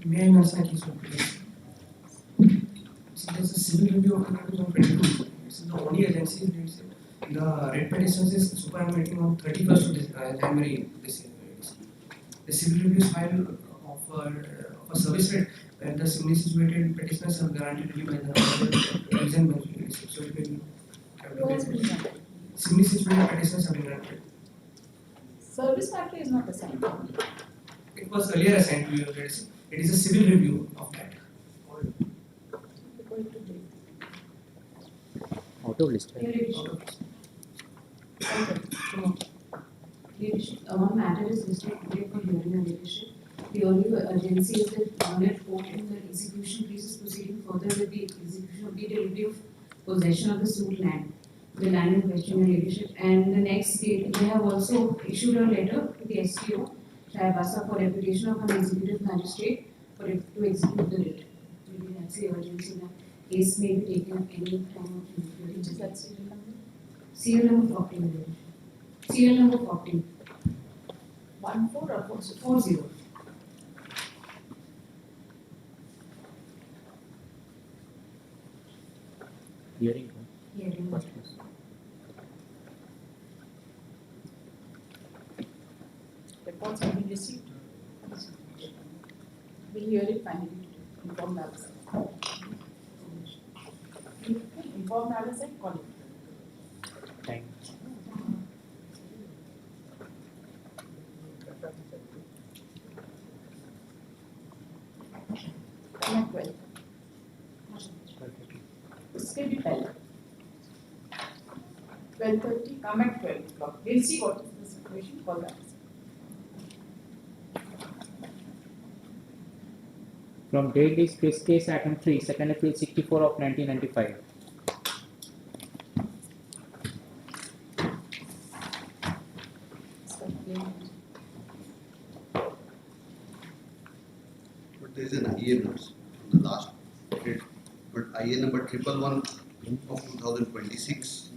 May I answer this one, please? So there's a civil review of 2022. This is the only agency that the red petitions is superannuating on 31st of January this year. The civil review is filed of a service rate where the similarly situated petitioners are guaranteed by the reason mentioned. So it will similarly situated petitioners have been granted. Service factor is not assigned. It was earlier assigned to you. It is a civil review of that. Out of list. One matter is listed today for hearing and leadership. The only urgency is that honored court in the execution case is proceeding further with the execution of the delivery of possession of the suit land, the land in question and leadership. And the next date, they have also issued a letter to the SPO, Shayabasa, for reputation of an executive magistrate for it to execute the writ. Maybe that's the urgency that case may be taken up any time of Which is that serial number? serial number 14. Serial number 14. 14 or 40? 40. Hearing. Hearing. First list. Reports have been received. We'll hear it finally. Inform Navas. Inform Navas and call it. Time. Come at 12. उसके भी पहले 12:30 come at 12 o'clock. We'll see what is the situation for that. From date is case item 3, second appeal 64 of 1995. But there is an IA notice from the last date, but IA number 111 of 2026.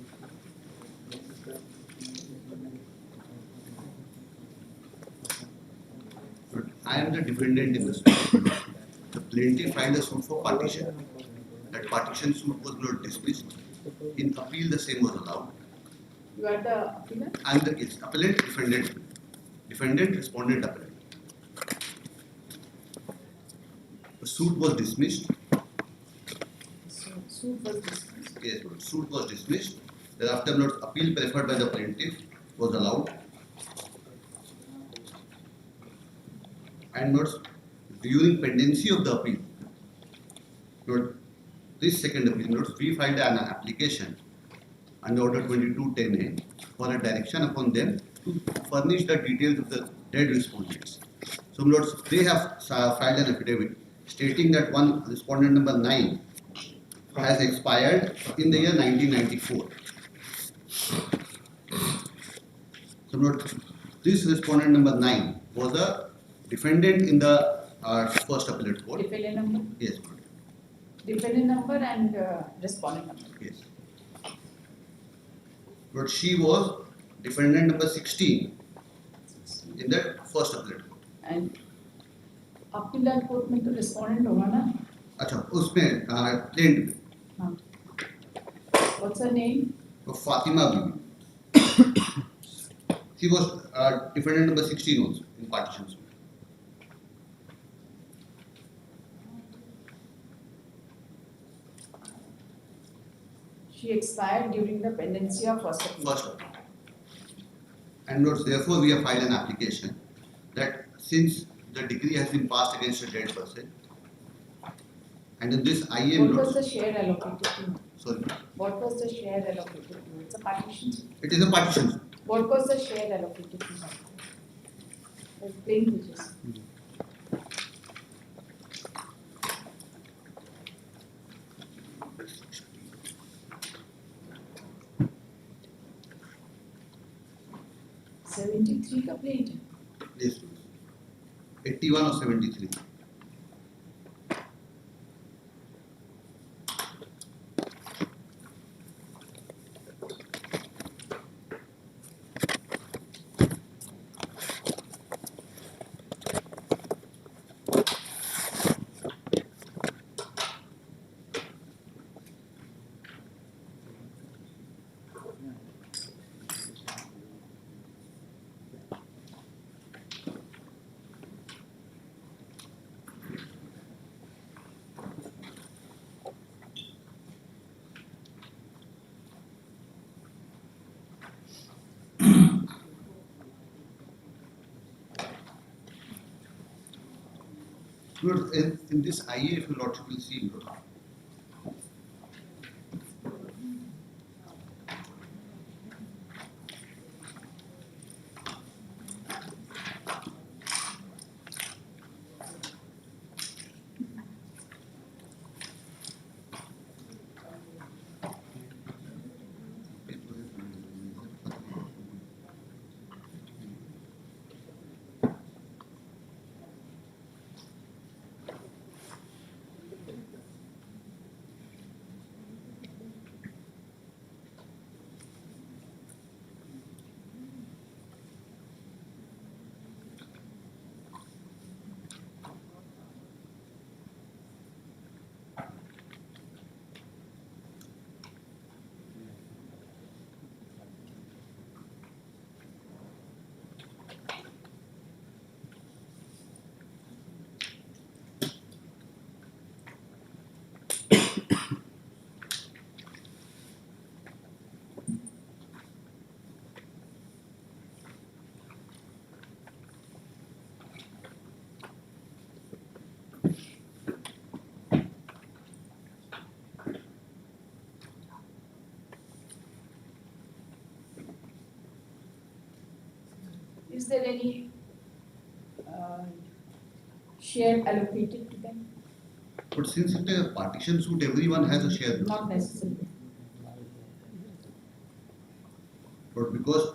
But I am the defendant in this suit. The plaintiff filed a suit for partition. That partition suit was not dismissed. In appeal, the same was allowed. You are the appellant? I am the appellant, defendant, respondent, appellant. The suit was dismissed. So, suit was dismissed. Yes, suit was dismissed. Thereafter, note appeal preferred by the plaintiff was allowed. And notes during pendency of the appeal, note this second appeal, notes we filed an application under order 2210A for a direction upon them to furnish the details of the dead respondents. So notes they have filed an affidavit stating that one respondent number 9 has expired in the year 1994. So note this respondent number 9 was a defendant in the first appellate court. Defendant number? Yes, Defendant number and respondent number. yes. But she was defendant number 16 in the first appellate court. And appellant court में तो respondent होगा ना? अच्छा उसमें plaintiff हाँ. What's her name? Fatima Bibi. She was defendant number 16 also in partition suit. She expired during the pendency of first appeal. First appeal. And notes, therefore, we have filed an application that since the decree has been passed against a dead person, and in this IM What was notes, the share allocated to you? sorry, What was the share allocated to you? It's a partition. it is a partition suit. What was the share allocated to her? The plain pages. (73) का plate है. Yes, 81 or 73. Lord, in this IA, if your Lordship will see, Lord, Is there any share allocated to them? but since it's a partition suit, everyone has a share. Not necessarily. But because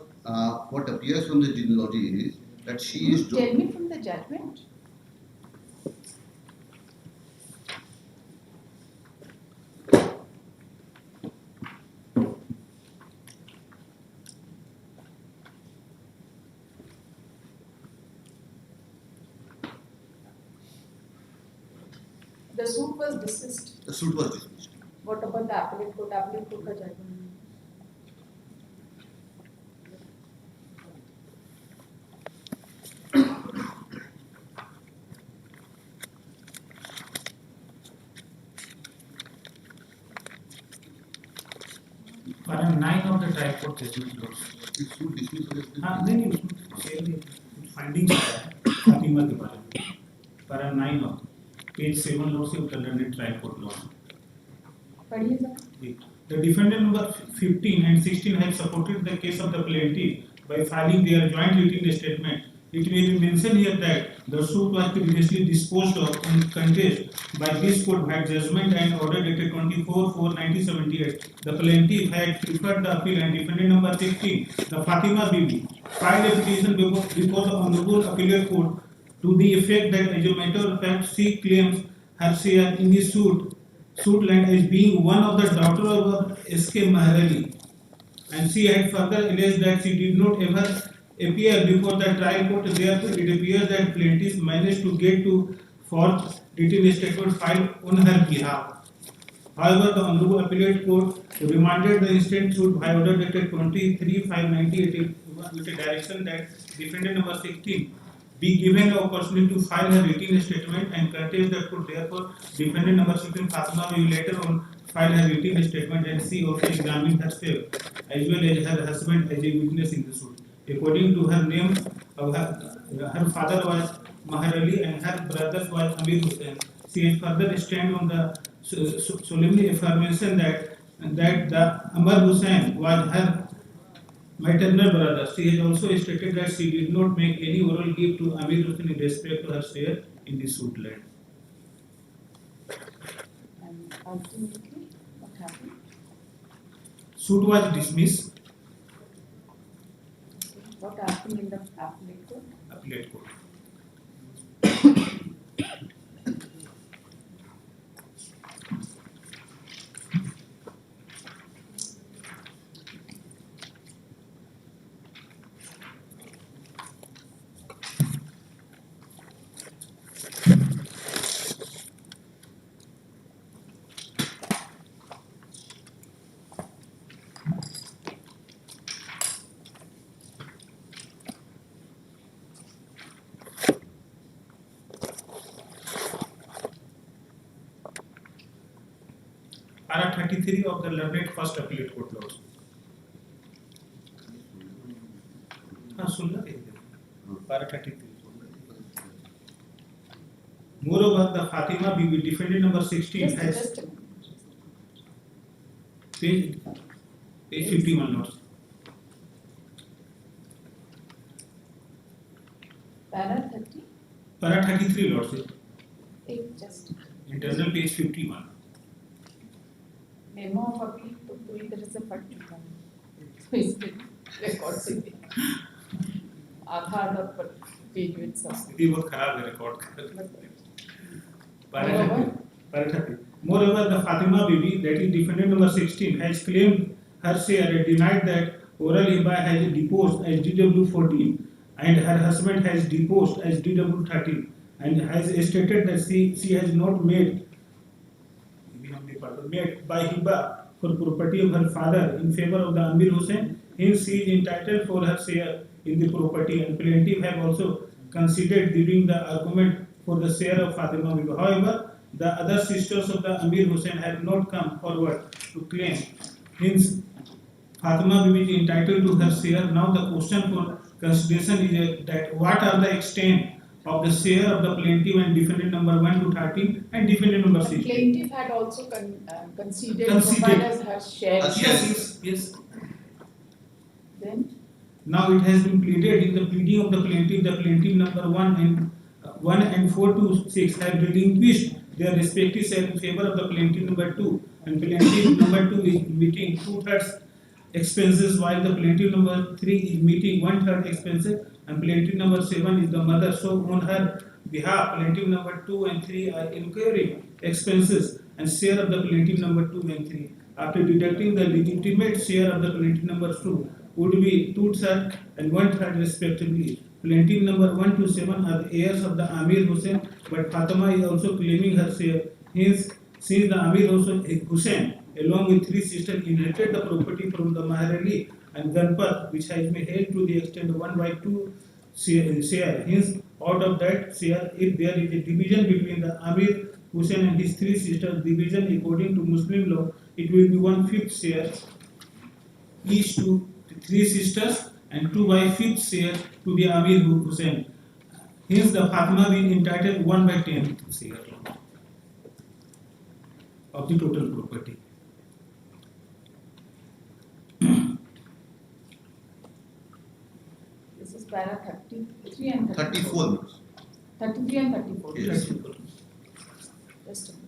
what appears from the genealogy is that she is. Tell me from the judgment. The suit was dismissed. The suit was dismissed. What about the appellate court? Appellate court का judgment. Para 9 of the trial court judgment laws. The suit dismissed. हाँ नहीं नहीं finding Fatima के बारे में para 9 of page 7 law से alternate trial court law. पढ़िए sir. The defendant number 15 and 16 have supported the case of the plaintiff by filing their joint written statement. It may be mentioned here that the suit was previously disposed of in contest by this court by judgment and order dated 24/4/1978. The plaintiff had preferred the appeal and defendant number 16, the Fatima Bibi, filed a petition before the Honorable Appellate Court to the effect that as a matter of fact she claims her share in the suit land as being one of the daughter of S.K. Maharali, and she had further alleged that she did not ever appear before the trial court. Therefore, it appears that plaintiff managed to get to forge written statement filed on her behalf. However, the Honorable Appellate Court remanded the instant suit by order dated 23/5/1980 with a direction that defendant number 16 be given the opportunity to file her written statement and contest the court. Therefore, defendant number 16 Fatima will later on file her written statement and she also examined herself as well as her husband as a witness in the suit. According to her name, her father was Maharali and her brother was Amir Hussain. She has further stand on the solemn affirmation that the Amir Hussain was her maternal brother. She has also stated that she did not make any oral gift to Amir Hussain in respect to her share in the suit land. And ultimately, what happened? Suit was dismissed. What happened in the appellate court? Appellate court. Para 33 of the learned first appellate court laws. हाँ सुन ला Para 33. Moreover, the Fatima Bibi, defendant number 16, has Just a minute. page 51 notes. Para 30. Para 33 notes. Just Internal page 51. Memo of appeal तो पूरी तरह से फट चुका है तो इसके रिकॉर्ड से आधा पर पेज में सब स्थिति बहुत खराब है रिकॉर्ड का. Moreover? Para 30. Moreover, the Fatima Bibi, that is defendant number 16, has claimed her share and denied that Oral Hiba has deposed as DW14 and her husband has deposed as DW13 and has stated that she has not made by Hiba for property of her father in favor of the Amir Hussain. Hence, she is entitled for her share in the property, and plaintiff have also considered during the argument for the share of Fatima Bibi. However, the other sisters of the Amir Hussain have not come forward to claim. Hence, Fatima Bibi is entitled to her share. Now, the question for consideration is that what are the extent of the share of the plaintiff and defendant number 1 to 13 and defendant number The 16. plaintiff had also conceded Conceded. provide us her share. Yes. Then Now it has been pleaded in the pleading of the plaintiff number 1 and 4 to 6 have relinquished their respective share in favor of the plaintiff number 2, and plaintiff number 2 is meeting 2/3 expenses while the plaintiff number 3 is meeting 1/3 expenses, and plaintiff number 7 is the mother. So on her behalf, plaintiff number 2 and 3 are incurring expenses and share of the plaintiff number 2 and 3. After deducting the legitimate share of the plaintiff number 2 would be 2/3 and 1/3 respectively. Plaintiff number 1 to 7 are the heirs of the Amir Hussain, but Fatima is also claiming her share. Hence, since the Amir Hussain along with 3 sisters inherited the property from the Maher Ali and Ganpat, which has been held to the extent of 1/2 share. Hence, out of that share, if there is a division between the Amir Hussain and his 3 sisters, division according to Muslim law, it will be 1/5 share each to 3 sisters and 2/5 share to the Amir Hussain. Hence, the Fatima being entitled 1/10 share of the total property. this is para 33 and 34 notes. 33 and 34. Yes. Just a minute.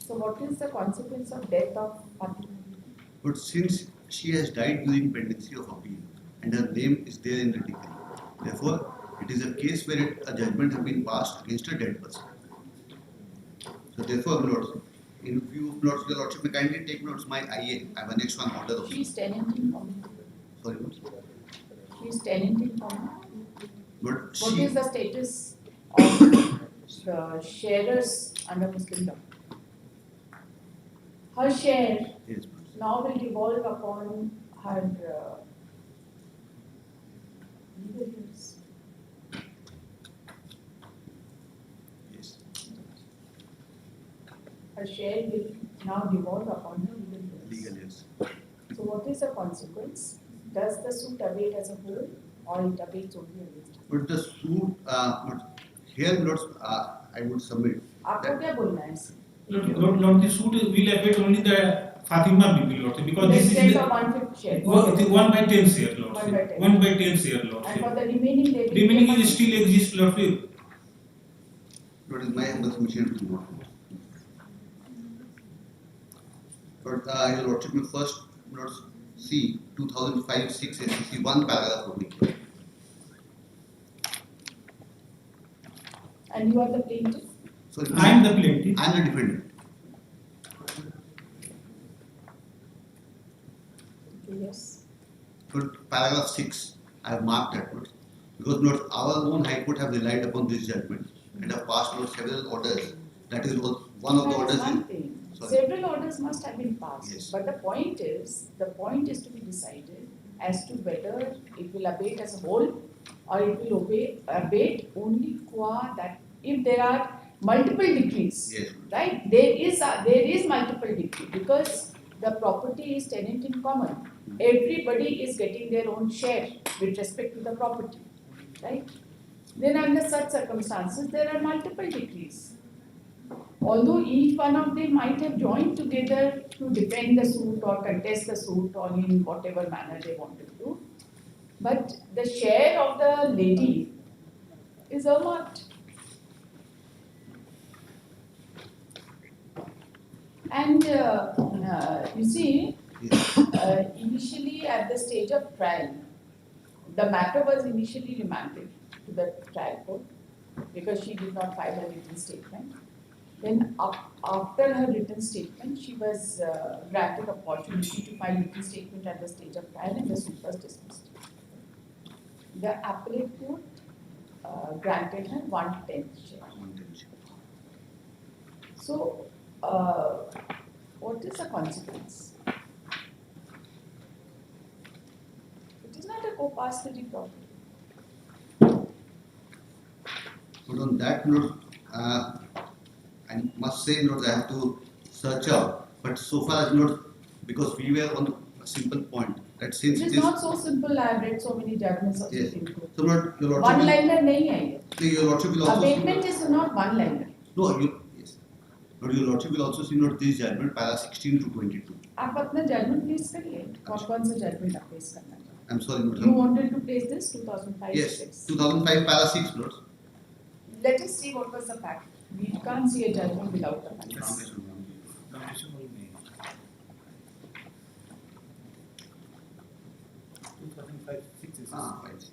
So what is the consequence of death of Fatima? But since she has died during pendency of appeal and her name is there in the decree, therefore it is a case where a judgment has been passed against a dead person. So therefore, Lords, in view of Lords, your Lordship may kindly take notes. My IA, I have annexed one order of. She is tenant in common. Sorry, Lords. She is tenant in common. But What she, is the status of the sharers under Muslim law? Her share yes, now will devolve upon her legal heirs. her share will now devolve upon her legal heirs. Legal, yes. So what is the consequence? Does the suit abate as a whole or it abates only against her? But the suit, here, Lord, I would submit आपको that क्या बोलना है इसमें? Lord, the suit will affect only the Fatima people, Lord, because The this is extent the of 1/5 share. 1/10 share, Lord. 1/10. 1/10 share, Lord. And for the remaining they will Remaining get is still exists, Lord. Lord, is my humble submission to you. Lord, your Lordship will first, Lord, see 2005-6 SCC 1 paragraph for me. And you are the plaintiff. So I am the plaintiff. I am the defendant. Okay, yes. Lord, paragraph 6, I have marked that, Lord. Because, Lord, our own High Court have relied upon this judgment and have passed, Lord, several orders. That is one of the That is orders. one thing. Sorry. Several orders must have been passed. Yes. But the point is to be decided as to whether it will abate as a whole or it will abate only qua that if there are multiple decrees. Yes. Right? There is multiple decree because the property is tenant in common. Everybody is getting their own share with respect to the property. Right? Then under such circumstances there are multiple decrees. Although each one of them might have joined together to defend the suit or contest the suit or in whatever manner they wanted to, but the share of the lady is earmarked. And you see, Yes. initially at the stage of trial, the matter was initially remanded to the trial court because she did not file a written statement. Then after her written statement, she was granted opportunity to file written statement at the stage of trial and the suit was dismissed. The appellate court granted her 1/10 share. So, what is the consequence? It is not a co-pastory property. But on that note, I must say, Lord, I have to search out. But so far as Lord, because we were on a simple point that since It is not so simple. I have read so many judgments of Yes. Supreme Court. So Lord, your Lordship One will, liner नहीं है ये. your Lordship will also Abatement see, is not one liner. no, yes. Lord, your Lordship will also see Lord this judgment, para 16 to 22. आप अपना judgment place करिए. कौन सा judgment आप place करना चाहते हैं? I'm sorry, Lord. You wanted to place this 2005 Yes, 6. 2005 para 6, Lord. Let us see what was the fact. We can't see a judgment without the facts. Ah, right.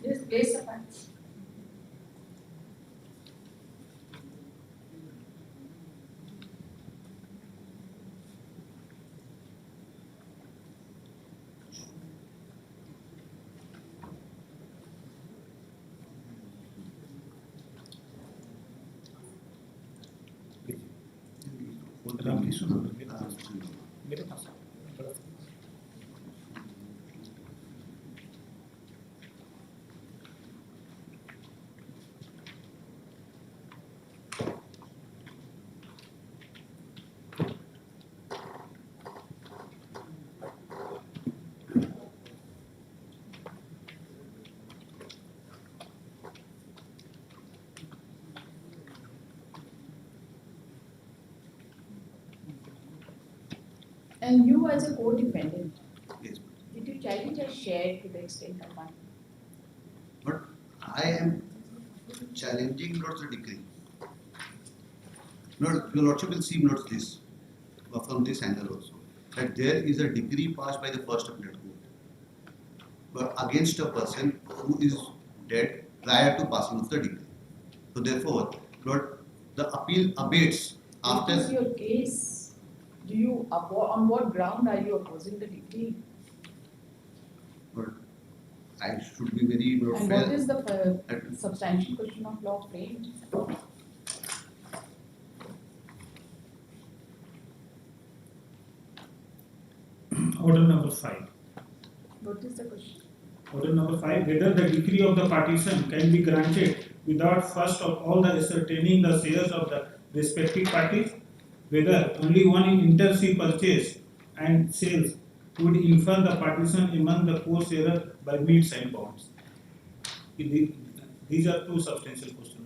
Just place the facts. मेरे पास And you as a co-defendant, Yes. did you challenge a share to the extent of one? But I am challenging not the decree. Lord, your Lordship will see not this from this angle also. That there is a decree passed by the first appellate court, but against a person who is dead prior to passing of the decree. So therefore, Lord, the appeal abates after. What is your case? Do you on what ground are you opposing the decree? Lord, I should be very And fair. what is the substantial question of law framed? Order number 5. What is the question? Order number 5, whether the decree of the partition can be granted without first of all the ascertaining the shares of the respective parties, whether only one inter-se purchase and sales would infer the partition among the co-sharers by means and bonds. These are two substantial questions.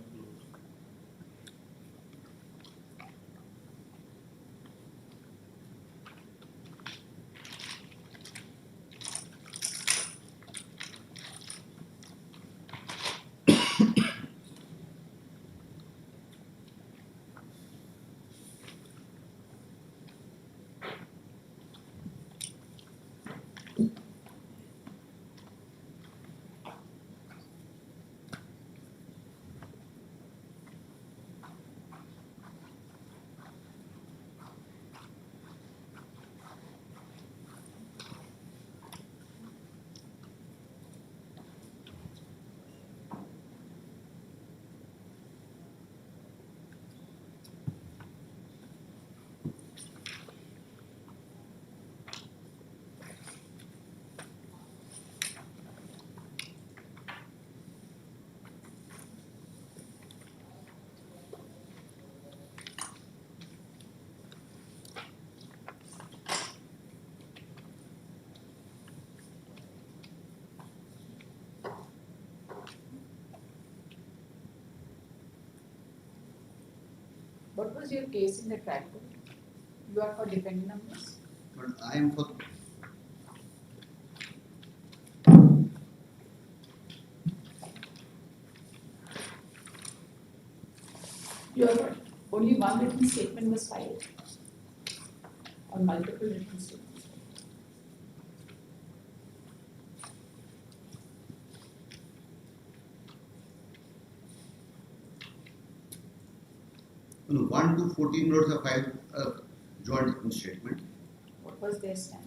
What was your case in the trial court? You are for defending numbers? But I am for You are for only one written statement was filed? Or multiple written statements? no, 1 to 14 notes are filed joint written statement. What was their stand?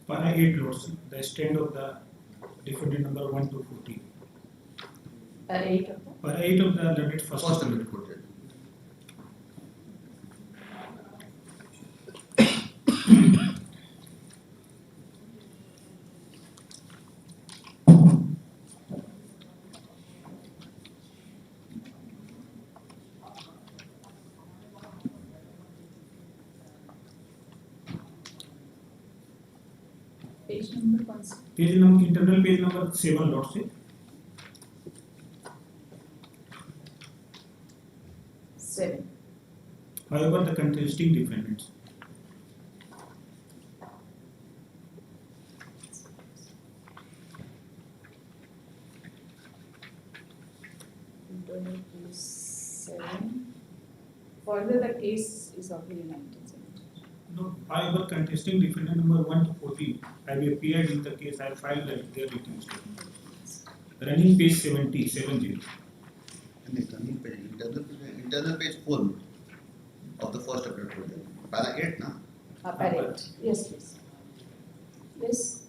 Para 8 lots, the stand of the defendant number 1 to 14. 8 of them? Para 8 of the learned first First amendment court judge. Page number कौन सा? page number, internal page number 7 lots है. 7. However, the contesting defendants. Internal case 7. Further, the case is of the 1970. No, however, contesting defendant number 1 to 14 have appeared in the case. I filed their written statement. Running page 70. And internal page 4 of the first amendment court judge. Para 8 na? Apparent. Yes, please. Yes.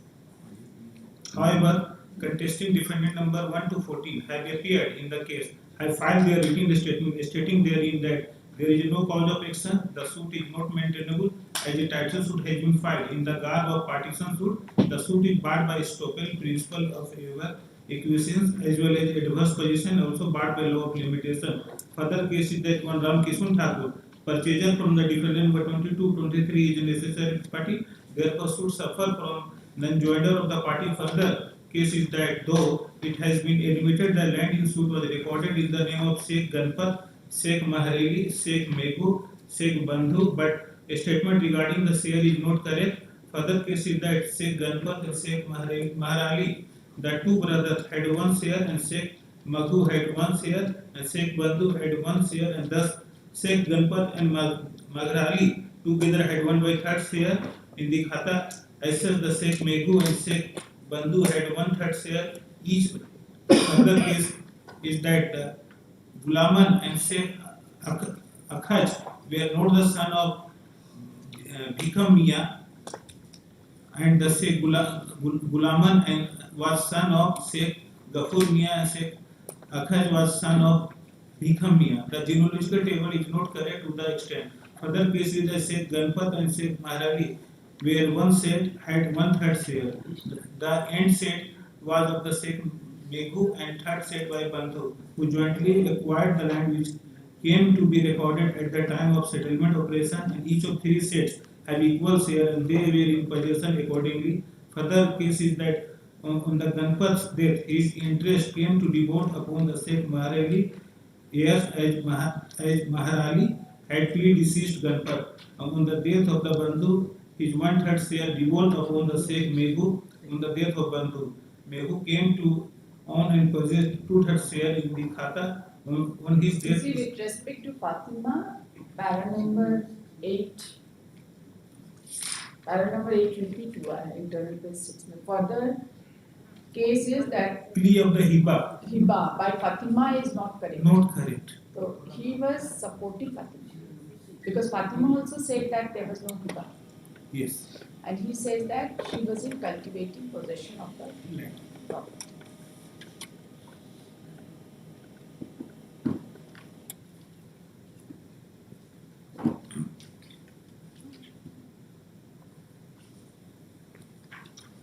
However, contesting defendant number 1 to 14 have appeared in the case. Have filed their written statement stating therein that there is no cause of action, the suit is not maintainable as a title suit has been filed in the garb of partition suit. The suit is barred by estoppel principle of favor, acquiescence as well as adverse possession, also barred by law of limitation. Further case is that one Ram Kishan Thakur, purchaser from the defendant number 22-23 is a necessary party, therefore should suffer from non-joinder of the party. Further case is that though it has been admitted the land in suit was recorded in the name of Sheikh Ganpat, Sheikh Maharali, Sheikh Megu, Sheikh Bandhu, but a statement regarding the sale is not correct. Further case is that Sheikh Ganpat and Sheikh Maharali, the two brothers, had one share and Sheikh Maghu had one share and Sheikh Bandhu had one share, and thus Sheikh Ganpat and Maharali together had 1/3 share in the khata. As such, the Sheikh Megu and Sheikh Bandhu had 1/3 share each Another case is that Gulaman and Sheikh Akhaj were not the son of Bhikam Mia, and the Sheikh Gulaman and was son of Sheikh Gafur Mia, and Sheikh Akhaj was son of Bhikam Mia. The genealogical table is not correct to the extent. Further cases that Sheikh Ganpat and Sheikh Maharali, where one set had one third share. The end set was of the Sheikh Meghu and third set by Bandhu, who jointly acquired the land which came to be recorded at the time of settlement operation, and each of three sets have equal share and they were in possession accordingly. Further case is that on the Ganpat's death, his interest came to devote upon the Sheikh Maharali, heirs as Maharali had predeceased Ganpat. On the death of the Bandhu, his one third share devolved upon the Sheikh Meghu. On the death of Bandhu, Meghu came to own and possess two-thirds share in the Khata. On his You death, see, with respect to Fatima, para number 8, para number 8 will be 2, internal page 6. Further case is that plea of the Hiba, Hiba by Fatima is not correct. not correct. So he was supporting Fatima. Because Fatima also said that there was no Hiba. Yes. And he says that she was in cultivating possession of the Land. property.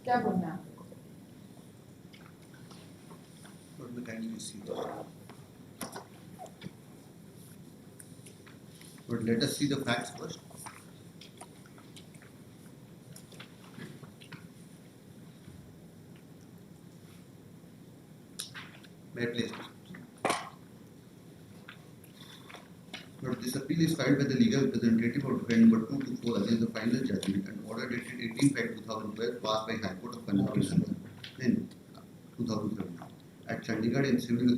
क्या बोलना है आपको? But we kindly see that. But let us see the facts first. May I please? But this appeal is filed by the legal representative of defendant number 2 to 4 against the final judgment and order dated 18/5/2012 passed by High Court of Punjab in 2007 at Chandigarh in civil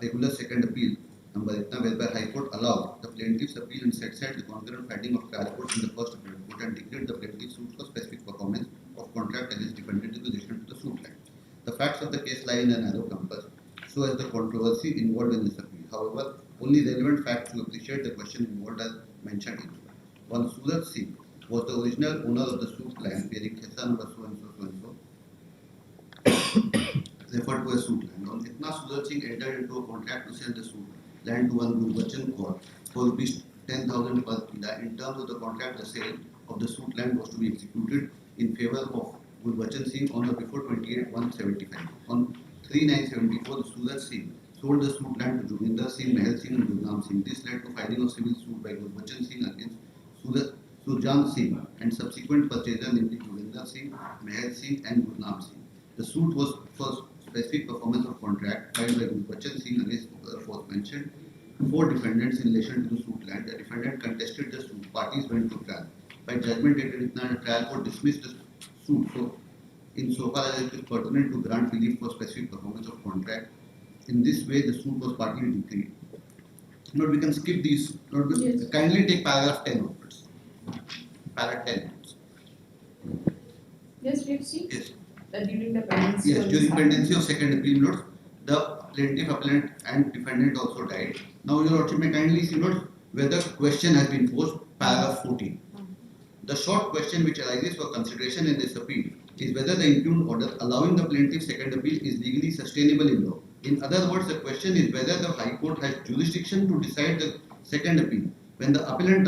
regular second appeal number itna, whereby High Court allowed the plaintiff's appeal and set aside the concurrent finding of trial court in the first appeal court and declared the plaintiff's suit for specific performance of contract against defendant in relation to the suit land. The facts of the case lie in a narrow compass, so as the controversy involved in this appeal. However, only relevant facts to appreciate the question involved are mentioned in. One Surat Singh was the original owner of the suit land bearing Khesa number so and so, referred to as suit land. On Itna, Surat Singh entered into a contract to sell the suit land to one Gurbachan Kaur for rupees 10,000 per kila. In terms of the contract, the sale of the suit land was to be executed in favor of Gurbachan Singh on or before 28/1/75. On 3/9/74, the Surat Singh sold the suit land to Joginder Singh, Mahal Singh and Gurnaam Singh. This led to filing of civil suit by Gurbachan Singh against Surjan Singh and subsequent purchaser namely Joginder Singh, Mahal Singh and Gurnaam Singh. The suit was for specific performance of contract filed by Gurbachan Singh against the aforementioned 4 defendants in relation to the suit land. The defendant contested the suit. Parties went to trial. By judgment dated in the trial court dismissed the suit. So, insofar as it is pertinent to grant relief for specific performance of contract, in this way the suit was partly decreed. Now we can skip these. Yes. Kindly take paragraph 10 onwards. Para 10. Yes, we have seen Yes. that during the pendency Yes, of during this pendency of second appeal notes, the plaintiff, appellant, and defendant also died. Now, Your Lordship may kindly see note whether question has been posed, paragraph 14. The short question which arises for consideration in this appeal is whether the impugned order allowing the plaintiff's second appeal is legally sustainable in law. In other words, the question is whether the High Court has jurisdiction to decide the second appeal when the appellant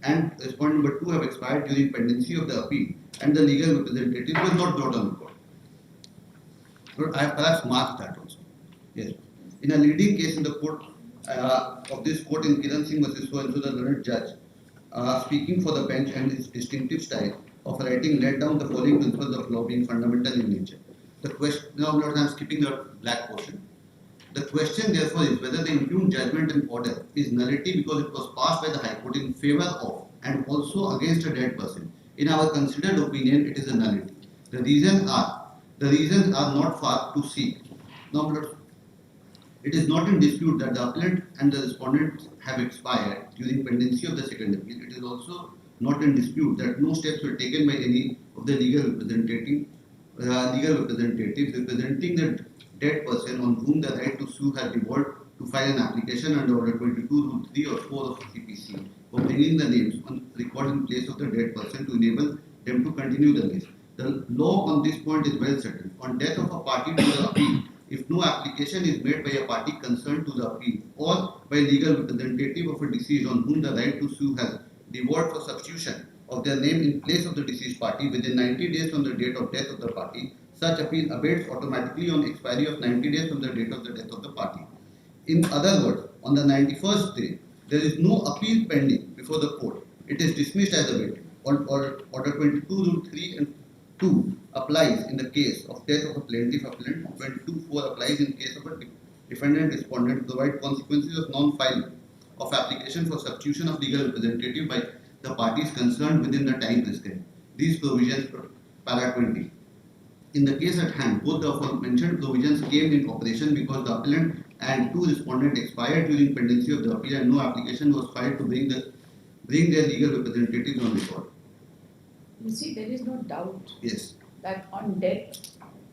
and respondent number 2 have expired during pendency of the appeal and the legal representative was not brought on record. But I have perhaps marked that also. Yes. In a leading case in the court of this court in Kiran Singh versus so and so, the learned judge, speaking for the bench and his distinctive style of writing, laid down the following principles of law being fundamental in nature. The question, now Lord, I am skipping the black portion. The question therefore is whether the impugned judgment and order is nullity because it was passed by the High Court in favor of and also against a dead person. In our considered opinion, it is a nullity. The reasons are not far to seek. Now, Lord, it is not in dispute that the appellant and the respondent have expired during pendency of the second appeal. It is also not in dispute that no steps were taken by any of the legal representatives representing the dead person on whom the right to sue has devolved to file an application under Order 22, Rule 3 or 4 of CPC for bringing the names on record in place of the dead person to enable them to continue the case. The law on this point is well settled. On death of a party to the appeal, if no application is made by a party concerned to the appeal or by legal representative of a deceased on whom the right to sue has devolved for substitution of their name in place of the deceased party within 90 days from the date of death of the party, such appeal abates automatically on expiry of 90 days from the date of the death of the party. In other words, on the 91st day, there is no appeal pending before the court. It is dismissed as abated. Order 22, Rule 3 and 2 applies in the case of death of a plaintiff appellant. 22.4 applies in case of a defendant respondent to provide consequences of non-filing of application for substitution of legal representative by the parties concerned within the time prescribed. These provisions, para 20. In the case at hand, both the aforementioned provisions came in operation because the appellant and two respondents expired during pendency of the appeal and no application was filed to bring their legal representatives on record. You see, there is no doubt Yes. that on death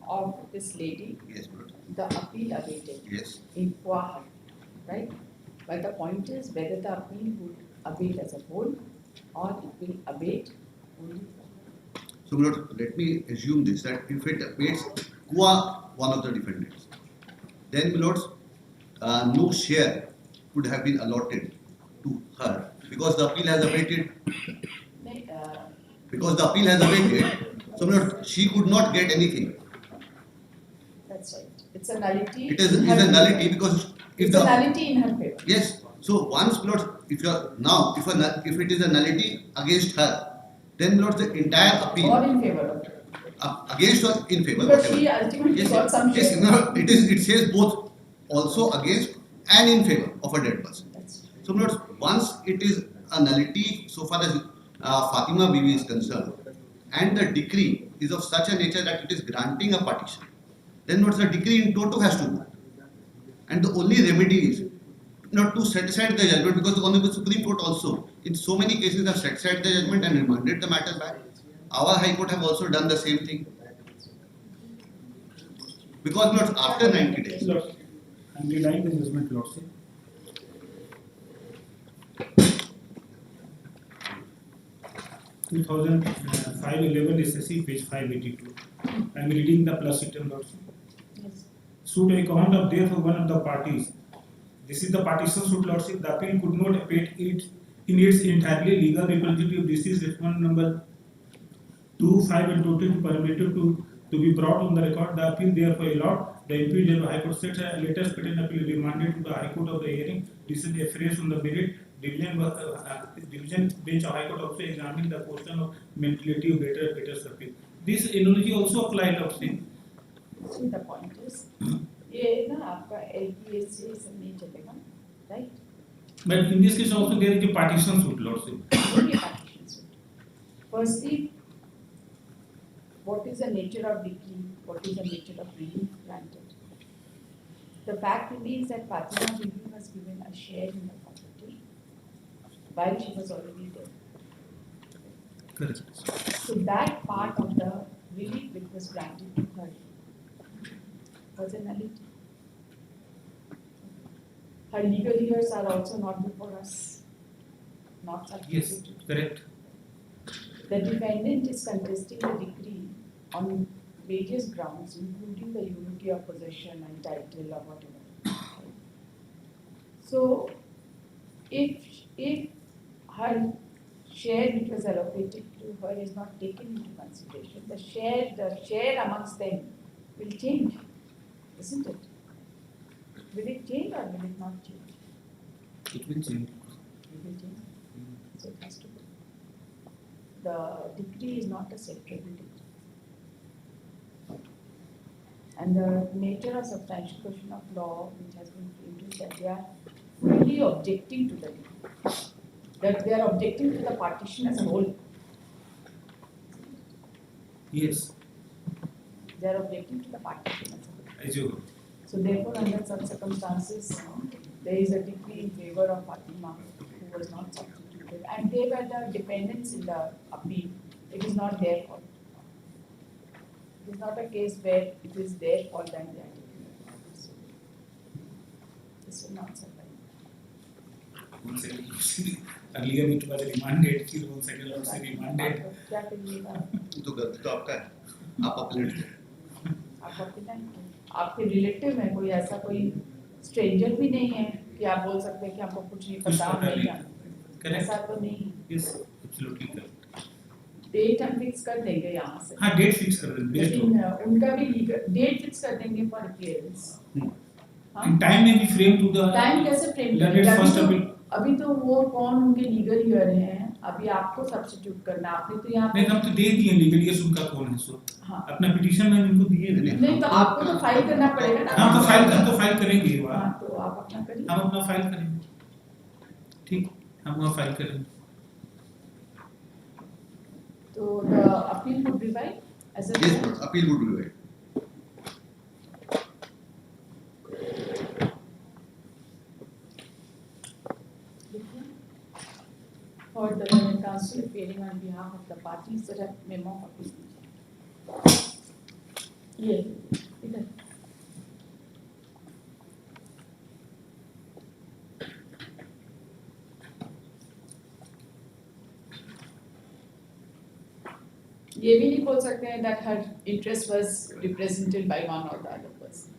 of this lady, Yes, Lord. the appeal abated Yes. in qua, right? But the point is whether the appeal would abate as a whole or it will abate only. So, Lord, let me assume this, that if it abates qua one of the defendants, then, Lord, no share could have been allotted to her because the appeal has abated. Because the appeal has abated, so, Lord, she could not get anything. That's right. It's a nullity. It is a nullity because it's a nullity in her favor. Yes. So once, Lord, if it is a nullity against her, then, Lord, the entire appeal Or in favor of her. Against or in favor. Because whatever. she ultimately Yes, got some yes, share. no, it says both, also against and in favor of a dead person. That's right. So, Lord, once it is a nullity so far as Fatima Bibi is concerned, and the decree is of such a nature that it is granting a partition, then, Lord, the decree in toto has to go. And the only remedy is not to set aside the judgment, because the Honorable Supreme Court also, in so many cases, have set aside the judgment and remanded the matter back. Our High Court have also done the same thing. Because, Lord, after 90 days. Lord, I'm denying the judgment, Lordship. (2005) 11 SSC, page 582. I'm reading the plus item, Lordship. Yes. Suit on account of death of one of the parties. This is the partition suit, Lordship. The appeal could not abate it in its entirely legal representative. This is respondent number 2, 5 and 22 permitted to be brought on the record. The appeal therefore allowed. The impeachment High Court set a latest patent appeal remanded to the High Court of the hearing. This is afresh on the merit. Division bench of High Court also examining the question of mentality of better appeal. This analogy also applied of thing. See, the point is, ये ना आपका LPSC सब नहीं चलेगा, right? But in this case also there is a partition suit, Lordship. Only partition suit. Firstly, what is the nature of decree? What is the nature of relief granted? The fact remains that Fatima Bibi was given a share in the property while she was already dead. Correct. So that part of the relief which was granted to her was a nullity. Her legal years are also not before us, not Yes, substituted. correct. The defendant is contesting the decree on various grounds, including the unity of possession and title or whatever. So, if her share which was allocated to her is not taken into consideration, the share amongst them will change, isn't it? Will it change or will it not change? It will change. It will change. So it has to be. The decree is not a separate decree. And the nature of substantial question of law which has been framed is that they are fully objecting to the decree. That they are objecting to the partition as a whole. Yes, They are objecting to the partition as a whole. as you. So therefore, under such circumstances, there is a decree in favor of Fatima who was not substituted. And they were the dependents in the appeal. It is not their fault. It is not a case where it is their fault and they are taking it. This will not survive. One second. Earlier it was remanded, फिर one second also remanded. क्या करिएगा? तो गलती तो आपका है, आप अपलेट थे। आप अपना आपके रिलेटिव में कोई ऐसा कोई स्ट्रेंजर भी नहीं है कि आप बोल सकते हैं कि आपको कुछ नहीं कुछ पता पता नहीं नहीं। है। ऐसा Correct. तो नहीं। Yes, absolutely correct. डेट हम फिक्स कर देंगे यहाँ से। हाँ, डेट फिक्स कर देंगे बेस्ट लेकिन होगा। उनका भी डेट फिक्स कर देंगे for appearance. And time may be framed to the time कैसे फ्रेम learned करेंगे? first appeal. अभी तो वो कौन उनके लीगल ईयर हैं, अभी आपको सब्स्टिट्यूट करना, आपने तो यहाँ नहीं, हम तो दे दिए लीगल ये उनका कौन है सो हाँ अपना पिटीशन में इनको दिए थे। नहीं तो आपको तो फाइल करना पड़ेगा ना। हम तो फाइल करेंगे ये बात। हाँ तो आप अपना करिए। हम अपना फाइल करेंगे, ठीक, हम वहाँ फाइल करेंगे। तो the appeal would be by as a Yes, but appeal would be right. for the Learned Counsel appearing on behalf of the parties that have memo of appeal. ये इधर ये भी नहीं बोल सकते हैं that her interest was represented by one or the other person.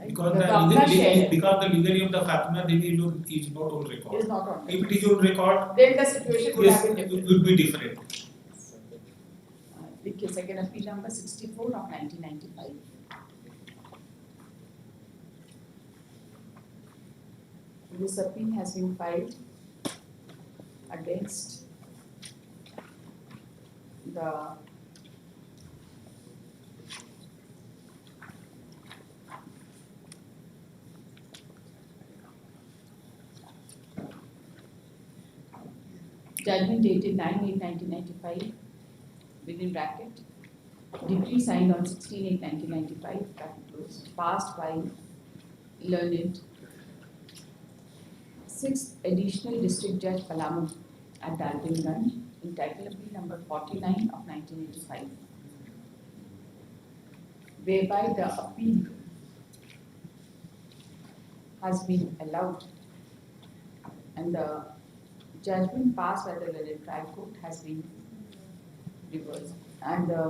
Right? Because तो अपना share है, the legally of the Fatima Devi is not on record. is not on. If it is on record, Then the situation would yes, have been it different. would be different. देखिए second appeal number 64 of 1995. This appeal has been filed against the judgment dated 9/8/1995 within bracket, decree signed on 16/8/1995 bracket closed, passed by learned 6th additional district judge Palamu at Daltonganj, entitled appeal number 49 of 1985, whereby the appeal has been allowed and the judgment passed by the learned trial court has been reversed, and the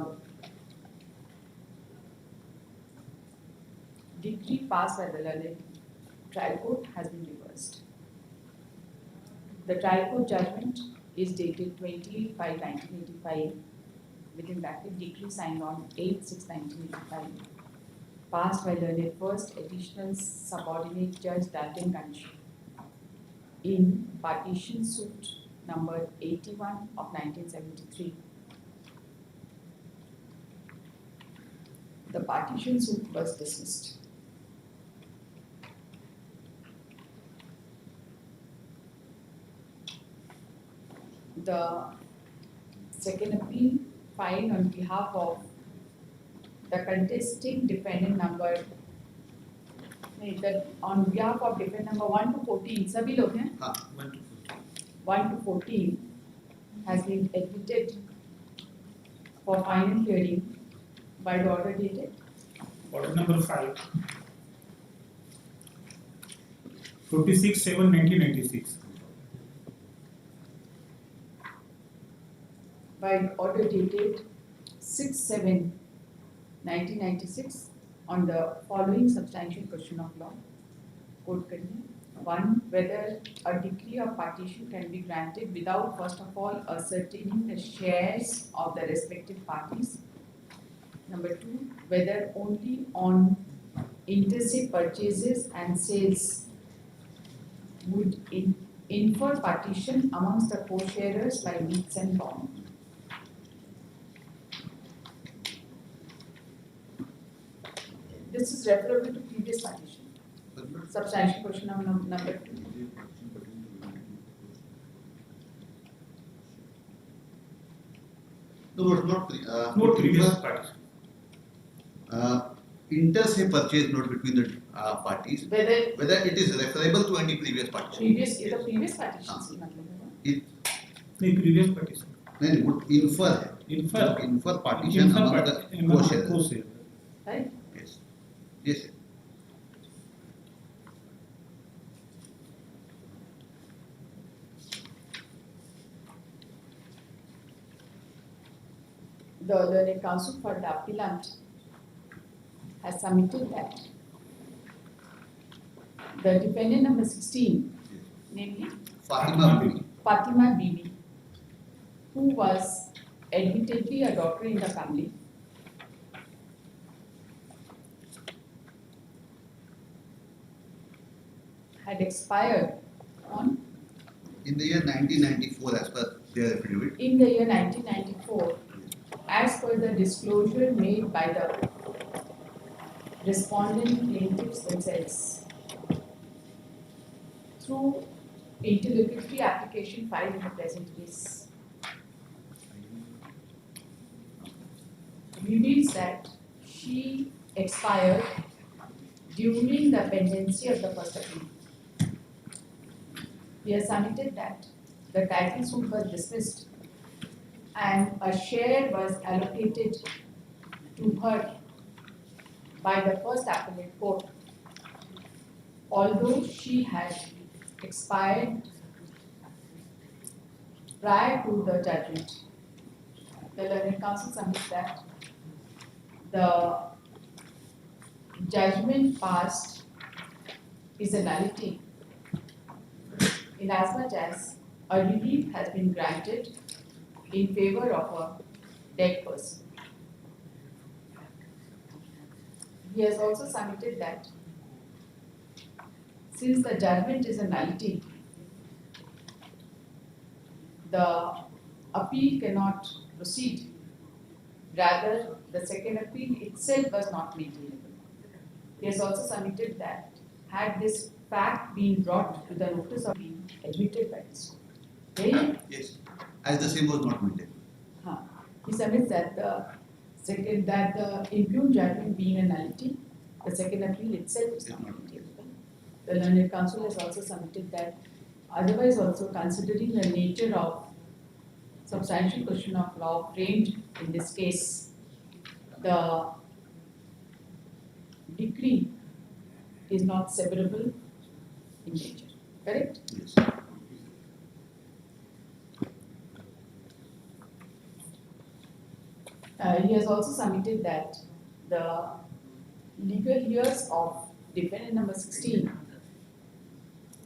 decree passed by the learned trial court has been reversed. The trial court judgment is dated 20/5/1985 within bracket, decree signed on 8/6/1985, passed by learned first additional subordinate judge Daltonganj in partition suit number 81 of 1973. The partition suit was dismissed. The second appeal filed on behalf of the contesting defendant number, on behalf of defendant number 1 to 14, सभी लोग हैं? हाँ, 1 to 14 has been admitted for final hearing by the order dated Order number 5, 26/7/1996. by order dated 6/7/1996 on the following substantial question of law. Quote करिए. 1. Whether a decree of partition can be granted without first of all ascertaining the shares of the respective parties. Number 2. Whether only on inter se purchases and sales would infer partition amongst the co-sharers by means and bounds. This is referable to previous partition. Substantial question of number 2. No, it's not. Not previous partition. Inter se purchase note between the parties, Whether it is referable to any previous partition. previous is the previous partition से मतलब है ना? It नहीं, previous partition. नहीं would infer है. Infer partition among the co-sharers. Co-sharers. Right? Yes. Yes. the learned counsel for the appellant has submitted that the defendant number 16, namely Fatima Bibi. Fatima Bibi, who was admittedly a daughter in the family, had expired on In the year 1994, as per their affidavit. in the year 1994, as per the disclosure made by the respondent plaintiffs themselves through interlocutory application filed in the present case, reveals that she expired during the pendency of the first appeal. We have submitted that the title suit was dismissed and a share was allocated to her by the first appellate court, although she had expired prior to the judgment. The learned counsel submits that the judgment passed is a nullity inasmuch as a relief has been granted in favor of a dead person. He has also submitted that since the judgment is a nullity, the appeal cannot proceed. Rather, the second appeal itself was not maintainable. He has also submitted that had this fact been brought to the notice of being admitted by this court. Right? Yes. As the same was not maintained. He submits that the impugned judgment being a nullity, the second appeal itself is not maintainable. The learned counsel has also submitted that otherwise also considering the nature of substantial question of law framed in this case, the decree is not severable in nature. Correct? Yes. He has also submitted that the legal years of defendant number 16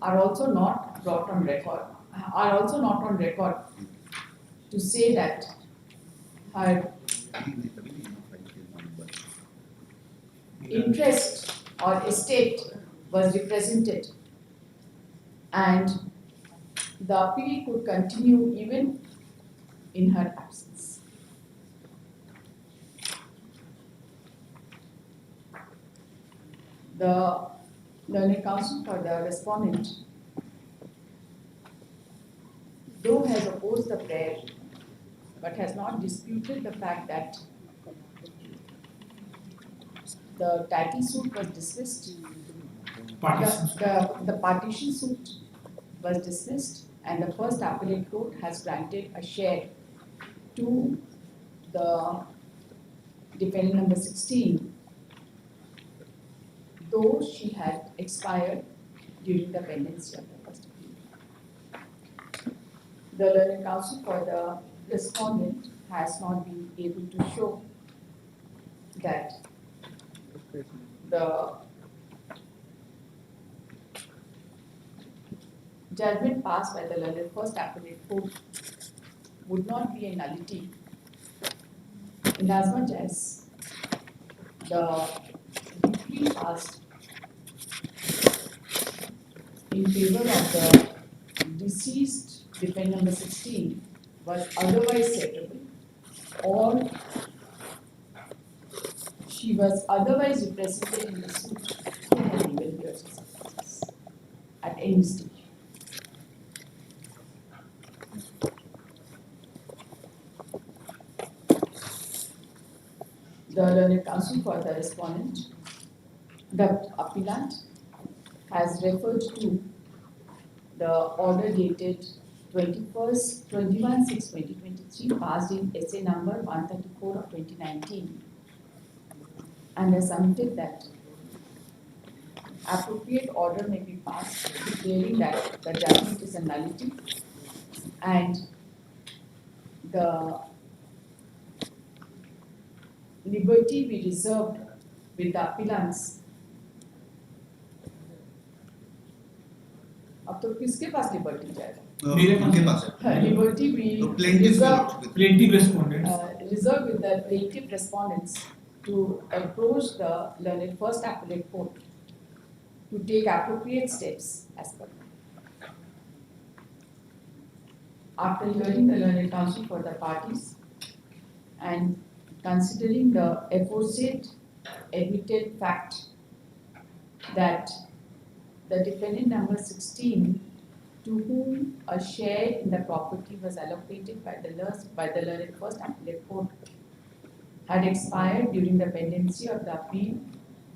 are also not brought on record, are also not on record to say that her interest or estate was represented and the appeal could continue even in her absence. The learned counsel for the respondent, though has opposed the prayer, but has not disputed the fact that the title suit was dismissed. The partition suit was dismissed and the first appellate court has granted a share to the defendant number 16, though she had expired during the pendency of the first appeal. The learned counsel for the respondent has not been able to show that the judgment passed by the learned first appellate court would not be a nullity inasmuch as the decree passed in favor of the deceased defendant number 16 was otherwise severable or she was otherwise represented in the suit through her legal years of success at any stage. The learned counsel for the respondent, the appellant, has referred to the order dated 21/6/2023 passed in essay number 134 of 2019 and has submitted that appropriate order may be passed declaring that the judgment is a nullity and the liberty be reserved with the appellants. अब तो किसके पास liberty जाएगा? मेरे पास उनके पास है। Liberty be तो plaintiff will reserved, not- plaintiff respondents. reserved with the plaintiff respondents to approach the learned first appellate court to take appropriate steps as per law. After hearing the learned counsel for the parties and considering the aforesaid admitted fact that the defendant number 16, to whom a share in the property was allocated by the learned first appellate court, had expired during the pendency of the appeal,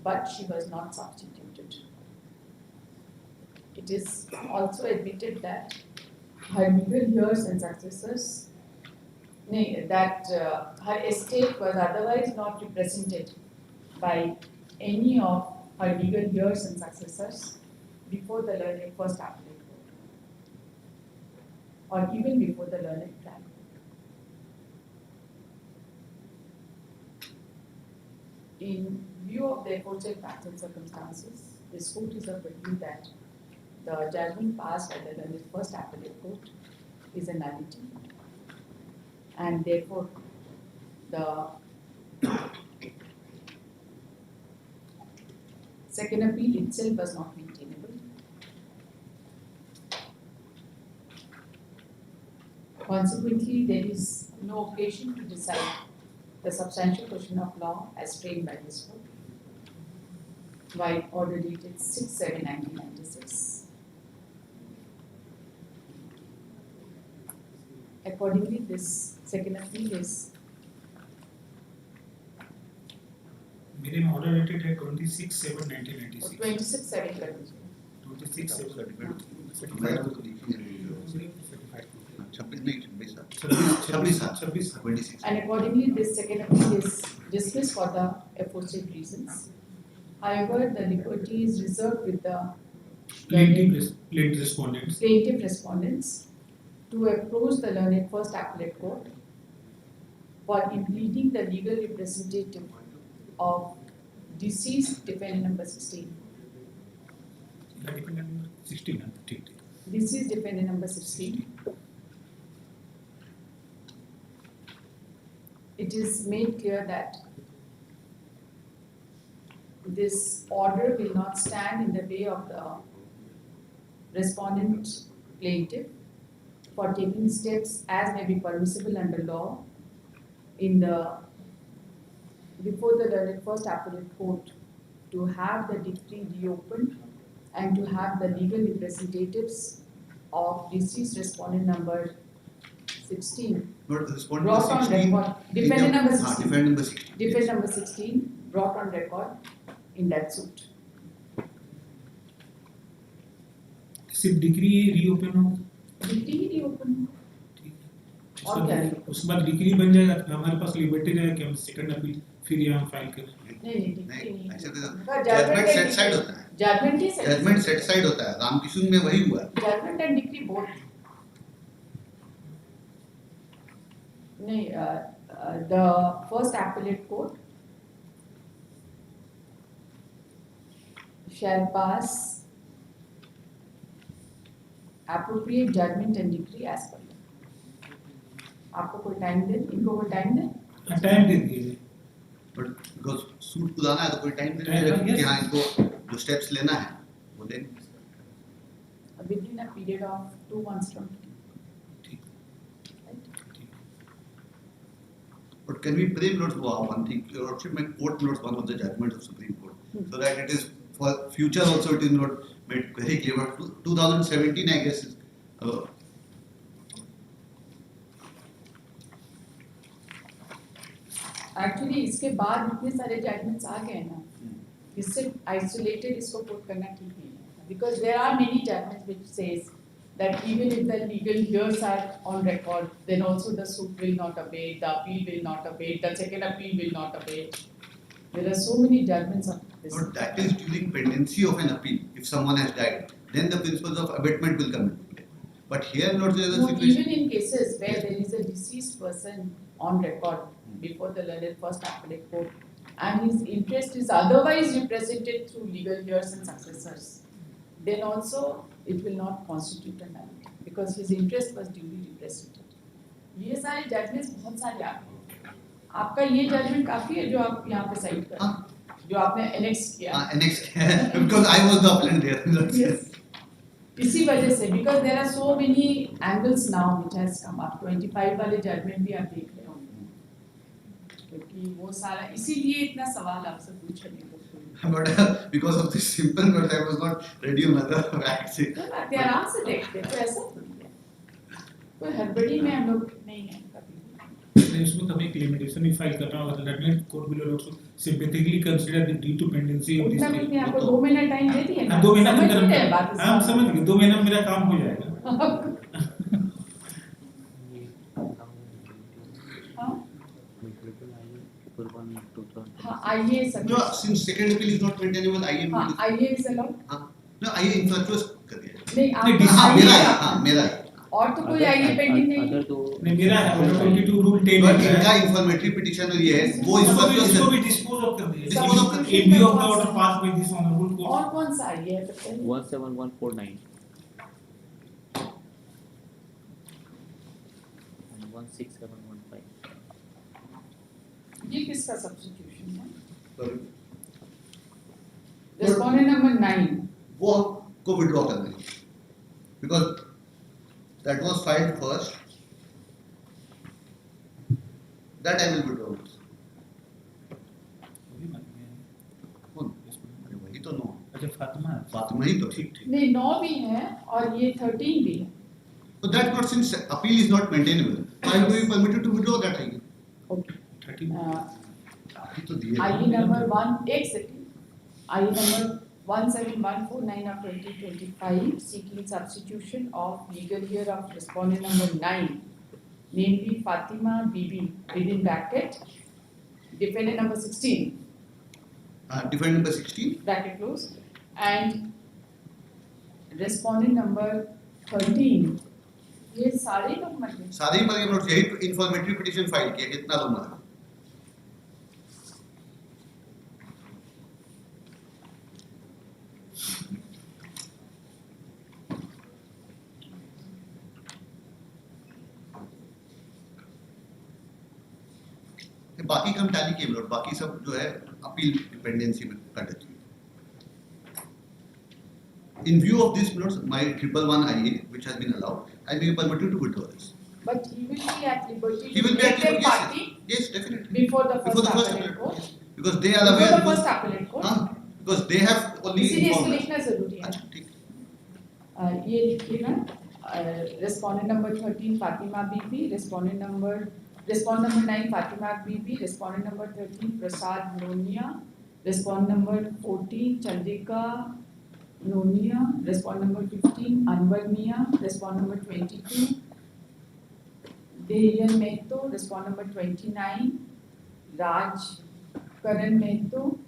but she was not substituted. It is also admitted that her legal heirs and successors, her estate was otherwise not represented by any of her legal heirs and successors before the learned first appellate court, or even before the learned trial. In view of the aforesaid facts and circumstances, this court is of the view that the judgment passed by the learned first appellate court is a nullity, and therefore the second appeal itself was not maintainable. Consequently, there is no occasion to decide the substantial question of law as framed by this court by order dated 6/7/1996. Accordingly, this second appeal is मेरे में order dated है 26/7/1996. 26/7 कर दीजिए। 26/7 मैं तो लिखी है 26 नहीं 26 26 And accordingly, this second appeal is dismissed for the aforesaid reasons. However, the liberty is reserved with the plaintiff respondents. plaintiff respondents to approach the learned first appellate court for impleading the legal representative of deceased defendant number 16. Defendant number 16 है, ठीक ठीक. Deceased defendant number 16. It is made clear that this order will not stand in the way of the respondent plaintiff for taking steps as may be permissible under law in the before the learned first appellate court to have the decree reopened and to have the legal representatives of deceased respondent number 16 not respondent brought on 16 record, defendant number हाँ 16, defendant number 16 defendant number 16 brought on record in that suit. सिर्फ degree reopen हो. Decree ही reopen. और क्या है? उसके बाद degree बन जाएगा तो हमारे पास लिबर्टी रहेगा कि हम सेकंड अपील फिर यहाँ फाइल करें. नहीं decree नहीं ऐसे तो But judgment and set side decree- होता है Judgment is set. Judgment set side होता है रामकिशन में वही हुआ Judgment and decree both. नहीं, the first appellate court shall pass appropriate judgment and decree as per law. आपको कोई टाइम दे, इनको कोई टाइम दे? टाइम दे दीजिए. बट बिकॉज सूट खुदाना है तो कोई टाइम Time, देना yes. कि हाँ इनको जो स्टेप्स लेना है वो दें Within a period of 2 months from today. ठीक. Right? But can we frame notes one thing? Your Lordship, my court notes one of the judgments of Supreme Court, so that it is for future also it is not made very clear. But 2017, I guess, is, Actually, इसके बाद इतने सारे judgments आ गए ना, इससे isolated इसको quote करना ठीक नहीं है, because there are many judgments which says that even if the legal years are on record, then also the suit will not abate, the appeal will not abate, the second appeal will not abate. There are so many judgments on this. but that is during pendency of an appeal. If someone has died, then the principles of abatement will come into play. But here, not the other No, situation. even in cases where there is a deceased person on record, before the learned first appellate court and his interest is otherwise represented through legal heirs and successors, then also it will not constitute a nullity because his interest was duly represented. ये सारे judgments बहुत सारे आते हैं. आपका ये judgment काफी है जो आप यहाँ पे cite कर रहे हैं, जो आपने annex किया. Annex because I was the appellant there. Yes. इसी वजह से because there are so many angles now which has come up. 25 वाले judgment भी आप देख रहे होंगे. क्योंकि वो सारा इसीलिए इतना सवाल आपसे पूछा नहीं तो. But because of this simple, but I was not ready on other facts. तो बातें आराम से देखते हैं, तो ऐसा थोड़ी है. कोई हड़बड़ी में हम लोग नहीं हैं कभी. इसमें कभी एक लिमिटेशन भी फाइल करना होगा, that means court will also sympathetically consider the due to pendency of this उतना case. मैंने आपको 2 महीना टाइम दे दिया ना. 2 महीना समझ के नहीं रहे अंदर बात. हम समझ गए, 2 महीना में मेरा काम हो जाएगा. हाँ, आइए सब. No, since second appeal is not maintainable, I हाँ, am. आइए is allowed. No, I am infructuous कर दिया. नहीं, नहीं, आपका हाँ आइए मेरा है, का. हाँ मेरा है. और तो कोई आइए पेंडिंग नहीं. अदर तो नहीं मेरा है, और 22 रूल 10 But है. इनका infirmatory petition ये है, वो इसको infructuous भी डिस्पोज ऑफ कर दिया. Dispose of कर दिया. In view of the order passed by this honorable court. और कौन सा आइए है बताइए. 17149 and 16715. ये किसका सब्स्टिट्यूशन है? Sorry. Respondent number 9. वो को withdraw करना है. Because that was filed first. That I will withdraw. कौन? अरे वही तो नो. अच्छा फातिमा ही तो. ठीक ठीक. नहीं 9 भी है और ये 13 भी है. So that not since appeal is not maintainable, I will be permitted to withdraw that I. Okay. 13 अभी तो दिए. आइए नंबर 1 एक सेकंड. आइए number 17149 of 2025 seeking substitution of legal year of respondent number 9, namely Fatima Bibi within bracket, defendant number 16 Defendant number 16. bracket close, and respondent number 13. ये सारे लोग मर गए. सारे ही मर गए. यही इंफॉर्मेटरी पिटीशन फाइल किया. कितना लोग मरा. बाकी कम टैली के मिनट, बाकी सब जो है अपील डिपेंडेंसी में कर देती है. In view of this, my 111 IA, which has been allowed, I will be permitted to withdraw this. But he will be at liberty He to will be at take their liberty. party Yes, definitely. before the Before first the first appellate appellate court. Because they are Before aware. the first appellate court. Because they have only इसीलिए इसको informed. लिखना जरूरी है. अच्छा, ठीक. ये लिखिएगा. Respondent number 13 Fatima Bibi, respondent number 9 Fatima Bibi, respondent number 13 Prasad Nonia, respondent number 14 Chandrika Nonia, respondent number 15 Anwar Mia, respondent number 22 Dehiyan Mehto, respondent number 29 Raj Karan Mehto,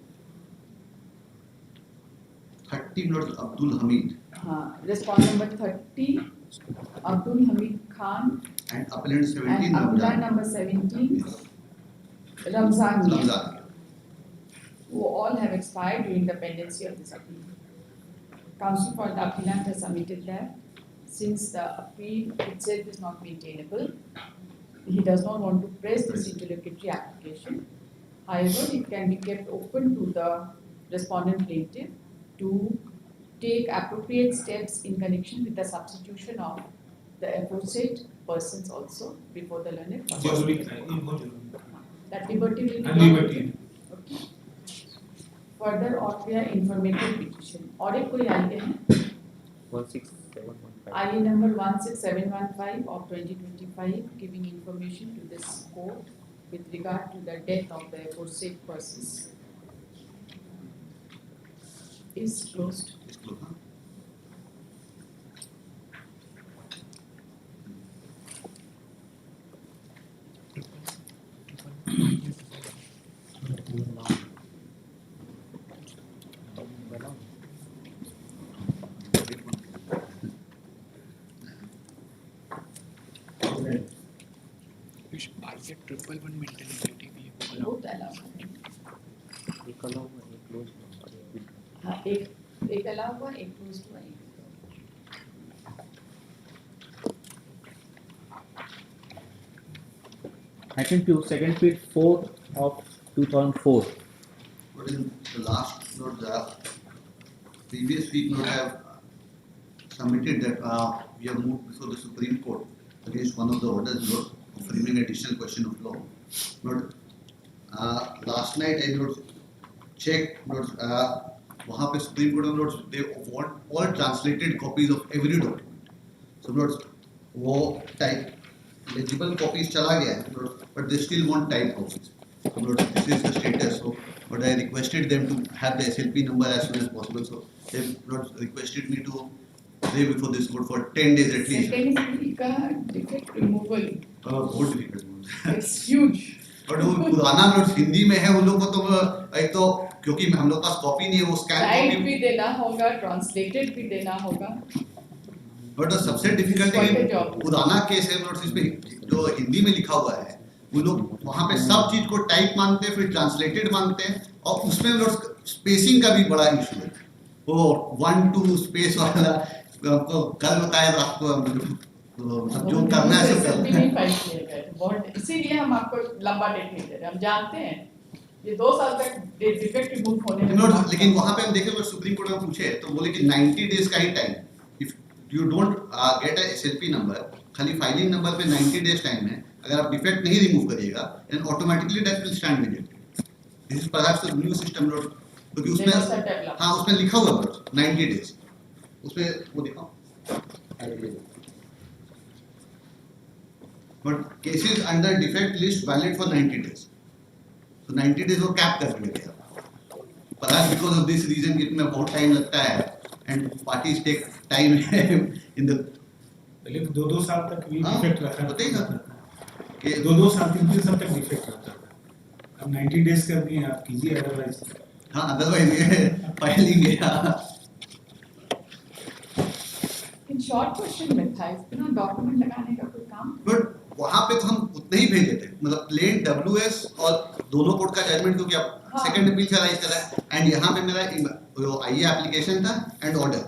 30 minutes Abdul Hamid हाँ, respondent number 30 Abdul Hamid Khan, and appellant 17 and appellant number 17 Ramzan Mia. Ramzan. Who all have expired during the pendency of this appeal. Counsel for the appellant has submitted that since the appeal itself is not maintainable, he does not want to press this interlocutory application. However, it can be kept open to the respondent plaintiff to take appropriate steps in connection with the substitution of the aforesaid persons also before the learned. जरूरी है, ये बहुत जरूरी है. That liberty will be And liberty. Okay. Further और क्या informative petition. और एक कोई आइए है. 16715. IE number 16715 of 2025 giving information to this court with regard to the death of the aforesaid persons is closed. I get 111 maintenance duty. हाँ, एक अलावा हुआ, एक क्लोज हुआ, एक Item 2, second field 4 of 2004. But in the last note, the previous week note, I have submitted that we have moved before the Supreme Court against one of the orders note of framing additional question of law. Note, last night I note checked notes. वहाँ पे Supreme Court of notes they want all translated copies of every document. So notes वो type legible copies चला गया है notes, but they still want typed copies. So notes this is the status. So but I requested them to have the SLP number as soon as possible. So they notes requested me to pray before this court for 10 days at least. second week का defect removal. बहुत difficult. It's huge. But वो पुराना notes Hindi में है उन लोगों को तो एक तो क्योंकि हम लोग पास कॉपी नहीं है वो स्कैन टाइप कॉपी भी देना होगा, ट्रांसलेटेड भी देना होगा. बट सबसे डिफिकल्ट Quite a है job. पुराना केस है नोट्स इसमें जो हिंदी में लिखा हुआ है वो लोग वहाँ पे सब चीज को टाइप मानते हैं फिर ट्रांसलेटेड मानते हैं और उसमें नोट्स स्पेसिंग का भी बड़ा इशू है वो 1-2 स्पेस वाला आपको कल बताया था आपको मतलब जो करना है सब SLP करना नहीं है फाइल किया गया है. बहुत इसीलिए हम आपको लंबा डेट नहीं दे रहे. हम जानते हैं ये 2 साल तक डिफेक्ट रिमूव होने में नोट लेकिन वहाँ पे हम देखे तो सुप्रीम कोर्ट में पूछे तो बोले कि 90 डेज का ही time if you don't get a SLP number खाली फाइलिंग नंबर पे 90 डेज टाइम है अगर आप डिफेक्ट नहीं रिमूव करिएगा then automatically that will stand rejected this is perhaps the new system note क्योंकि उसमें हाँ उसमें लिखा हुआ नोट 90 डेज उसमें वो दिखाओ but cases under defect list valid for 90 days तो 90 डेज वो कैप कर दिया गया perhaps because of this reason इसमें बहुत टाइम लगता है and parties take time in the पहले 2-2 साल तक भी हाँ, डिफेक्ट रखा होता ही था कि 2-2 साल 3-3 साल तक डिफेक्ट रहता था. अब 90 डेज कर दिए आप कीजिए अदरवाइज हाँ अदरवाइज ये फाइलिंग है इन शॉर्ट क्वेश्चन में था इतना डॉक्यूमेंट लगाने का कोई काम. बट वहाँ पे तो हम उतने ही भेजे थे मतलब प्लेन डब्ल्यूएस और दोनों कोर्ट का जजमेंट क्योंकि अब हाँ. सेकंड अपील से राइज करा है एंड यहाँ पे मेरा जो आईए एप्लीकेशन था एंड ऑर्डर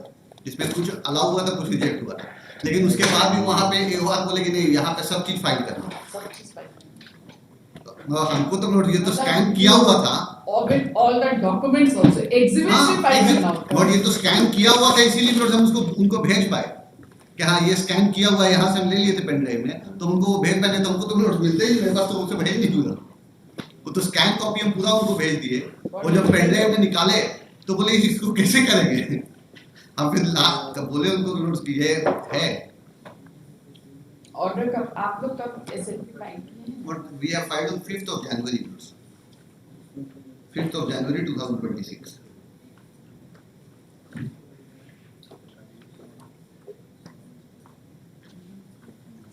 जिसमें कुछ अलाउ हुआ था कुछ रिजेक्ट हुआ था लेकिन उसके बाद भी वहाँ पे एओआर बोले कि नहीं यहाँ पे सब चीज फाइल करना सब चीज फाइल. हमको तो नोट ये तो स्कैन किया हुआ था all the documents also exhibits भी फाइल करना होता और है. ये तो स्कैन किया हुआ था इसीलिए नोट हम उसको उनको भेज पाए कि हाँ ये स्कैन किया हुआ है यहाँ से हम ले लिए थे पेन ड्राइव में तो उनको वो भेज पाए तो हमको तो नोट मिलते ही मेरे पास तो उनसे भेज नहीं पूरा वो तो स्कैन कॉपी हम पूरा उनको भेज दिए और जब पेन ड्राइव में निकाले तो बोले इसको कैसे करेंगे हम फिर तब बोले उनको नोट कि ये है ऑर्डर कब आप लोग कब एसएलपी फाइल किए हैं? But we have filed on 5th of January. 5th of January 2026.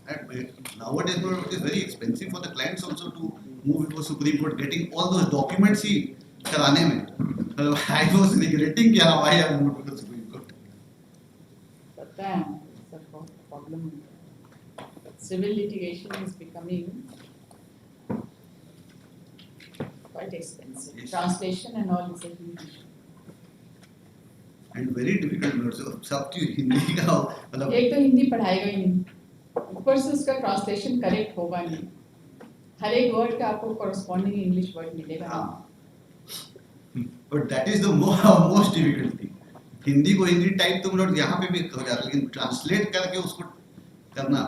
And nowadays it is very expensive for the clients also to move before Supreme Court, getting all those documents ही कराने में. I was regretting क्या why I moved to the Supreme Court. पता है सब problem. Civil litigation is becoming quite expensive. Yes. Translation and all is a huge issue. And very difficult notes. सब चीज हिंदी का मतलब एक तो हिंदी पढ़ाएगा ही नहीं, ऊपर से उसका ट्रांसलेशन करेक्ट होगा नहीं. हर एक वर्ड का आपको कॉरेस्पॉन्डिंग इंग्लिश वर्ड मिलेगा. हाँ. But that is the most difficult thing. Hindi को हिंदी टाइप तुम लोग यहाँ पे भी हो जाता लेकिन ट्रांसलेट करके उसको करना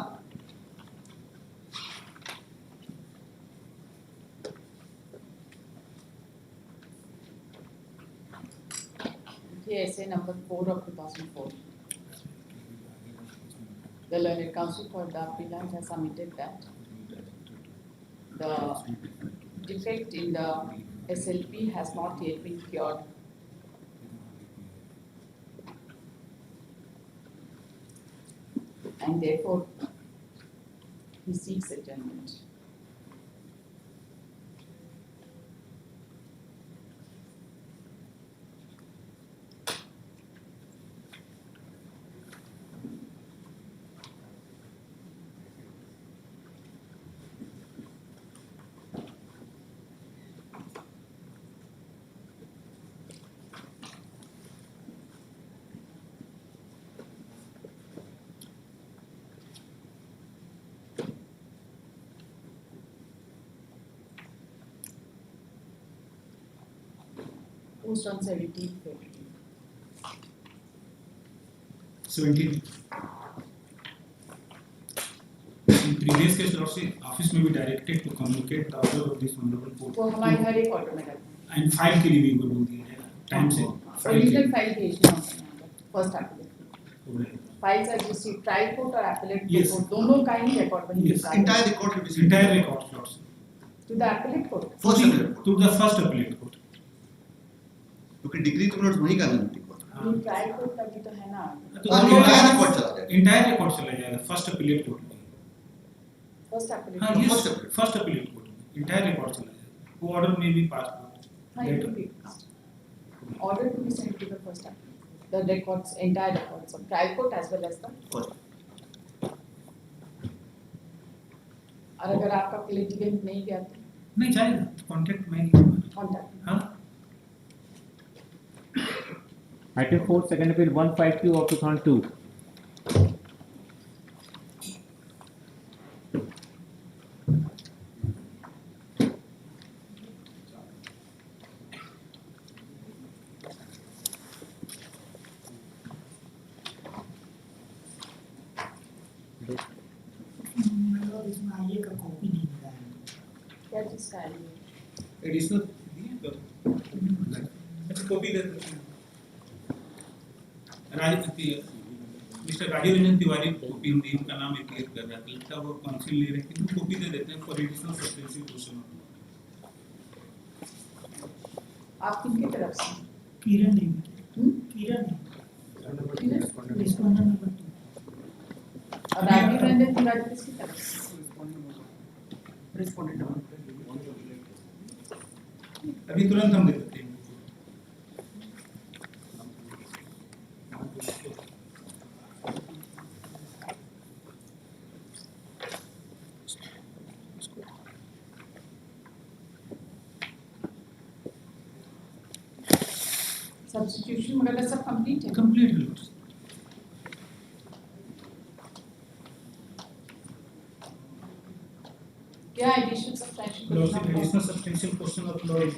essay number 4 of 2004. The Learned Counsel for the Appealant has submitted that the defect in the SLP has not yet been cured. And therefore, he seeks adjournment. Post on 17th February. 17. In previous case, Lord say, office may be directed to communicate the order of this honorable court. वो हमारे हर एक order में डालते हैं। And file के लिए भी बोल दिया है टाइम से ओरिजिनल फाइल भेजना होता है यहाँ पर first appellate files are received trial court और एप्लीकेट Yes. कोर्ट दोनों का ही रिकॉर्ड बन Yes. जाता है Entire record should be sent. entire record, Lord say. To the appellate court First appellate court. To the first appellate court. क्योंकि decree तो notes वही करना है court. ये ट्रायल कोर्ट का भी तो है ना तो और दोनों entire record चला जाएगा. entire record चला जाएगा first appellate court में. फर्स्ट हाँ एप्लीकेट yes, First appellate. first appellate court में entire record चला जाएगा. वो order में भी pass हुआ. हाँ ये भी order to be sent to the first applicant. The records, entire records of trial court as well as the. First. और अगर आपका litigant नहीं गया तो नहीं जाएगा. Contact में ही होगा. contact. हाँ. Item 4, second appeal 152 of 2002. इसमें आईए का कॉपी नहीं मिला है। क्या चीज का है ये? Additional दिए तो. अच्छा कॉपी दे देते हैं. मिस्टर राजीव रंजन तिवारी कॉपी दी उनका नाम क्लियर कर रहा था लगता है वो काउंसिल ले रहे हैं कि कॉपी दे देते हैं फॉर एडिशनल सब्सटेंशियल क्वेश्चन. आप किनकी तरफ से? किरण नहीं हम्म? किरण नहीं किरण? रिस्पॉन्डर नंबर 2 और राजीव रंजन तिवारी किसकी तरफ से? अभी तुरंत हम दे देते हैं. सब्स्टिट्यूशन वगैरह सब कंप्लीट है? Complete lots. क्या additional substantial lots question additional substantial question of law is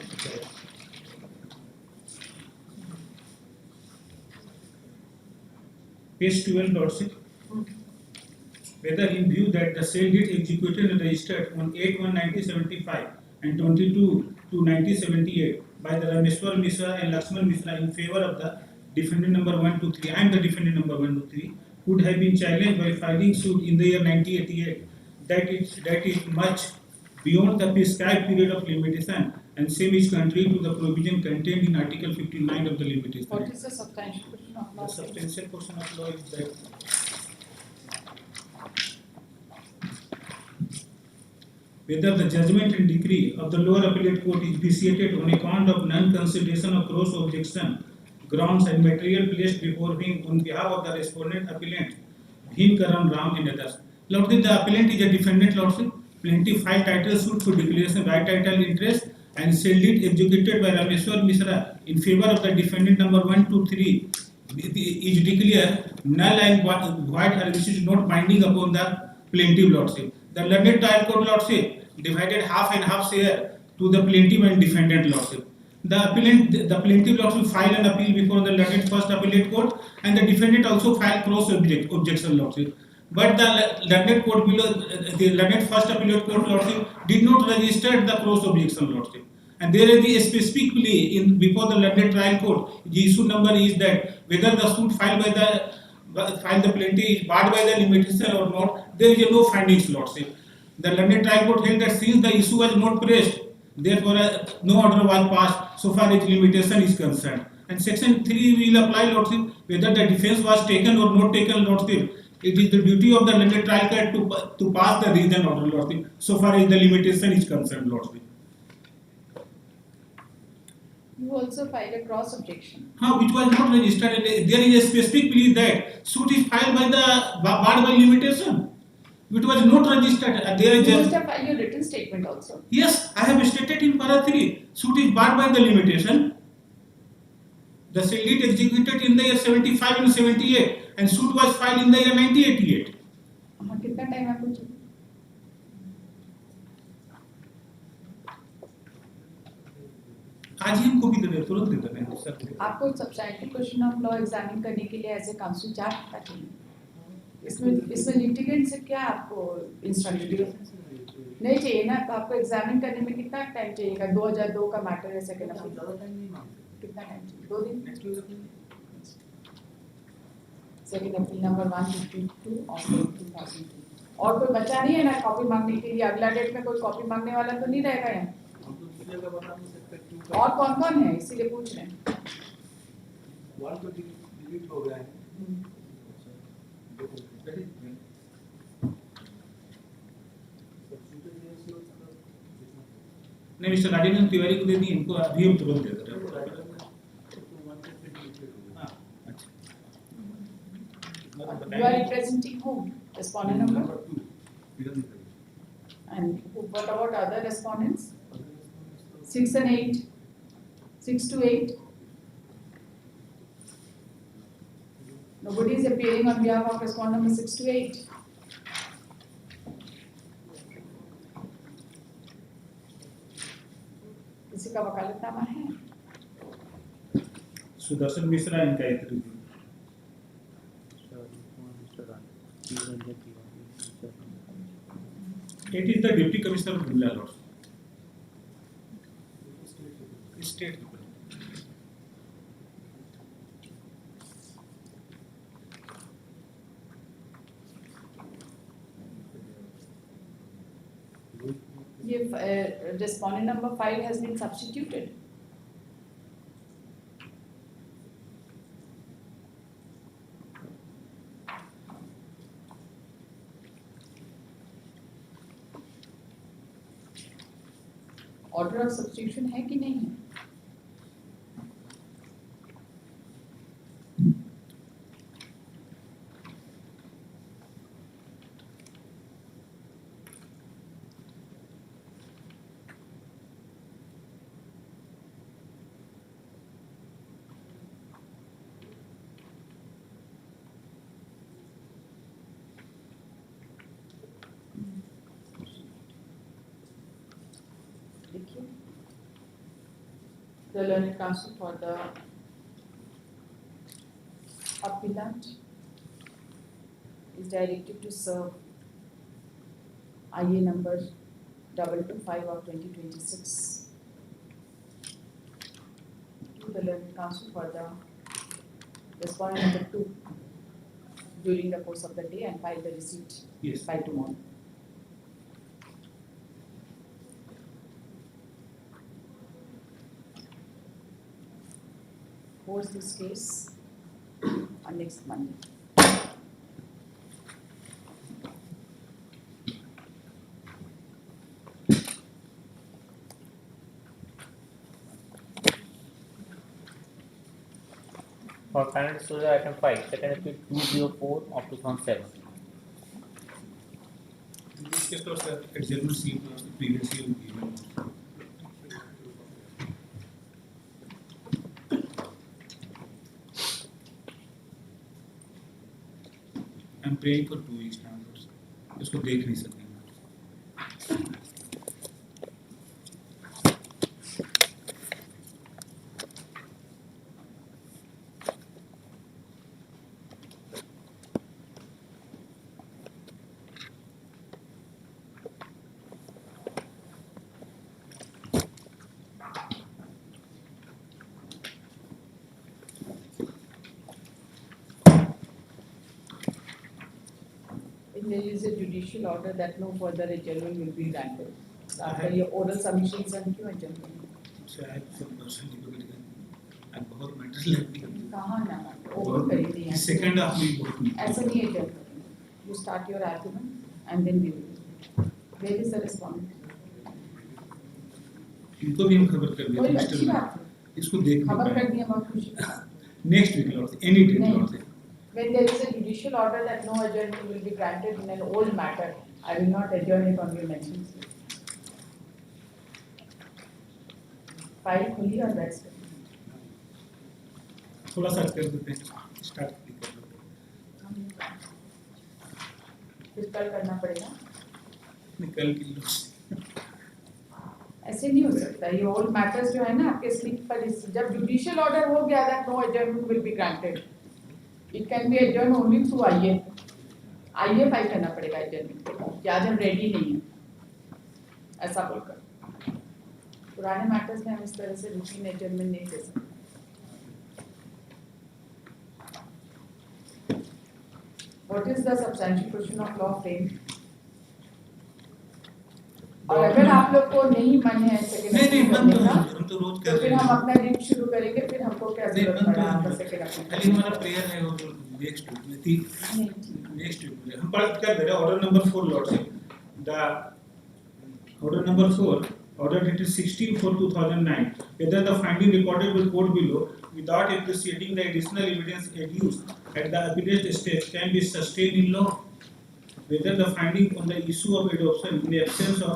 page 12 dot 6. Whether in view that the sale deed executed and registered on 8/1/1975 and 22/2/1978 by the Rameshwar Mishra and Lakshman Mishra in favor of the defendant number 1 to 3 and the defendant number 1 to 3 could have been challenged by filing suit in the year 1988 that is much beyond the prescribed period of limitation and same is contrary to the provision contained in Article 59 of the limitation. What is the substantial question of law? The substantial portion of law is that whether the judgment and decree of the lower appellate court is vitiated on account of non-consideration of gross objection, grounds and material placed before him on behalf of the respondent appellant, Bhim Karan Ram and others. Lord, the appellant is a defendant, Lordship. Plaintiff filed title suit for declaration by title interest and sale deed executed by Rameshwar Mishra in favor of the defendant number 1 to 3 is declared null and void and which is not binding upon the plaintiff, Lordship. The learned trial court, Lordship, divided half and half share to the plaintiff and defendant, Lordship. The plaintiff Lordship filed an appeal before the learned first appellate court and the defendant also filed cross objection, Lordship. But the learned court below, the learned first appellate court, Lordship, did not register the cross objection, Lordship. And there is the specifically in before the learned trial court, the issue number is that whether the suit filed by the plaintiff is barred by the limitation or not, there is no findings, Lordship. The learned trial court held that since the issue was not pressed, therefore no order was passed so far as limitation is concerned. And section 3 will apply, Lordship, whether the defense was taken or not taken, Lordship. It is the duty of the learned trial court to pass the reason order, Lordship, so far as the limitation is concerned, Lordship. You also filed a cross objection. Which was not registered. There is a specific plea that suit is filed by the barred by limitation. It was not registered. There is You must have filed your written statement also. yes, I have stated in para 3. Suit is barred by the limitation. The sale deed executed in the year 75 and 78, and suit was filed in the year 1988. हाँ कितना time आपको चाहिए? आज ही हम copy दे दें, तुरंत दे देते हैं सर को। आपको substantive question of law examine करने के लिए एज ए काउंसिल चार्ट होना चाहिए। इसमें लिटिगेंट से क्या आपको इंस्ट्रक्शन नहीं चाहिए ना, तो आपको एग्जामिन करने में कितना टाइम चाहिएगा? 2002 का मैटर है सेकंड अपील, कितना टाइम चाहिए? 2 दिन। Second appeal number 152 of 2002। और कोई बचा नहीं है ना कॉपी मांगने के लिए? अगला डेट में कोई कॉपी मांगने वाला तो नहीं रहेगा यहाँ? और कौन कौन है, इसीलिए पूछ रहे हैं। नहीं मिस्टर राजेंद्र तिवारी को दे दी, इनको अभी हम तुरंत दे देते हैं। हाँ, अच्छा। You are representing whom? Respondent number 2. and what about other respondents? 6 and 8, 6 to 8. Nobody is appearing on behalf of respondent number 6 to 8. किसी का वकालतनामा है? सुदर्शन मिश्रा इनका एक review. It is the Deputy Commissioner of Villa Lords. State. If respondent number 5 has been substituted. Order of substitution है कि नहीं है? The learned counsel for the appellant is directed to serve IA number 225 of 2026 to the learned counsel for the respondent number 2 during the course of the day and file the receipt Yes. by tomorrow. Holds this case on next Monday. For final disclosure, item 5, second appeal 204 of 2007. This case was adjournment seen was the previous year given. I'm praying for 2 weeks now. इसको देख नहीं सकते। There is a judicial order that no further adjournment will be granted. So after your oral submissions and क्यों adjournment? शायद सब person लिखोगे अब बहुत मैटर लगती है। कहाँ ना ओवर करेंगे यहाँ। सेकंड हाफ में बहुत ऐसा नहीं adjourn करेंगे। You start your argument and then we will. Where is the respondent? इनको भी हम खबर कर कोई देते अच्छी बात है। इसको देख खबर कर दिया बहुत खुशी। Next week lord any date नहीं। Lord When there is a judicial order that no adjournment will be granted in an old matter, I will not adjourn it on your mentions. File खुली और बैठ सकते थोड़ा सा कर देते हैं स्टार्ट कर देते हैं फिर कल करना पड़ेगा। निकल के लो ऐसे नहीं हो सकता, ये ऑल मैटर्स जो है ना आपके स्लिप पर जब जुडिशियल ऑर्डर हो गया that no adjournment will be granted, it can be adjourn only through IA file करना पड़ेगा एडजर्नमेंट के लिए, कि आज हम रेडी नहीं है ऐसा बोलकर। पुराने मैटर्स में हम इस तरह से रूटीन एडजर्नमेंट नहीं दे सकते। What is the substantial question of law framed? और अगर आप लोग को नहीं मन है सेकंड नहीं करने का, हम तो रोज तो कर फिर रहे हम हैं। अपना रीड शुरू करेंगे, फिर हमको क्या नहीं, जरूरत बंद पड़ा तो आपका नहीं। सेकंड खाली हमारा प्रेयर है वो नेक्स्ट वीक नहीं नेक्स्ट वीक हम पढ़ क्या दे रहे हैं ऑर्डर नंबर 4 लॉर्ड से the order number 4 order dated 16/4/2009 whether the finding recorded with court below without appreciating the additional evidence adduced at the appellate stage can be sustained in law, whether the finding on the issue of adoption in the absence of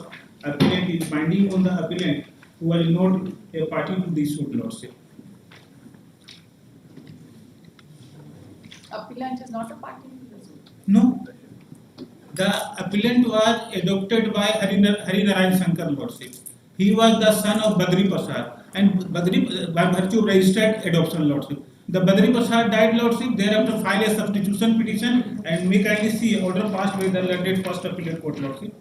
appellant is binding on the appellant who was not a party to the suit, lord say. appellant is not a party to the suit. No, the appellant was adopted by Harinarayan Shankar, lord say. He was the son of Badri Prasad, and Badri by virtue of registered adoption, lordship. The Badri Prasad died, lordship. Thereafter, file a substitution petition and may kindly see order passed by the learned first appellate court, lordship.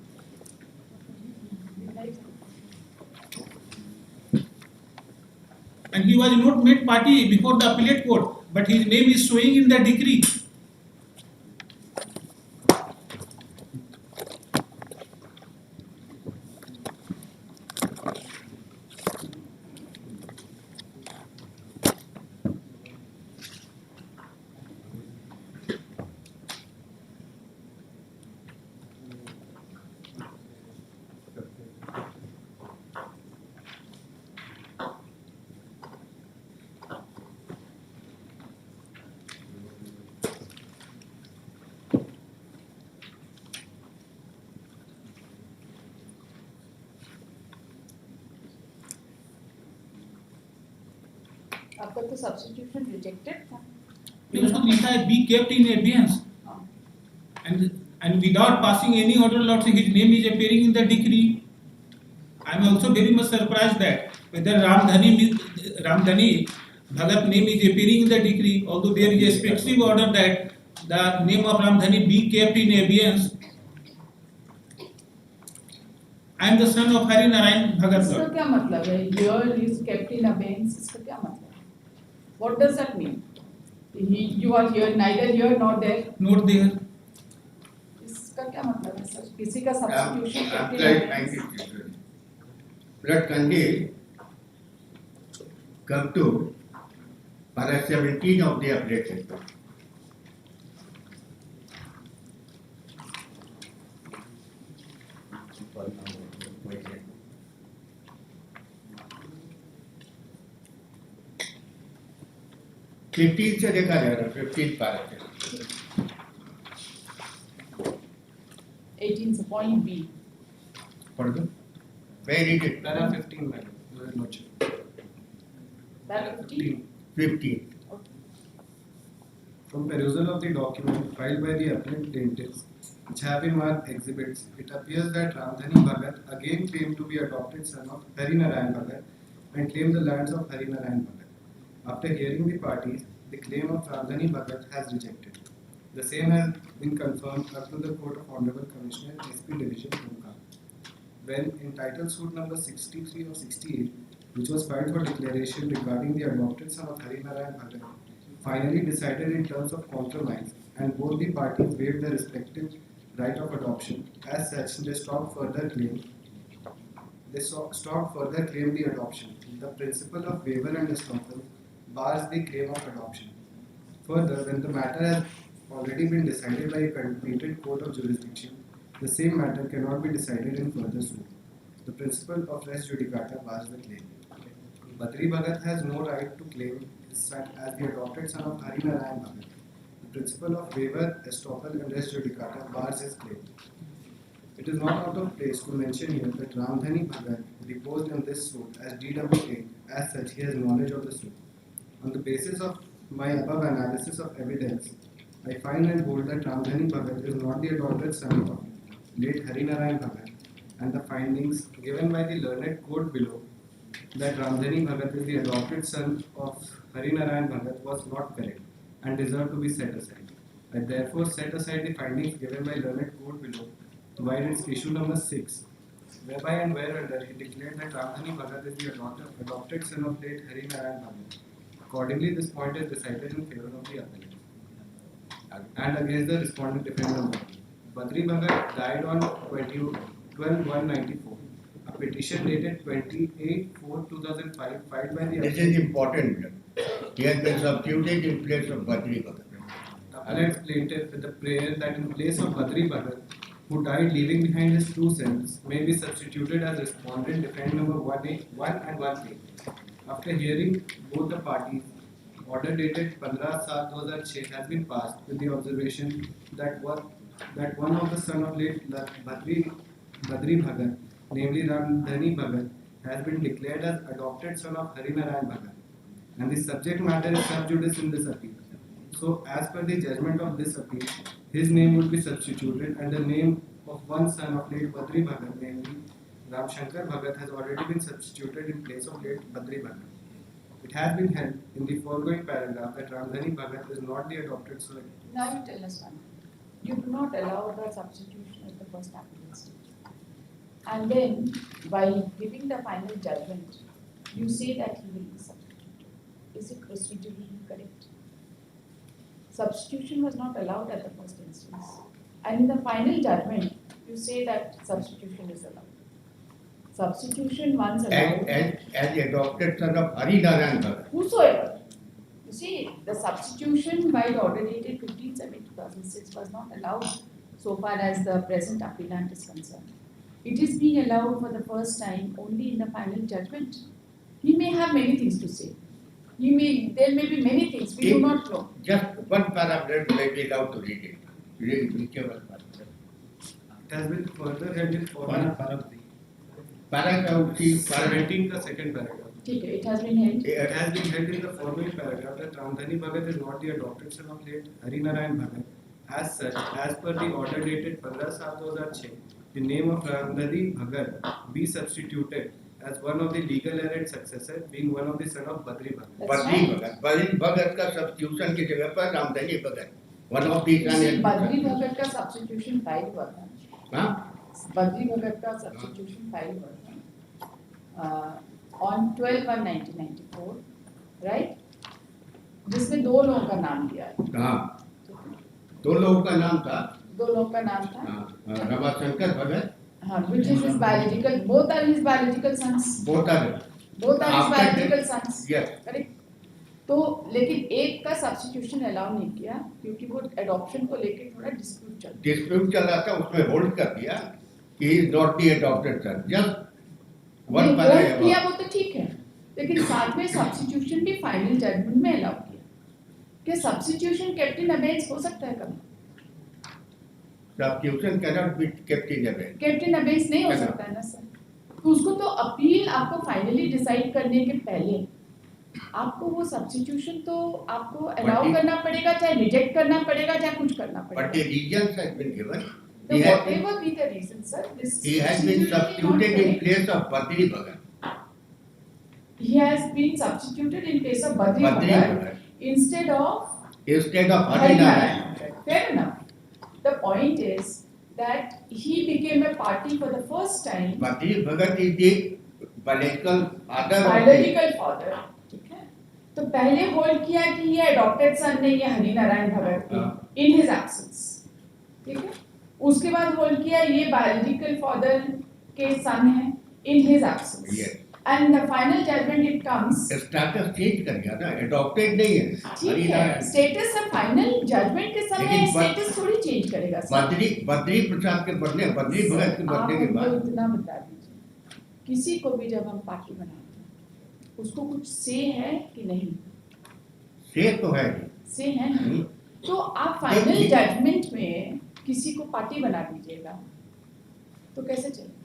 And he was not made party before the appellate court, but his name is showing in the decree. आपका तो substitution rejected था। उसको लिखा है be kept in abeyance, and without passing any order, lordship, his name is appearing in the decree. I am also very much surprised that whether Ramdhani Bhagat name is appearing in the decree, although there is a specific order that the name of Ramdhani be kept in abeyance. I am the son of Harinarayan Bhagat. इसका क्या मतलब है? Here is kept in abeyance, इसका क्या मतलब है? What does that mean? You are here, neither here nor there. Not there. इसका क्या मतलब है सर? किसी का substitution kept in abeyance. Blood contained come to para 17 of the appellate system. Fifteen से देखा जा रहा है 15 पारा से 18 से point B. पढ़ दो very it Para 15 madam, Your Lordship. Para 15. 15 From perusal of the document filed by the appellant plaintiffs, which have been marked exhibits, it appears that Ramdhani Bhagat again claimed to be adopted son of Harinarayan Bhagat and claimed the lands of Harinarayan Bhagat. After hearing the parties, the claim of Ramdhani Bhagat has rejected. The same has been confirmed up to the Court of Honorable Commissioner, SP Division, Dhaka. When in title suit number 63 or 68, which was filed for declaration regarding the adopted son of Harinarayan Bhagat, finally decided in terms of compromise, and both the parties waived their respective right of adoption. As such, they stopped further claim the adoption. The principle of waiver and estoppel bars the claim of adoption. Further, when the matter has already been decided by a completed court of jurisdiction, the same matter cannot be decided in further suit. The principle of res judicata bars the claim. Badri Bhagat has no right to claim his son as the adopted son of Harinarayan Bhagat. The principle of waiver, estoppel and res judicata bars his claim. It is not out of place to mention here that Ramdhani Bhagat deposed in this suit as DWA. As such, he has knowledge of the suit. On the basis of my above analysis of evidence, I find and hold that Ramdhani Bhagat is not the adopted son of late Harinarayan Bhagat, and the findings given by the learned court below that Ramdhani Bhagat is the adopted son of Harinarayan Bhagat was not correct and deserved to be set aside. I therefore set aside the findings given by learned court below, while its issue number 6, whereby and whereunder he declared that Ramdhani Bhagat is the adopted son of late Harinarayan Bhagat. Accordingly, this point is decided in favor of the appellant and against the respondent defendant. Badri Bhagat died on 12/1/94. A petition dated 28/4/2005 filed by the This is important. He has been substituted in place of Badri Bhagat. appellant's plaintiff with the prayer that in place of Badri Bhagat, who died leaving behind his 2 sons, may be substituted as respondent defendant number 1 and 1A. After hearing both the parties, order dated 15/7/2006 has been passed with the observation that one of the son of late Badri Bhagat, namely Ramdhani Bhagat, has been declared as adopted son of Harinarayan Bhagat, and the subject matter is sub judice in this appeal. So, as per the judgment of this appeal, his name would be substituted and the name of one son of late Badri Bhagat, namely Ram Shankar Bhagat, has already been substituted in place of late Badri Bhagat. It has been held in the foregoing paragraph that Ramdhani Bhagat is not the adopted son. Now you tell us one. You do not allow the substitution at the first appellate stage. And then, while giving the final judgment, you say that he will be substituted. Is it procedurally correct? Substitution was not allowed at the first instance. And in the final judgment, you say that substitution is allowed. Substitution once allowed. As the adopted son of Harinarayan Bhagat. Whosoever. You see, the substitution by the order dated 15/7/2006 was not allowed so far as the present appellant is concerned. It is being allowed for the first time only in the final judgment. He may have many things to say. There may be many things we do not know. Just one paragraph may be allowed to read it. Read whichever paragraph. It has been further held in One paragraph. 17 का second paragraph. ठीक है, it has been held. It has been held in the foregoing paragraph that Ramdhani Bhagat is not the adopted son of late Harinarayan Bhagat. As such, as per the order dated 15/7/2006, the name of Ramdhani Bhagat be substituted as one of the legal heir and successor, being one of the son of Badri Bhagat. That's Badri right. Bhagat. Badri Bhagat का substitution की जगह पर Ramdhani Bhagat. One of the You see, Badri Bhagat का substitution file हुआ था. हाँ? Badri Bhagat का substitution file हुआ था. On 12/1/1994, right? जिसमें 2 लोगों का नाम दिया है. हाँ. 2 लोगों का नाम था. 2 लोगों का नाम था. रमाशंकर भगत. हाँ, which is his biological. Both are his biological sons. Both are his biological sons. Yes. Correct. तो लेकिन एक का सब्स्टिट्यूशन अलाउ नहीं किया क्योंकि वो एडॉप्शन को लेके थोड़ा डिस्प्यूट चल रहा था. उसमें होल्ड कर दिया कि he is not the adopted son. Just one hold paragraph. किया वो तो ठीक है, लेकिन साथ में सब्स्टिट्यूशन भी फाइनल जजमेंट में अलाउ किया. क्या सब्स्टिट्यूशन केप्ट इन अबेयंस हो सकता है कभी? Substitution cannot be kept in abeyance. Kept in abeyance नहीं हो सकता है ना सर. तो उसको तो अपील आपको फाइनली डिसाइड करने के पहले आपको वो सब्स्टिट्यूशन तो आपको अलाउ करना पड़ेगा, चाहे रिजेक्ट करना पड़ेगा, चाहे कुछ करना But पड़ेगा. the reasons has been given. So whatever be the reason, sir, this He has been substituted in place of Badri Bhagat. He has been substituted in place of Badri Badri Bhagat Bhagat. instead of Harinarayan. Fair enough. The point is that he became a party for the first time. Badri Bhagat is the biological father of the Biological father. ठीक है. तो पहले hold किया कि ये adopted son नहीं है हरिनारायण भगत की in his absence. ठीक है. उसके बाद होल्ड किया ये biological father के son है in his absence. Yes. And the final judgment it comes. Status change कर दिया ना, adopted नहीं है. ठीक है. Status है फाइनल जजमेंट के समय स्टेटस थोड़ी चेंज करेगा. बद्री प्रसाद के बदले बद्री भगत के बदले के बाद इतना बता दीजिए, किसी को भी जब हम पार्टी बनाते हैं उसको कुछ से है कि नहीं? से तो है. से है ना. तो आप फाइनल जजमेंट में किसी को पार्टी बना दीजिएगा तो कैसे चलेगा?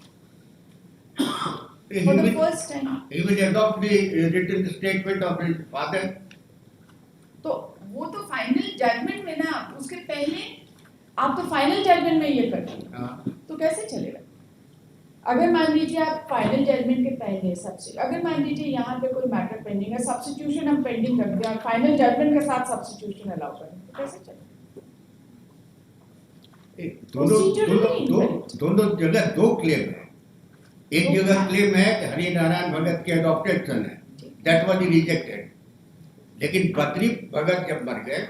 For the first time. He will adopt the written statement of his father. तो वो तो फाइनल जजमेंट में ना, उसके पहले आप तो फाइनल जजमेंट में ये कर रहे हैं. तो कैसे चलेगा? अगर मान लीजिए आप फाइनल जजमेंट के पहले सबसे, अगर मान लीजिए यहाँ पे कोई मैटर पेंडिंग है, सब्स्टिट्यूशन हम पेंडिंग रख दिया, फाइनल जजमेंट के साथ सब्स्टिट्यूशन अलाउ करें, तो कैसे चलेगा? दोनों Procedurally दोनों incorrect. दोनों जगह दो क्लेम है। एक तो जगह क्या? क्लेम है कि हरि नारायण भगत के अडॉप्टेड सन है, दैट वाज रिजेक्टेड। लेकिन बद्री भगत जब मर गए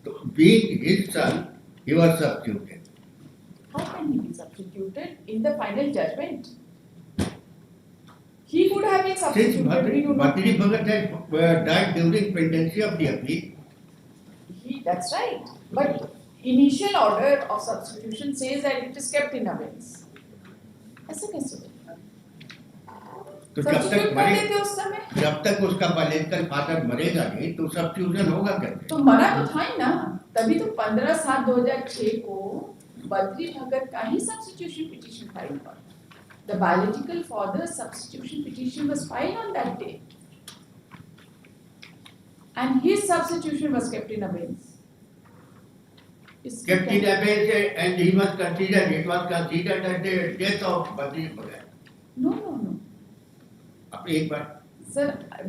तो being his son he was substituted. How can he be substituted in the final judgment? He could have been Since substituted, we do not. Bhatri Bhagat had died during pendency of the appeal, That's right. But initial order of substitution says that it is kept in abeyance. ऐसा कैसे होगा? तो जब Substitute तक कर मरे, देते उस समय। जब तक उसका बायोलॉजिकल फादर मरेगा नहीं तो सब्स्टिट्यूशन होगा कैसे? तो मरा तो था ही ना, तभी तो 15/7/2006 को बद्री भगत का ही सब्स्टिट्यूशन पिटीशन फाइल हुआ। The biological father's substitution petition was filed on that day, and his substitution was kept in abeyance. Kept in abeyance and he was considered, it was considered as the death of Bhatri Bhagat. No. अब एक बार Sir,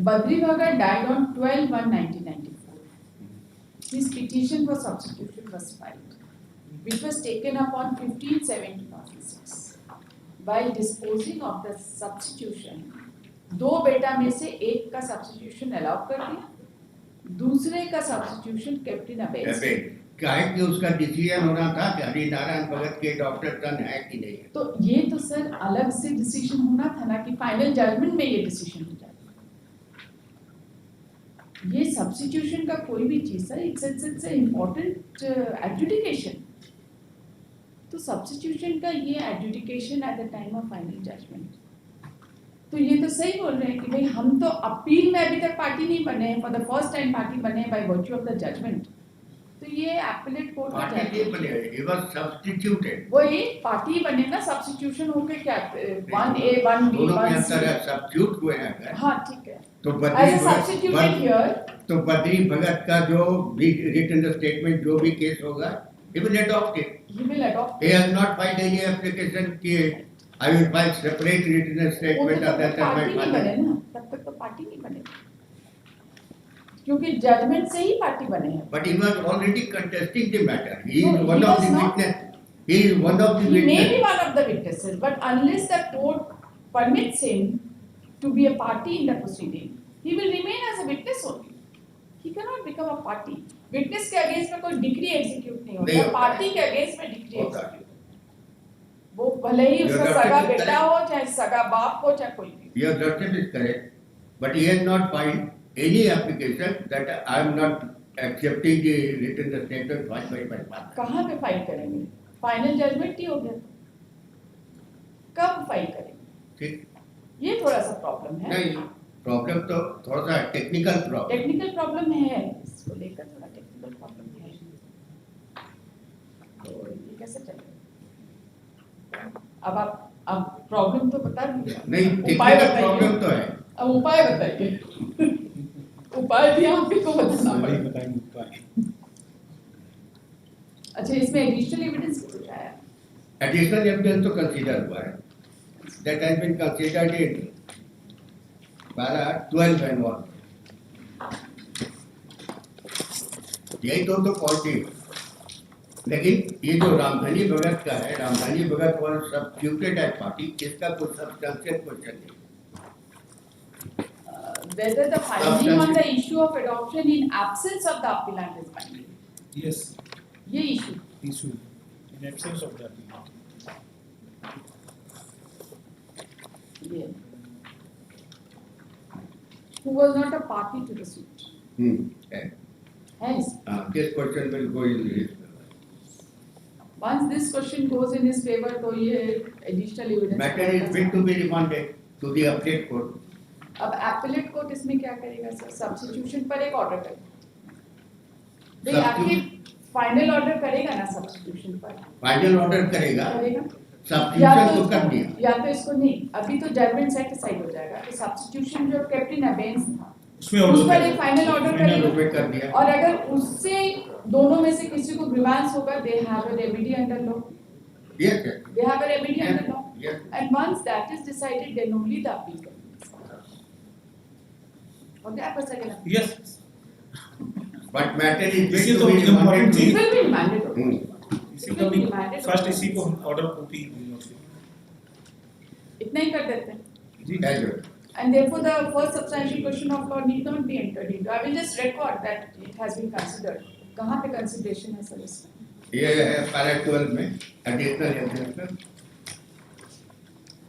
Badri Bhagat died on 12/1/1994. His petition for substitution was filed, which was taken up on 15/7/2006. While disposing of the substitution, दो बेटा में से एक का substitution allow कर दिया, दूसरे का substitution kept in abeyance. क्या है कि उसका डिसीजन होना था कि हरि नारायण भगत के डॉक्टर सन है कि नहीं है। तो ये तो सर अलग से डिसीजन होना था ना कि फाइनल जजमेंट में ये डिसीजन हो जाए। ये सब्स्टिट्यूशन का कोई भी चीज सर, इट्स इम्पोर्टेंट एडजुडिकेशन। तो सब्स्टिट्यूशन का ये adjudication at the time of final judgment, तो ये तो सही बोल रहे हैं कि भाई हम तो अपील में अभी तक पार्टी नहीं बने हैं, for the first time party बने हैं by virtue of the judgment. तो ये एपेलेट कोर्ट का पार्टी नहीं बने, he was substituted। वो ये पार्टी बने ना, सब्स्टिट्यूशन होके क्या 1A 1B दोनों में 1C। अंतर है, सब्स्टिट्यूट हुए हैं अगर। हाँ ठीक है। तो As a substituted here, तो बद्री भगत का जो भी रिटन स्टेटमेंट जो भी केस होगा, he will adopt it। he will adopt। He has not filed any application कि I will file separate written वो तो statement तब other तक than my पार्टी नहीं बने father। ना, तब तक तो पार्टी नहीं बने, क्योंकि जजमेंट से ही पार्टी बने हैं। But he was already contesting the matter। He No, is he one of was the not। witness। He is one of the He may be witness। one of the witnesses, but unless the court permits him to be a party in the proceeding, he will remain as a witness only. He cannot become a party। Witness के against में कोई decree execute नहीं नहीं होता, होता party के against में decree होता है। एग्जीक्यूट। वो भले ही उसका Your सगा lordship is बेटा correct। हो चाहे सगा बाप हो चाहे कोई भी। Your lordship is correct, but he has not filed any application that I am not accepting the written statement filed by my father। कहाँ पे फाइल करेंगे? फाइनल जजमेंट ही हो गया, कब फाइल करेंगे? ठीक ये थोड़ा सा प्रॉब्लम है। नहीं, प्रॉब्लम तो थोड़ा सा टेक्निकल प्रॉब्लम। टेक्निकल प्रॉब्लम है, इसको लेकर थोड़ा टेक्निकल प्रॉब्लम है, तो ये कैसे चलेगा? अब प्रॉब्लम तो बता दीजिए। नहीं, उपाय टेक्निकल बताइए। प्रॉब्लम तो है। अब उपाय बताइए। उपाय भी आपको बताना पड़ेगा। अच्छा, इसमें एडिशनल एविडेंस कुछ आया? एडिशनल एविडेंस तो कंसीडर हुआ है, that has been considered in para 12/1। यही तो पॉइंट। लेकिन ये जो रामधनी भगत का है, रामधनी भगत वाज सब्स्टिट्यूटेड एज पार्टी, इसका कुछ सब्सटेंशियल क्वेश्चन नहीं। Whether the finding on the issue of adoption in absence of the appellant is binding? Yes, ये issue। issue. In absence of that. ये who was not a party to the suit है। है इसमें। This question will go in his favor। Once this question goes in his favor, तो ये additional evidence। Matter is fit to be remanded to the appellate court। अब appellate court इसमें क्या करेगा sir? Substitution पर एक order करेगा। भाई आखिर final order करेगा ना substitution पर? फाइनल ऑर्डर करेगा, करेगा। सब्स्टिट्यूशन तो कर दिया। या तो इसको नहीं, अभी तो जजमेंट सेटिस्फाइड हो जाएगा कि सब्स्टिट्यूशन जो केप्ट इन अबेयंस था उस पर एक फाइनल ऑर्डर रुपए करेगा। कर दिया। और अगर उससे दोनों में से किसी को ग्रीवांस होगा, they have a remedy under law. Yes, sir। They have a remedy under law. Yes. And once that is decided, then only the appeal can be decided. Okay, आप ऐसा कहना? Yes. But matter is This yet is to the be important remanded thing. It will be remanded. इसी का भी first इसी को order copy इतना ही कर देते हैं. जी. As well. And therefore, the first substantial question of law need not be entered into. I will just record that it has been considered. कहाँ पे consideration है सर इसमें? ये है पैरा 12 में additional evidence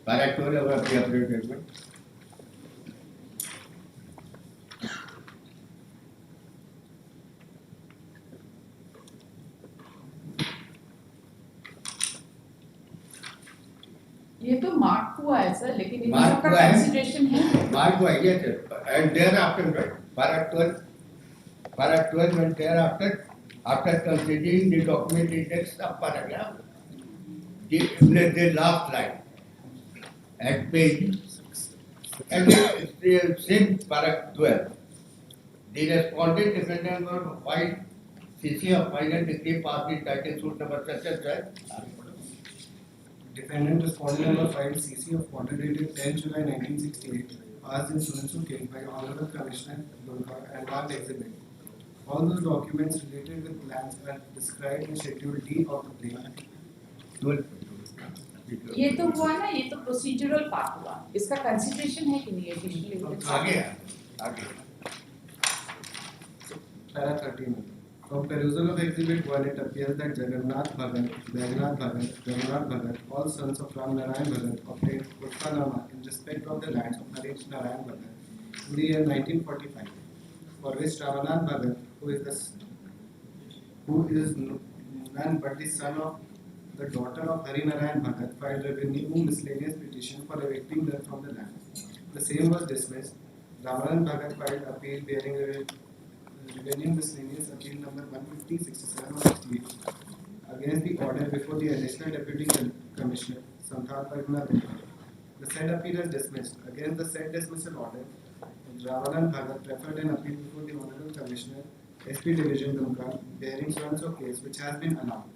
para 12 of the update में ये तो मार्क हुआ है सर, लेकिन इन Mark सब का हुआ है। कंसिडरेशन है. Mark was yes, and thereafter, right, para 12 and thereafter, after considering the document index of paragraph, the last line, at page, and the same para 12, the respondent defendant were filed CC of final degree passed in title suit number such as that. Defendant respondent number filed CC of order dated 10 July 1968, passed in so-and-so case by Honorable Commissioner Durga and marked exhibit. All those documents related with plans are described in Schedule D of the plan. 12. ये तो हुआ ना, ये तो procedural part हुआ. इसका consideration है कि नहीं एडिशनल एविडेंस? आगे Para 13. From perusal of Exhibit 1, it appears that Jagannath Bhagat, Jagannath Bhagat, all sons of Ram Narayan Bhagat, obtained Utpanama in respect of the lands of Harish Narayan Bhagat in the year 1945, for which Ramanath Bhagat, who is none but the son of the daughter of Hari Narayan Bhagat, filed revenue miscellaneous petition for evicting them from the land. The same was dismissed. Ramanath Bhagat filed appeal bearing revenue miscellaneous appeal number 150, 67 or 68 against the order before the additional deputy commissioner, Santhat Pargana Delhi. The said appeal is dismissed. Against the said dismissal order, Ramanan Bhagat preferred an appeal before the Honorable Commissioner, SP Division Dumka, bearing so-and-so case which has been allowed.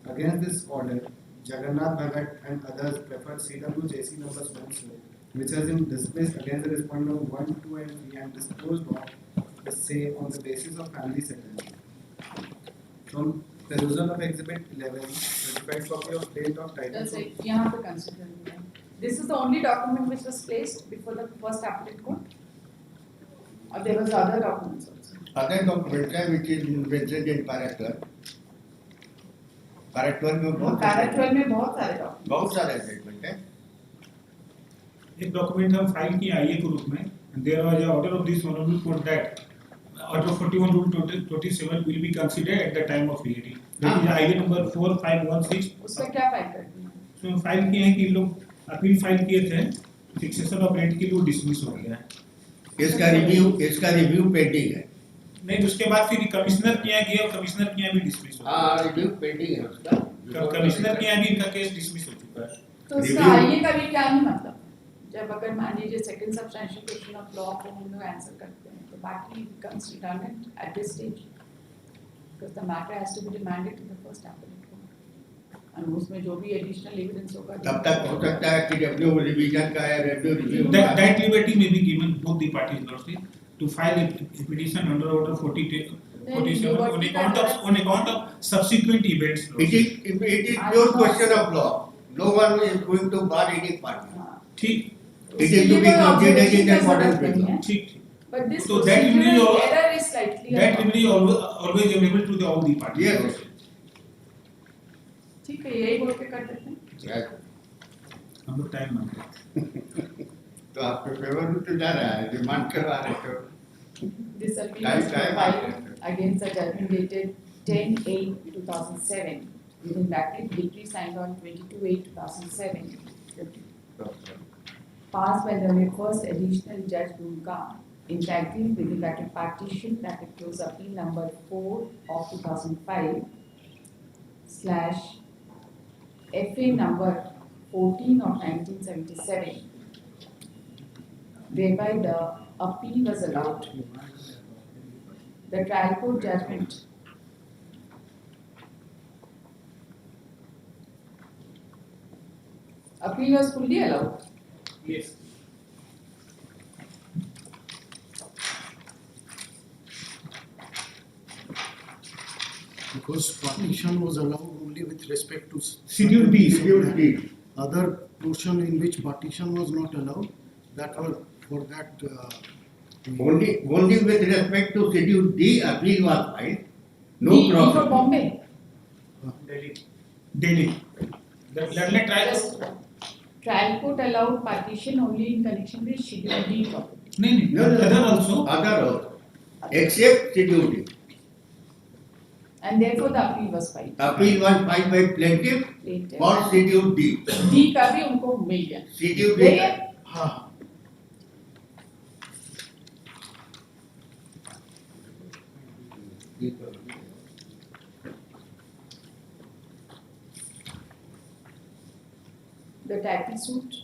Against this order, Jagannath Bhagat and others preferred CWJC number so-and-so, which has been dismissed against the respondent of 1, 2 and 3 and disposed of the same on the basis of family settlement. From perusal of Exhibit 11, certified copy of plate of title. That's it. यहाँ पे consider हुआ. This is the only document which was placed before the first appellate court. Or there was other documents also. Other documents है which is mentioned in para 12. para 12 में बहुत Para 12 में बहुत सारे documents. बहुत सारे स्टेटमेंट है. एक डॉक्यूमेंट हम फाइल किए आईए के रूप में. There was an order of this honorable court that Order 41 Rule 27 will be considered at the time of hearing. That is IA number 4516. उसमें क्या फाइल करती है? उसमें फाइल किए हैं कि लोग अपील फाइल किए थे, फिक्सेशन ऑफ रेंट के लिए डिसमिस हो गया है. इसका रिव्यू पेंडिंग है. नहीं, उसके बाद फिर कमिश्नर किया गया और कमिश्नर किया भी डिसमिस हो गया. हाँ, रिव्यू पेंडिंग है उसका. कमिश्नर किया भी इनका केस डिसमिस हो चुका है. तो उसका आईए का भी क्या ही मतलब? जब अगर मान लीजिए second substantial question of law को हम लोग आंसर करते हैं तो बाकी becomes redundant at this stage because the matter has to be remanded to the first appellate court and उसमें जो भी additional evidence होगा तब तक हो सकता है कि रिव्यू रिवीजन का है, review review that liberty may be given both the parties lordship to file a petition under order 47 on account of subsequent events. it is pure question of law. No one is going to bar any party. ठीक. It is to be considered in accordance with law. ठीक. but this So that will be procedural error is slightly that will be always available to the all the parties. Yes. ठीक है यही बोल के कर देते हैं. Yes. हम लोग टाइम मांगते हैं. तो आपके फेवर में तो जा रहा है, डिमांड करवा रहे हो. This appeal Time, is time, filed time. against the judgment dated 10/8/2007 within bracket decree signed on 22/8/2007 passed by the first additional judge Dumka entitled within bracket partition bracket close appeal number 4 of 2005 / FA number 14 of 1977 whereby the appeal was allowed. The trial court judgment Appeal was fully allowed. Yes. Because partition was allowed only with respect to Schedule D. Schedule D. Other portion in which partition was not allowed, that were for that. Only with respect to Schedule D, appeal was filed. No D cross for appeal. Bombay. Delhi. The learned trial. Just trial court allowed partition only in connection with Schedule D property. No, other also. Other also. Except Schedule D. And therefore the appeal was filed. Appeal was filed by plaintiff Plaintiff. for Schedule D. D का भी उनको मिल गया. Schedule यही D. है? हाँ. The title suit.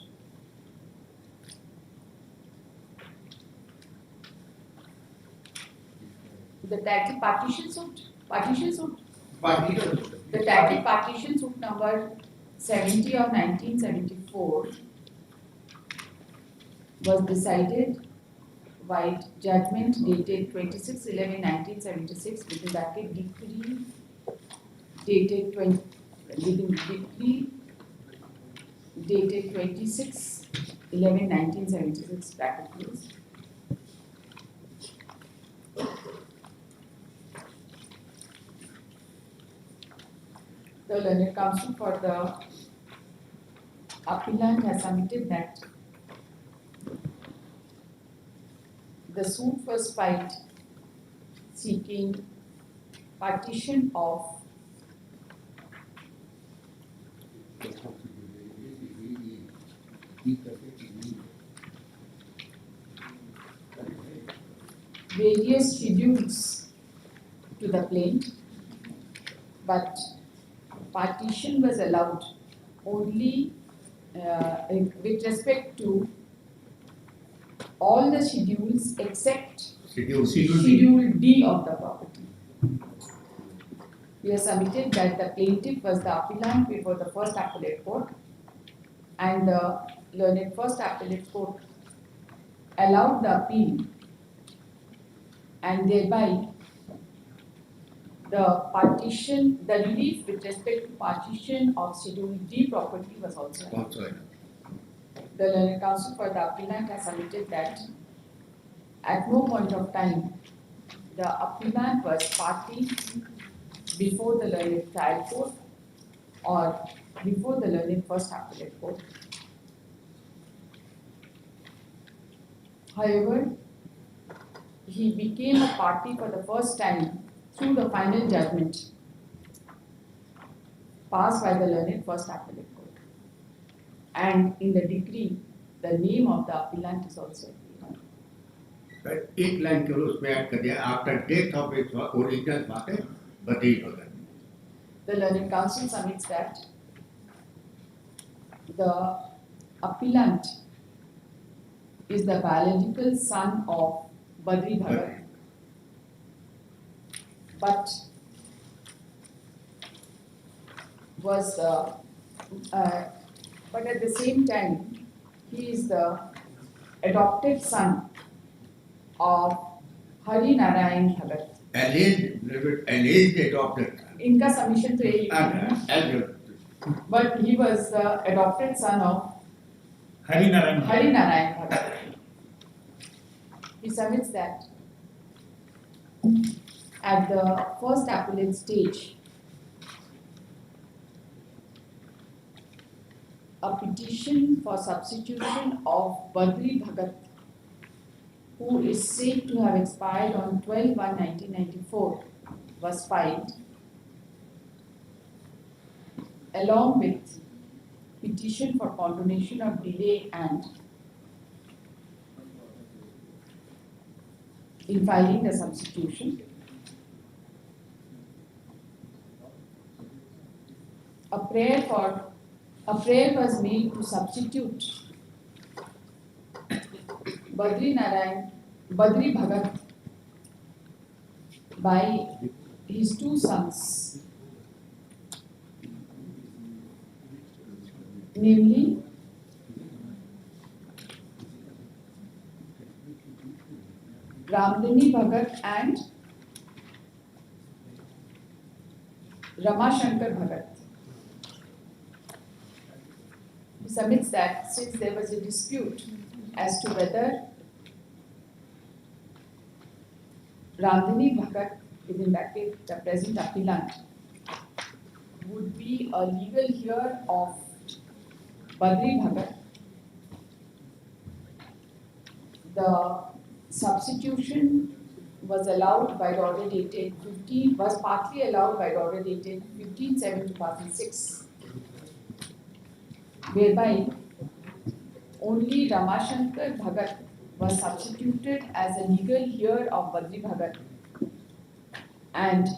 The title partition suit. Partition suit. The title partition suit number 70 of 1974 was decided by judgment dated 26/11/1976 within bracket decree dated 26/11/1976 bracket please. The learned counsel for the appellant has submitted that the suit was filed seeking partition of various schedules to the plaintiff, but partition was allowed only with respect to all the schedules except Schedule D of the property. We have submitted that the plaintiff was the appellant before the first appellate court, and the learned first appellate court allowed the appeal, and thereby the partition, the relief with respect to partition of Schedule D property was also allowed. Also, The learned counsel for the appellant has submitted that at no point of time the appellant was party before the learned trial court or before the learned first appellate court. However, he became a party for the first time through the final judgment passed by the learned first appellate court. And in the decree, the name of the appellant is also appealed. एक line केवल उसमें add कर दिया after death of its original father बदली भगत. The learned counsel submits that the appellant is the biological son of Badri Bhagat, but was but at the same time he is the adopted son of Hari Narayan Bhagat. Alleged adopted. इनका submission तो यही है, As but he was the adopted son of Hari Narayan. Hari Narayan Bhagat. He submits that at the first appellate stage, a petition for substitution of Badri Bhagat, who is said to have expired on 12/1/1994, was filed, along with petition for condonation of delay and in filing the substitution. A prayer was made to substitute Badri Bhagat by his two sons, namely Ramdini Bhagat and Ramashankar Bhagat. He submits that since there was a dispute as to whether Ramdini Bhagat, within that case the present appellant, would be a legal heir of Badri Bhagat, the substitution was allowed by the order dated was partly allowed by the order dated 15/7/2006, whereby only Ramashankar Bhagat was substituted as a legal heir of Badri Bhagat, and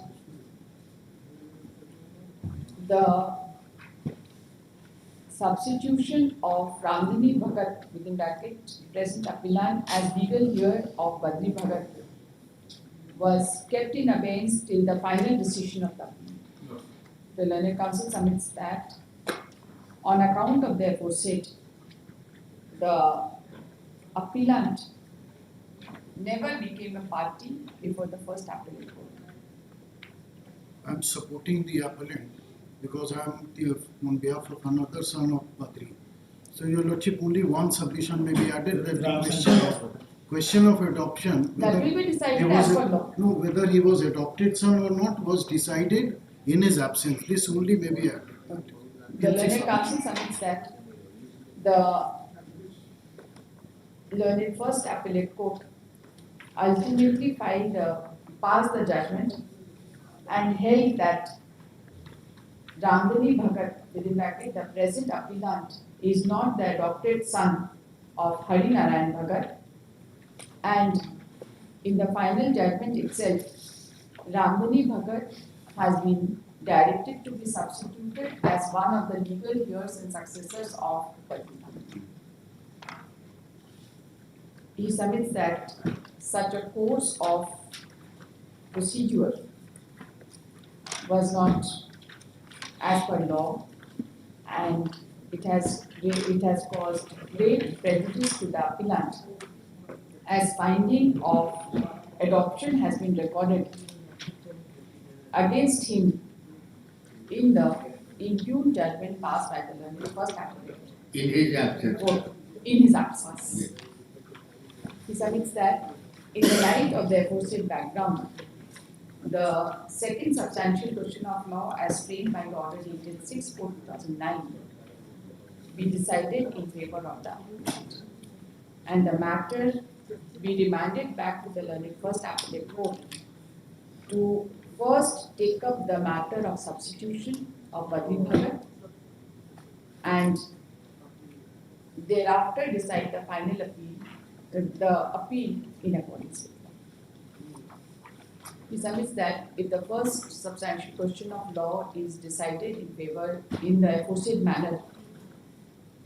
the substitution of Ramdini Bhagat, within bracket present appellant, as legal heir of Badri Bhagat was kept in abeyance till the final decision of the appeal. The learned counsel submits that on account of the aforesaid, the appellant never became a party before the first appellate court. I'm supporting the appellant because I'm on behalf of another son of Badri. So your lordship, only one submission may be added, that the question of adoption. That will be decided he was as per law. No, whether he was adopted son or not was decided in his absence. This only may be added. The learned counsel submits that the learned first appellate court ultimately passed the judgment and held that Ramdini Bhagat, within bracket the present appellant, is not the adopted son of Hari Narayan Bhagat, and in the final judgment itself, Ramdini Bhagat has been directed to be substituted as one of the legal heirs and successors of Badri Bhagat. He submits that such a course of procedure was not as per law, and it has caused great prejudice to the appellant, as finding of adoption has been recorded against him in the impugned judgment passed by the learned first appellate In his absence. court in his absence. He submits that in the light of the aforesaid background, the second substantial question of law as framed by the order dated 6/4/2009 be decided in favor of the appellant, and the matter be remanded back to the learned first appellate court to first take up the matter of substitution of Badri Bhagat and thereafter decide the final appeal, the appeal in accordance with law. He submits that if the first substantial question of law is decided in favor in the aforesaid manner,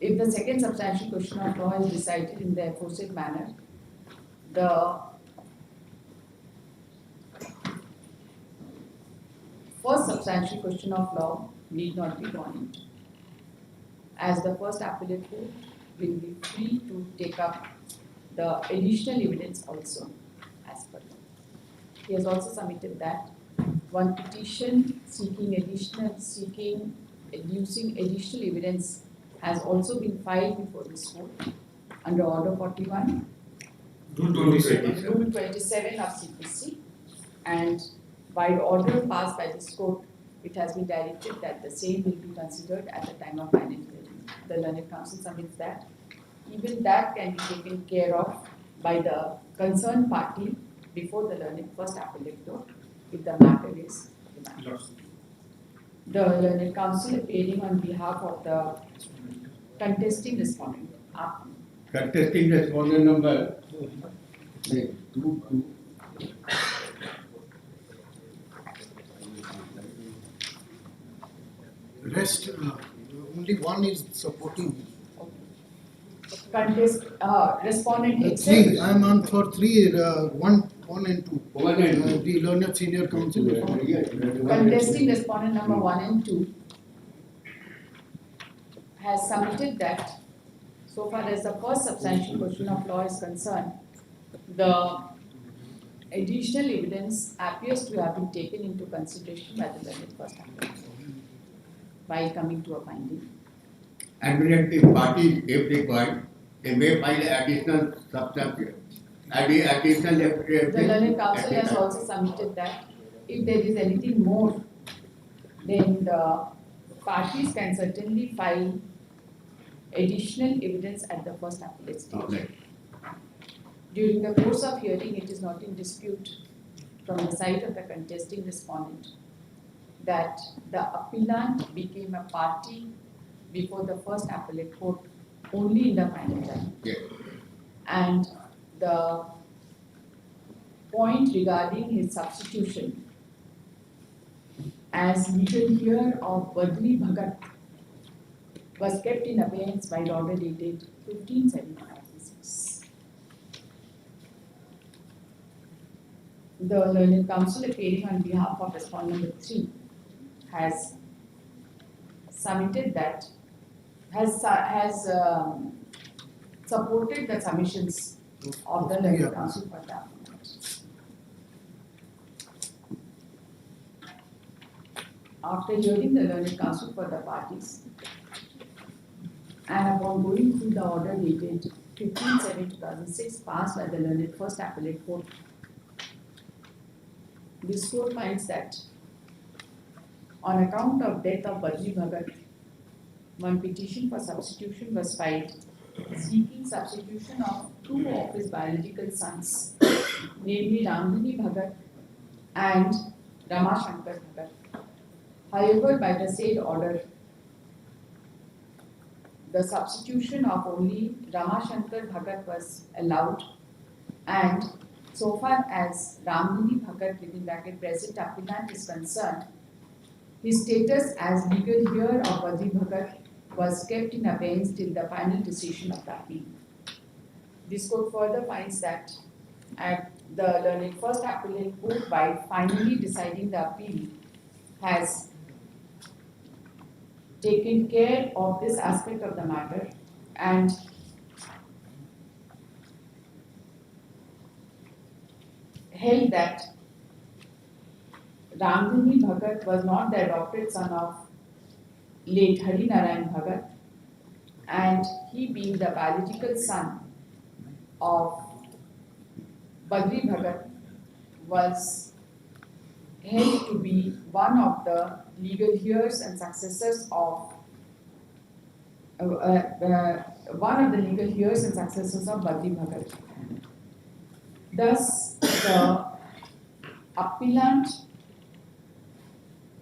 if the second substantial question of law is decided in the aforesaid manner, the first substantial question of law need not be gone into, as the first appellate court will be free to take up the additional evidence also as per law. He has also submitted that one petition seeking adducing additional evidence has also been filed before this court under Order 41, Rule 27. Rule 27 of CPC, and by order passed by this court, it has been directed that the same will be considered at the time of final hearing. The learned counsel submits that even that can be taken care of by the concerned party before the learned first appellate court if the matter is remanded. The learned counsel appearing on behalf of the contesting respondent. Contesting respondent number 2. Rest, only one is supporting. Respondent Three, itself. I am on for three, one and two. 1 and 2. The learned senior counsel. Contesting respondent number 1 and 2 has submitted that so far as the first substantial question of law is concerned, the additional evidence appears to have been taken into consideration by the learned first applicant while coming to a finding. Administrative parties, if required, they may file additional substantive, additional evidence. The learned counsel has also submitted that if there is anything more, then the parties can certainly file additional evidence at the first appellate stage. Okay. During the course of hearing, it is not in dispute from the side of the contesting respondent that the appellant became a party before the first appellate court only in the final judgment. Yes. And the point regarding his substitution as legal heir of Badri Bhagat was kept in abeyance by the order dated 15/7/2026. The learned counsel appearing on behalf of respondent number 3 has submitted that supported the submissions of the learned counsel for the appellant. After hearing the learned counsel for the parties and upon going through the order dated 15/7/2006 passed by the learned first appellate court, this court finds that on account of death of Badri Bhagat, one petition for substitution was filed seeking substitution of two of his biological sons, namely Ramdini Bhagat and Ramashankar Bhagat. However, by the said order, the substitution of only Ramashankar Bhagat was allowed, and so far as Ramdini Bhagat within bracket present appellant is concerned, his status as legal heir of Badri Bhagat was kept in abeyance till the final decision of the appeal. This court further finds that at the learned first appellate court, by finally deciding the appeal, has taken care of this aspect of the matter and held that Ramdini Bhagat was not the adopted son of late Hari Narayan Bhagat, and he being the biological son of Badri Bhagat was held to be one of the legal heirs and successors of Badri Bhagat. Thus, the appellant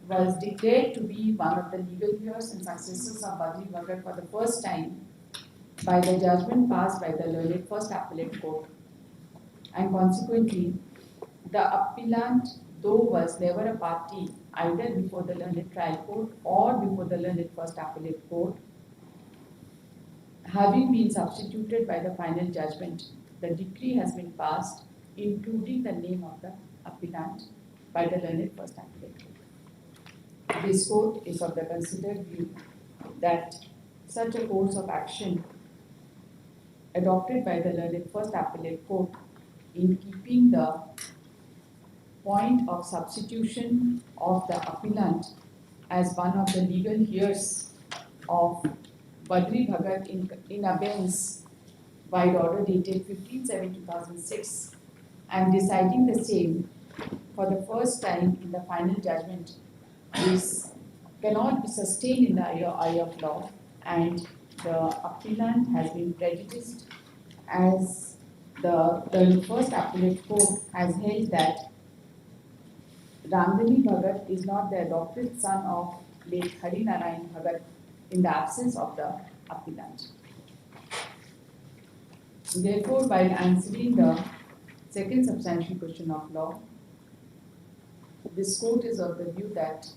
was declared to be one of the legal heirs and successors of Badri Bhagat for the first time by the judgment passed by the learned first appellate court, and consequently, the appellant, though was never a party either before the learned trial court or before the learned first appellate court, having been substituted by the final judgment, the decree has been passed including the name of the appellant by the learned first appellate court. This court is of the considered view that such a course of action adopted by the learned first appellate court in keeping the point of substitution of the appellant as one of the legal heirs of Badri Bhagat in abeyance by the order dated 15/7/2006 and deciding the same for the first time in the final judgment cannot be sustained in the eye of law, and the appellant has been prejudiced as the first appellate court has held that Ramdini Bhagat is not the adopted son of late Hari Narayan Bhagat in the absence of the appellant. Therefore, while answering the second substantial question of law, this court is of the view that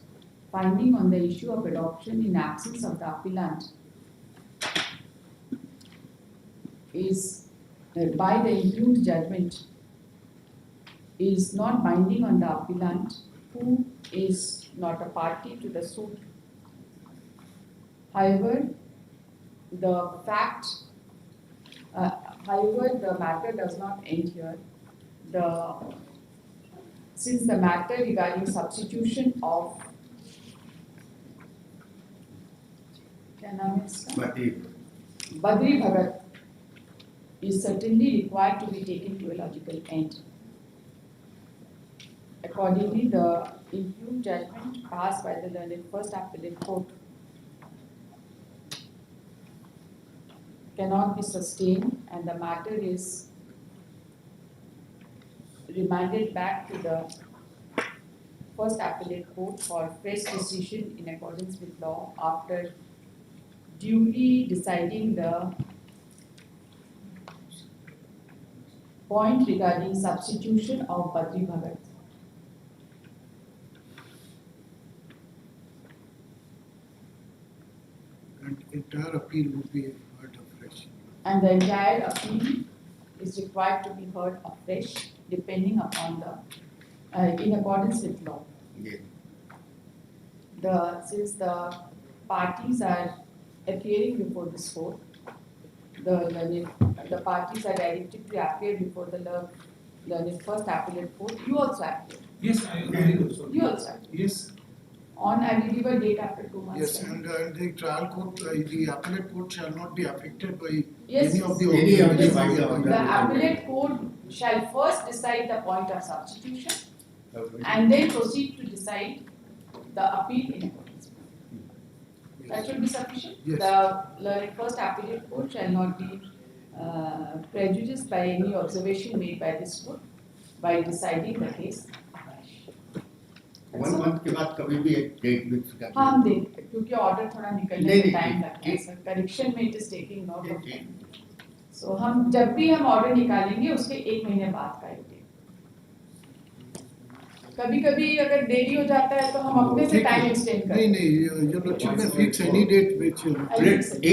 finding on the issue of adoption in absence of the appellant is by the impugned judgment is not binding on the appellant who is not a party to the suit. However, the matter does not end here. The since the matter regarding substitution of क्या नाम है इसका? Badri Bhagat is certainly required to be taken to a logical end. Accordingly, the impugned judgment passed by the learned First Appellate Court cannot be sustained, and the matter is remanded back to the First Appellate Court for fresh decision in accordance with law after duly deciding the point regarding substitution of Badri Bhagat. And entire appeal would be heard afresh. And the entire appeal is required to be heard afresh, depending upon the, in accordance with law. Yes. Since the parties are appearing before this court, the parties are directed to appear before the learned First Appellate Court. You also appear. Yes, I agree also. You also appear. Yes. On, I will give a date after 2 months. Yes, and the trial court, the appellate court shall not be affected by Yes, any of the. Any of the yes. body of The appellate court shall first decide the point of substitution and then proceed to decide the appeal in accordance. That should be sufficient. Yes. The learned First Appellate Court shall not be prejudiced by any observation made by this court by deciding the case. 1 month के बाद कभी भी एक date fix कर हाँ हम देख क्योंकि ऑर्डर थोड़ा निकलने नहीं, में नहीं, टाइम लगता है ठीक। सर करेक्शन में it is taking not of ठीक। सो हम जब भी हम ऑर्डर निकालेंगे उसके 1 महीने बाद का है कभी कभी अगर देरी हो जाता है तो हम अपने से टाइम एक्सटेंड नहीं करते नहीं, your lordship may fix any date which you.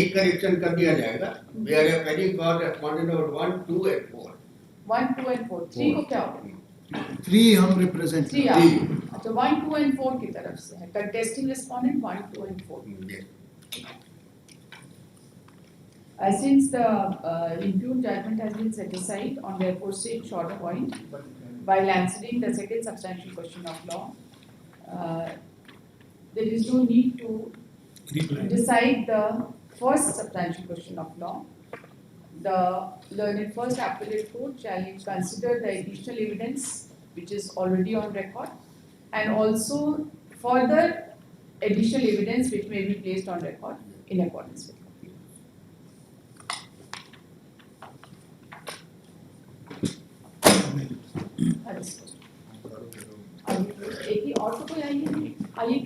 एक करेक्शन कर दिया जाएगा we are pending for respondent number 1 2 and 4 1 2 and 4 3 को क्या होगा 3 हम represent. 3 3 अच्छा 1 2 and 4 की तरफ से है contesting respondent 1 2 and 4 since the impugned judgment has been set aside on the aforesaid shorter point, while answering the second substantial question of law, there is no need to decide the first substantial question of law. The learned First Appellate Court shall consider the additional evidence which is already on record, and also further additional evidence which may be placed on record in accordance with law. एक ही और तो कोई आइए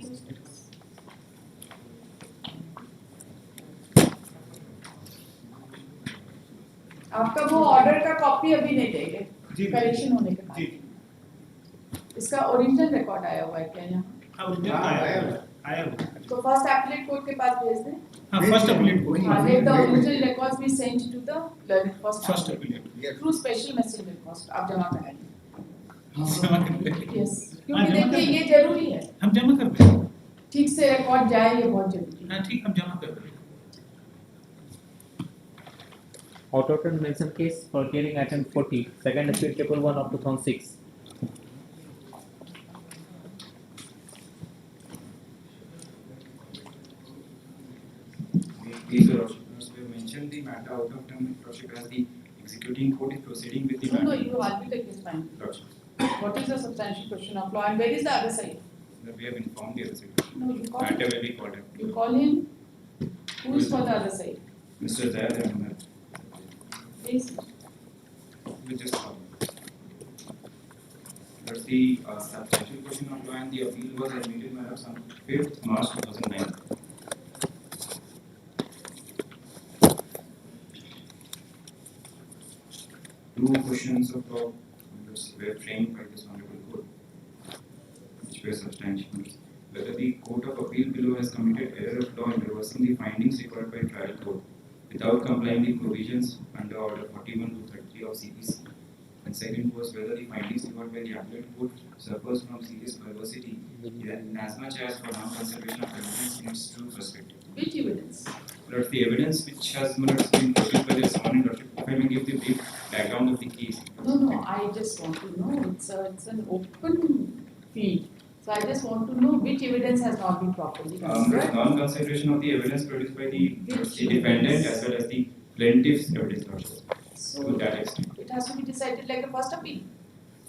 आपका वो order का copy अभी नहीं देंगे करेक्शन होने के बाद इसका ओरिजिनल रिकॉर्ड आया हुआ है क्या यहाँ आया तो फर्स्ट एप्लेट कोर्ट के पास भेज दें फर्स्ट एप्लीकेट को let the original records be sent to the learned first first एप्लीकेट through special messenger post आप जमा कराइए yes हाँ, क्योंकि जमा देखिए कर- ये जरूरी है हम जमा कर दें ठीक से रिकॉर्ड जाए ये बहुत जरूरी है हाँ ठीक हम जमा कर दें Autoton Nelson case for hearing item 40, second appeal table 1 of 2006. Please, Your Lordship, we have mentioned the matter out of term, Your Lordship, as the executing court is proceeding with the No, matter. you have to take this fine. Lordship, What is the substantial question of law and where is the other side? that we have informed the other side. No, you call Matter him. will be called up. You call him. Who is for the other side? Mr. Zayad Ahmed, Please. we just call him. But the substantial question of law and the appeal was admitted by us on 5th March 2009. Two questions of law were framed by this honorable court, which were substantial. Whether the Court of Appeal below has committed error of law in reversing the findings required by trial court without complying the provisions under Order 41 to 33 of CPC. And second was whether the findings required by the appellate court suffers from serious perversity in as much as for non-conservation of evidence in its true perspective. Which evidence? But the evidence which has been quoted by the respondent, if I may give the brief background of the case. No, I just want to know, it's an open field. So I just want to know which evidence has not been properly considered. Non-consideration of the evidence produced by the Which defendant evidence? as well as the plaintiff's evidence, Lord, So to that extent. it has to be decided like a first appeal.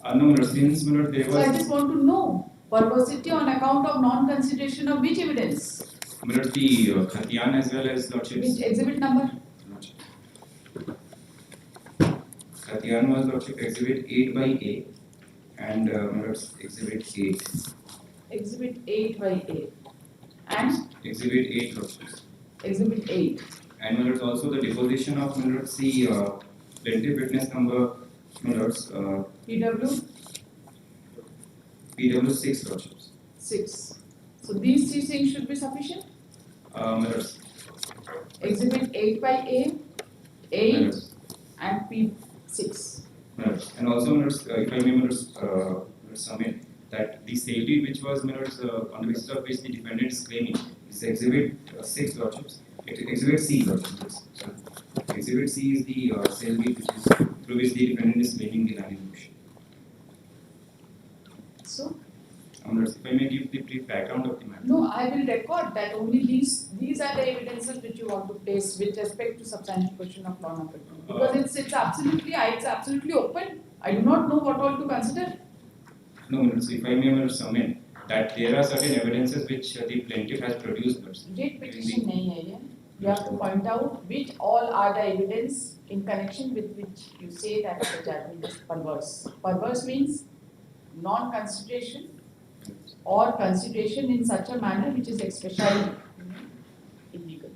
No, Lord, since Lord, there So I was just want to know perversity on account of non-consideration of which evidence? Lord, the Khatian as well as Lordships. Which exhibit number? Khatian was Lordship exhibit 8 by A and Lord's exhibit 8. Exhibit 8 by 8. And Exhibit 8 Lordships. exhibit 8. And Lord's also the deposition of Lord's the plaintiff witness number Lord's PW PW 6 Lordships. 6. So these three things should be sufficient. Lord's Exhibit 8 by A, 8 and P6. And also, if I may submit that the safety which was on the basis of which the defendant is claiming is exhibit 6 Lordships. Exhibit C Lordships. Exhibit C is the safety which is through which the defendant is claiming the lying motion. So, If I may give the brief background of the matter. no, I will record that only these are the evidences which you want to place with respect to substantial question of law number 2. Because it's absolutely open. I do not know what all to consider. No, if I may submit that there are certain evidences which the plaintiff has produced. Date petition nahi hai ye. You have to point out which all are the evidence in connection with which you say that the judgment is perverse. Perverse means non-consideration or consideration in such a manner which is especially illegal.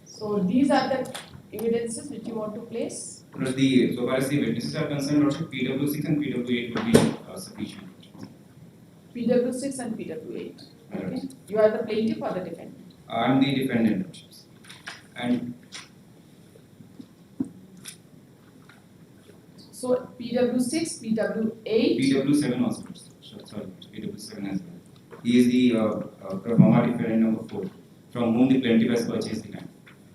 So these are the evidences which you want to place. So far as the witnesses are concerned, PW6 and PW8 will be sufficient. PW6 and PW8. Okay. You are the plaintiff or the defendant? I am the defendant. And so PW6, PW8. PW7 also. Sorry, PW7 as well. He is the pro forma defendant number 4, from whom the plaintiff has purchased the land.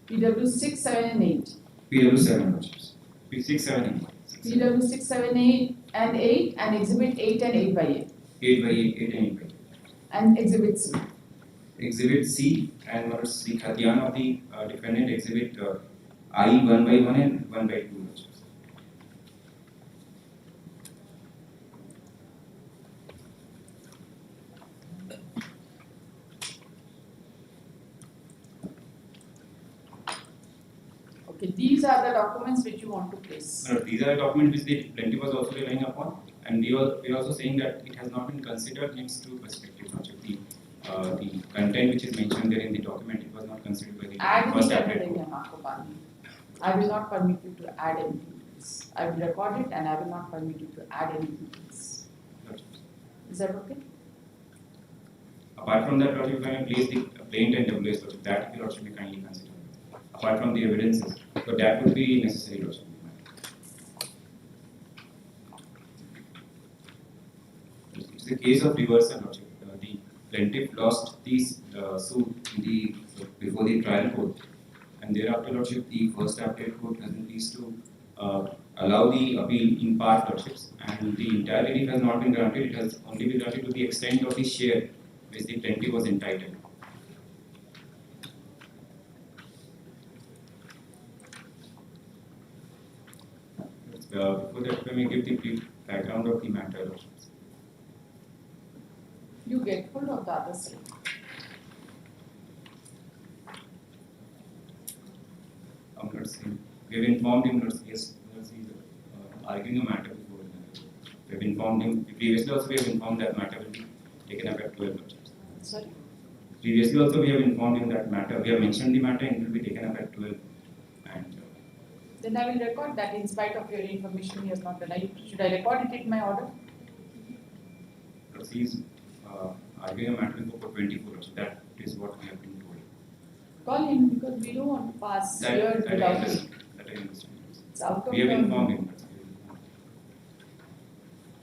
PW6, 7 and 8. PW7. P6, 7 and 8. PW6, 7, 8 and 8 and exhibit 8 and 8 by 8. 8 by 8, 8 and 8 by 8. And exhibit C. Exhibit C and what is the Khatian of the defendant exhibit I 1 by 1 and 1 by 2. Okay, these are the documents which you want to place. These are the documents which the plaintiff was also relying upon, and we are also saying that it has not been considered in its true perspective. The content which is mentioned there in the document, it was not considered by the first appellate court. I will not permit you to add anything else. I will record it and I will not permit you to add anything else. Is that okay? Apart from that, if I may place the plaintiff and WS, that will also be kindly considered. Apart from the evidences, so that would be necessary also. It's the case of reversal. The plaintiff lost these suit before the trial court, and thereafter, Lordship, the first appellate court has been pleased to allow the appeal in part, Lordships, and the entire relief has not been granted. It has only been granted to the extent of the share which the plaintiff was entitled. Before that, let me give the brief background of the matter. You get hold of the other side. I'm not saying. We have informed him, yes, he's arguing a matter before. We have informed him. Previously also we have informed that matter will be taken up at 12. Sorry? Previously also we have informed him that matter. We have mentioned the matter and it will be taken up at 12. And then I will record that in spite of your information he has not done. Should I record it in my order? he is arguing a matter before 24. So that is what we have been told. Call him because we don't want to pass years without him. That I understand. It's out of We have your- informed him.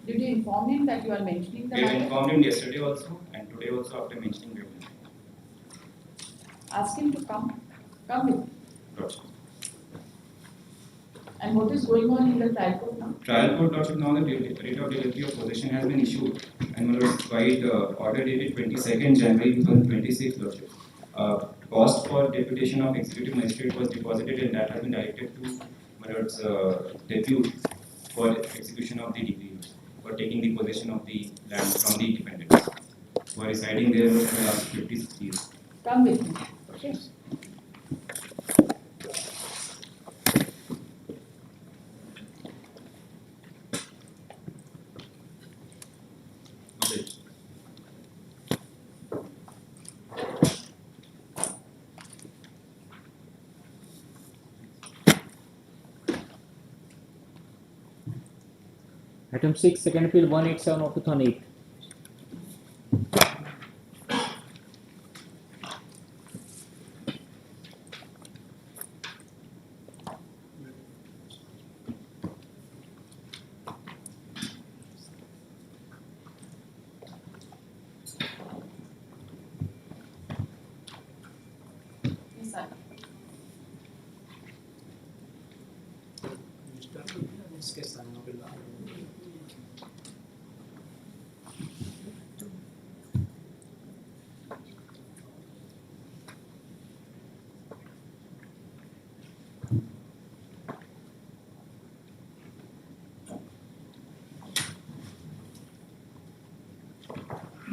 Did you inform him that you are mentioning the We have matter? informed him yesterday also and today also after mentioning it. Ask him to come with. Gotcha. And what is going on in the trial court now? Trial court lordship, now the rate of delivery of possession has been issued, and my lord, quite order dated 22nd January 2026 lordship. Cost for deputation of executive magistrate was deposited, and that has been directed to my lord's deputy for execution of the decree for taking the possession of the land from the defendants who are residing there for the last 56 years. Come with me. Okay. Okay. Item 6, second appeal 187 of 2008. Yes, sir.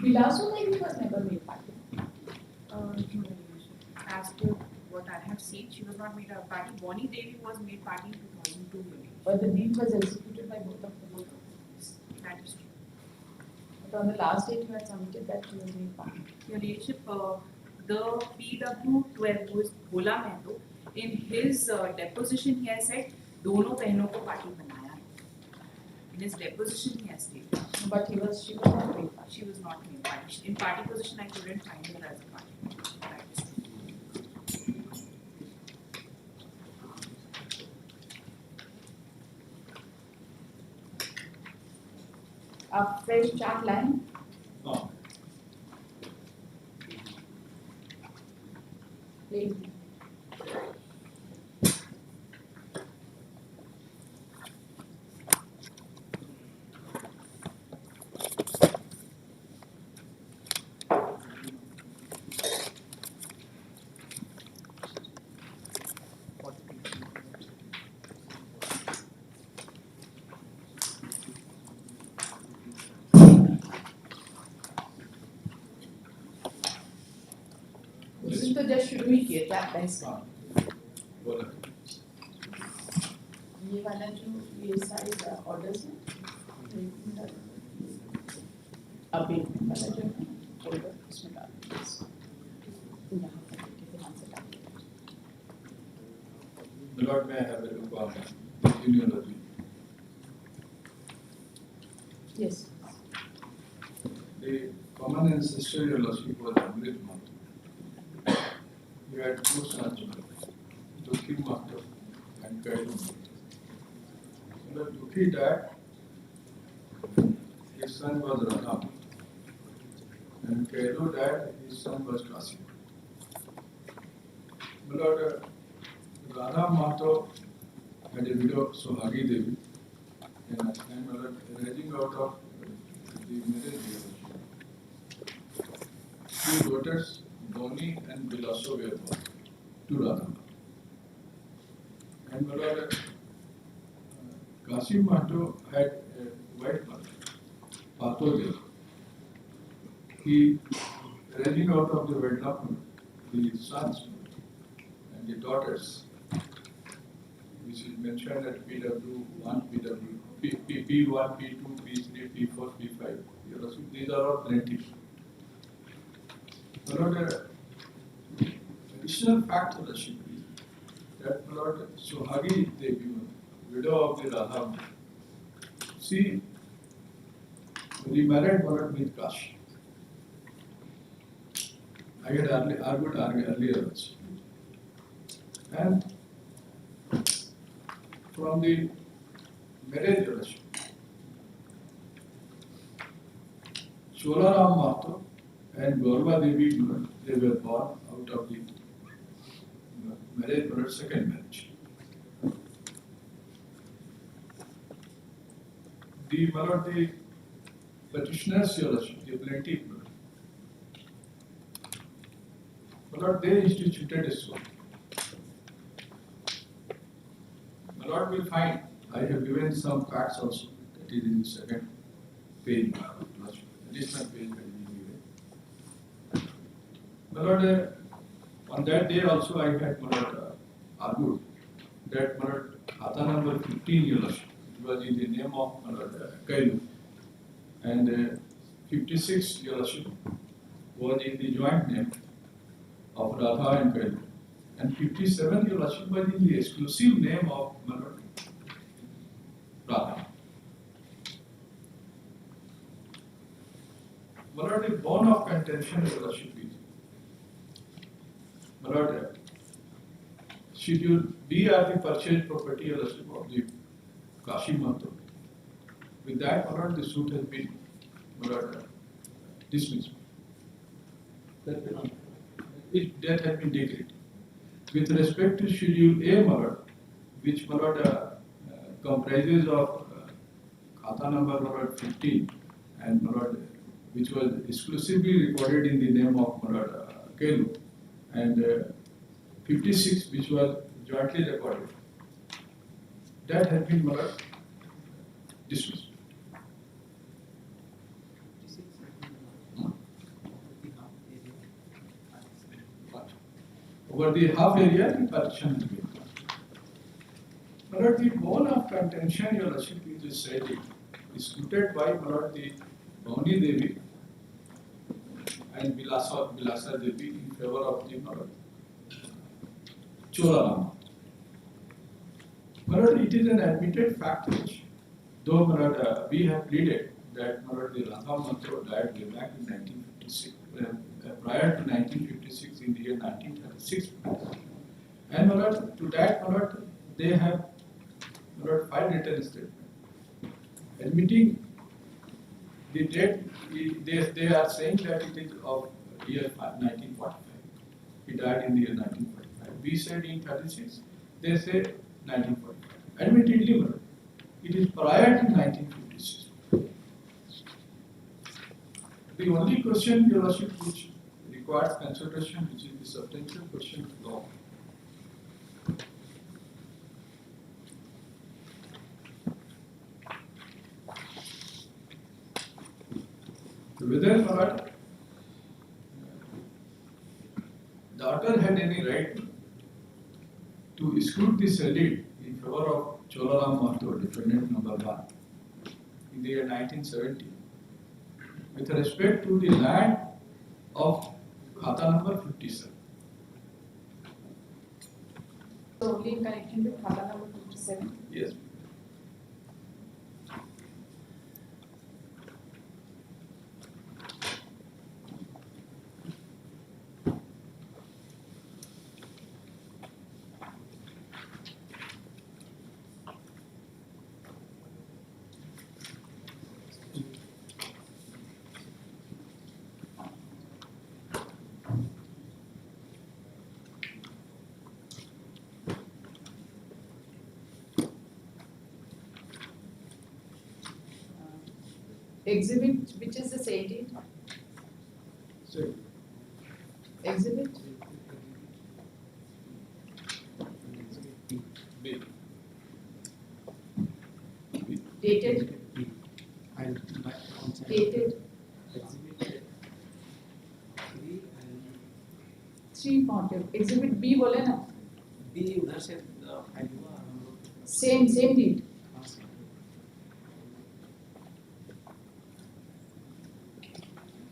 Bilasu Devi was never made party. As per what I have seen, she was not made a party. Bonnie Devi was made party in 2002. But the deed was executed by both of them. That is true. But on the last date you had submitted that she was made party. Your Lordship, the PW12, who is Bhola Mehto, in his deposition he has said, दोनों बहनों को party बनाया. In his deposition he has stated. But she was not made party. She was not made party. In party position I couldn't find her as a party. That is true. A fresh chart line. No. Please. उसने तो just शुरू ही किया था बहस का. ये वाला जो ये सारे ऑर्डर्स हैं अभी वाला जो है ऑर्डर इसमें डाल दीजिए. यहाँ पर देखिए ध्यान से डाल दीजिए. Lord, may I have a look on the genealogy? Yes. The common ancestor your lordship was Amrit Mato. You had two sons, Dukhi Mato and Kairu Mato. When Dukhi died, his son was Rana. When Kairu died, his son was Kasi. My Lord, Rana Mato had a widow, Sohagi Devi, and my Lord, arising out of the marriage relationship. Two daughters, Boni and Bilaso, were born to Rana. And my Lord, Kasim Mato had a white mother, Pato Devi. He, arising out of the wedlock, the sons and the daughters, which is mentioned at PW1, P1, P2, P3, P4, P5. These are all plaintiffs. My Lord, additional fact of the ship is that my Lord Sohagi Devi, widow of the Radha, she remarried my Lord with Kashi. I had argued earlier also. And from the marriage relationship, Cholaram Mato and Gaurva Devi, they were born out of the marriage, but second marriage. the petitioners, Your Lordship, the plaintiff, my lord, they instituted a suit. My lord will find, I have given some facts also, that is in the second page, additional page that is given. My lord, on that day also I had, my lord, argued that, my lord, Khata number 15, Your Lordship, it was in the name of, my lord, Kailu, and 56, Your Lordship, was in the joint name of Radha and Kailu, and 57, Your Lordship, was in the exclusive name of, my lord, Radha. My lord, the bone of contention, Your Lordship, is, my lord, Schedule B are the purchased property, Your Lordship, of the Kashi Mahto. With that, my lord, the suit has been, my lord, dismissed. That has been declared. With respect to Schedule A, my lord, which, my lord, comprises of Khata number, my lord, 15, and, my lord, which was exclusively recorded in the name of, my lord, Kelu, and 56, which was jointly recorded. That has been, my lord, dismissed. Over the half area, the partition has been done. My lord, the bone of contention, Your Lordship, is said is disputed by, my lord, the Bhavani Devi and Bilasa Devi in favor of the, my lord, Chola. My lord, it is an admitted fact which, though, my lord, we have pleaded that, my lord, the Radha Mantra died way back in 1956, prior to 1956, in the year 1936. And, my lord, to that, my lord, they have, my lord, filed written statement admitting the date. They are saying that it is of year 1945. He died in the year 1945. We said in 36, they say 1945. Admittedly, my lord, it is prior to 1956. The only question, Your Lordship, which requires consideration, which is the substantial question of law. Whether, my lord, the author had any right to exclude the sale deed in favor of Cholaram Mahto, defendant number 1, in the year 1970, with respect to the land of Khata number 57. So only in connection with Khata number 57. Yes. Exhibit, which is the sale deed? So, Exhibit? B. Dated? Dated? 3 Exhibit B बोले ना? B उधर से file हुआ Same deed.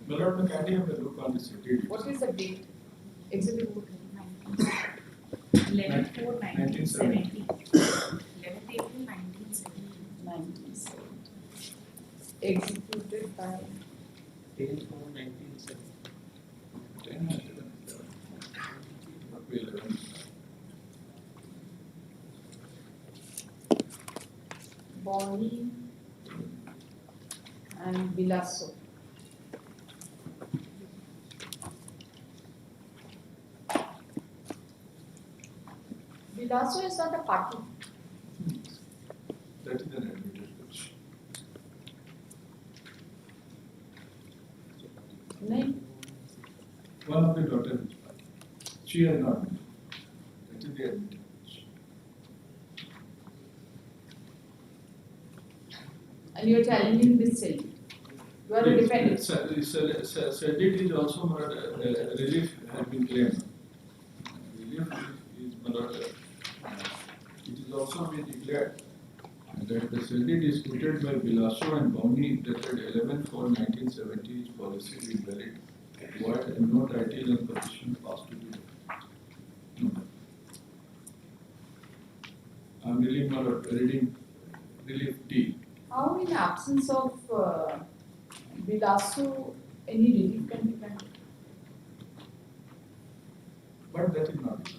My lord, can you have a look on this deed? What is the date? Exhibit 11/4/1970. 11th April 1970. 1970. Executed by 10/4/1970. 10 and 11. Not be 11. Bonnie and Bilaso. Bilaso is not a party. That is an admitted question. नहीं. One of the daughters is party. She has not been. That is the admitted. And you are challenging this cell. You are a defendant. Sedit is also not relief has been claimed. Relief is not. It is also been declared that the Sedit is quoted by Bilaso and Bowni dated 11/4/1970 is policy invalid. What and no title and petition passed to the. I am reading relief D. How in absence of Bilasu, any relief can be granted? But that is not the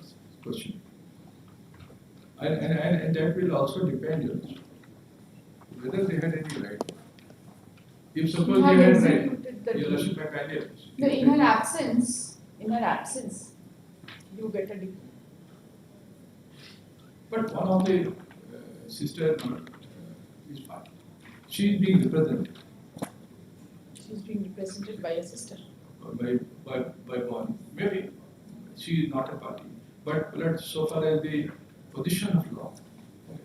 question. And that will also depend on whether they had any right. If suppose You have they had executed the right, your deed. Lordship, I can No, in her absence, you get a decree. But one of the sister is party. She is being represented She is being represented by a sister. by one. Maybe she is not a party, but so far as the position of law,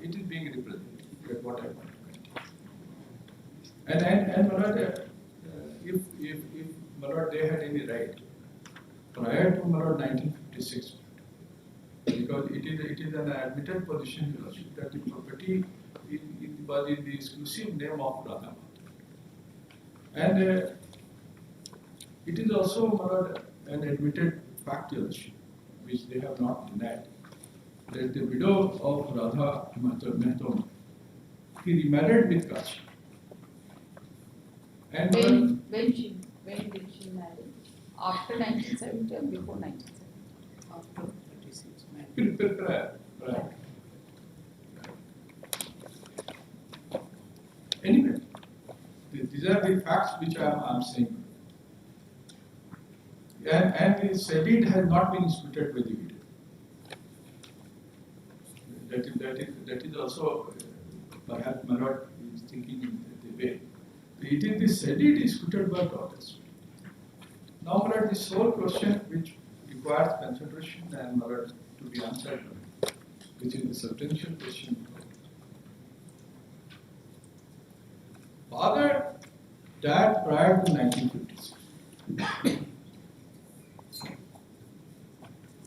it is being represented. That's what I want to contain. And my lord, if my lord they had any right prior to my lord 1956, because it is an admitted position, your lordship, that the property was in the exclusive name of Radha. And it is also, my lord, an admitted fact, your lordship, which they have not denied, that the widow of Radha Mehta, he remarried with Kachi. And When did she marry? After 1970 or before 1970? After 36, prior. Anyway, these are the facts which I am saying. And the Sedit has not been disputed by the widow. That is also perhaps my lord is thinking in the way. It is the Sedit disputed by daughters. Now, my lord, the sole question which requires consideration and my lord to be answered, which is the substantial question. Father died prior to 1956.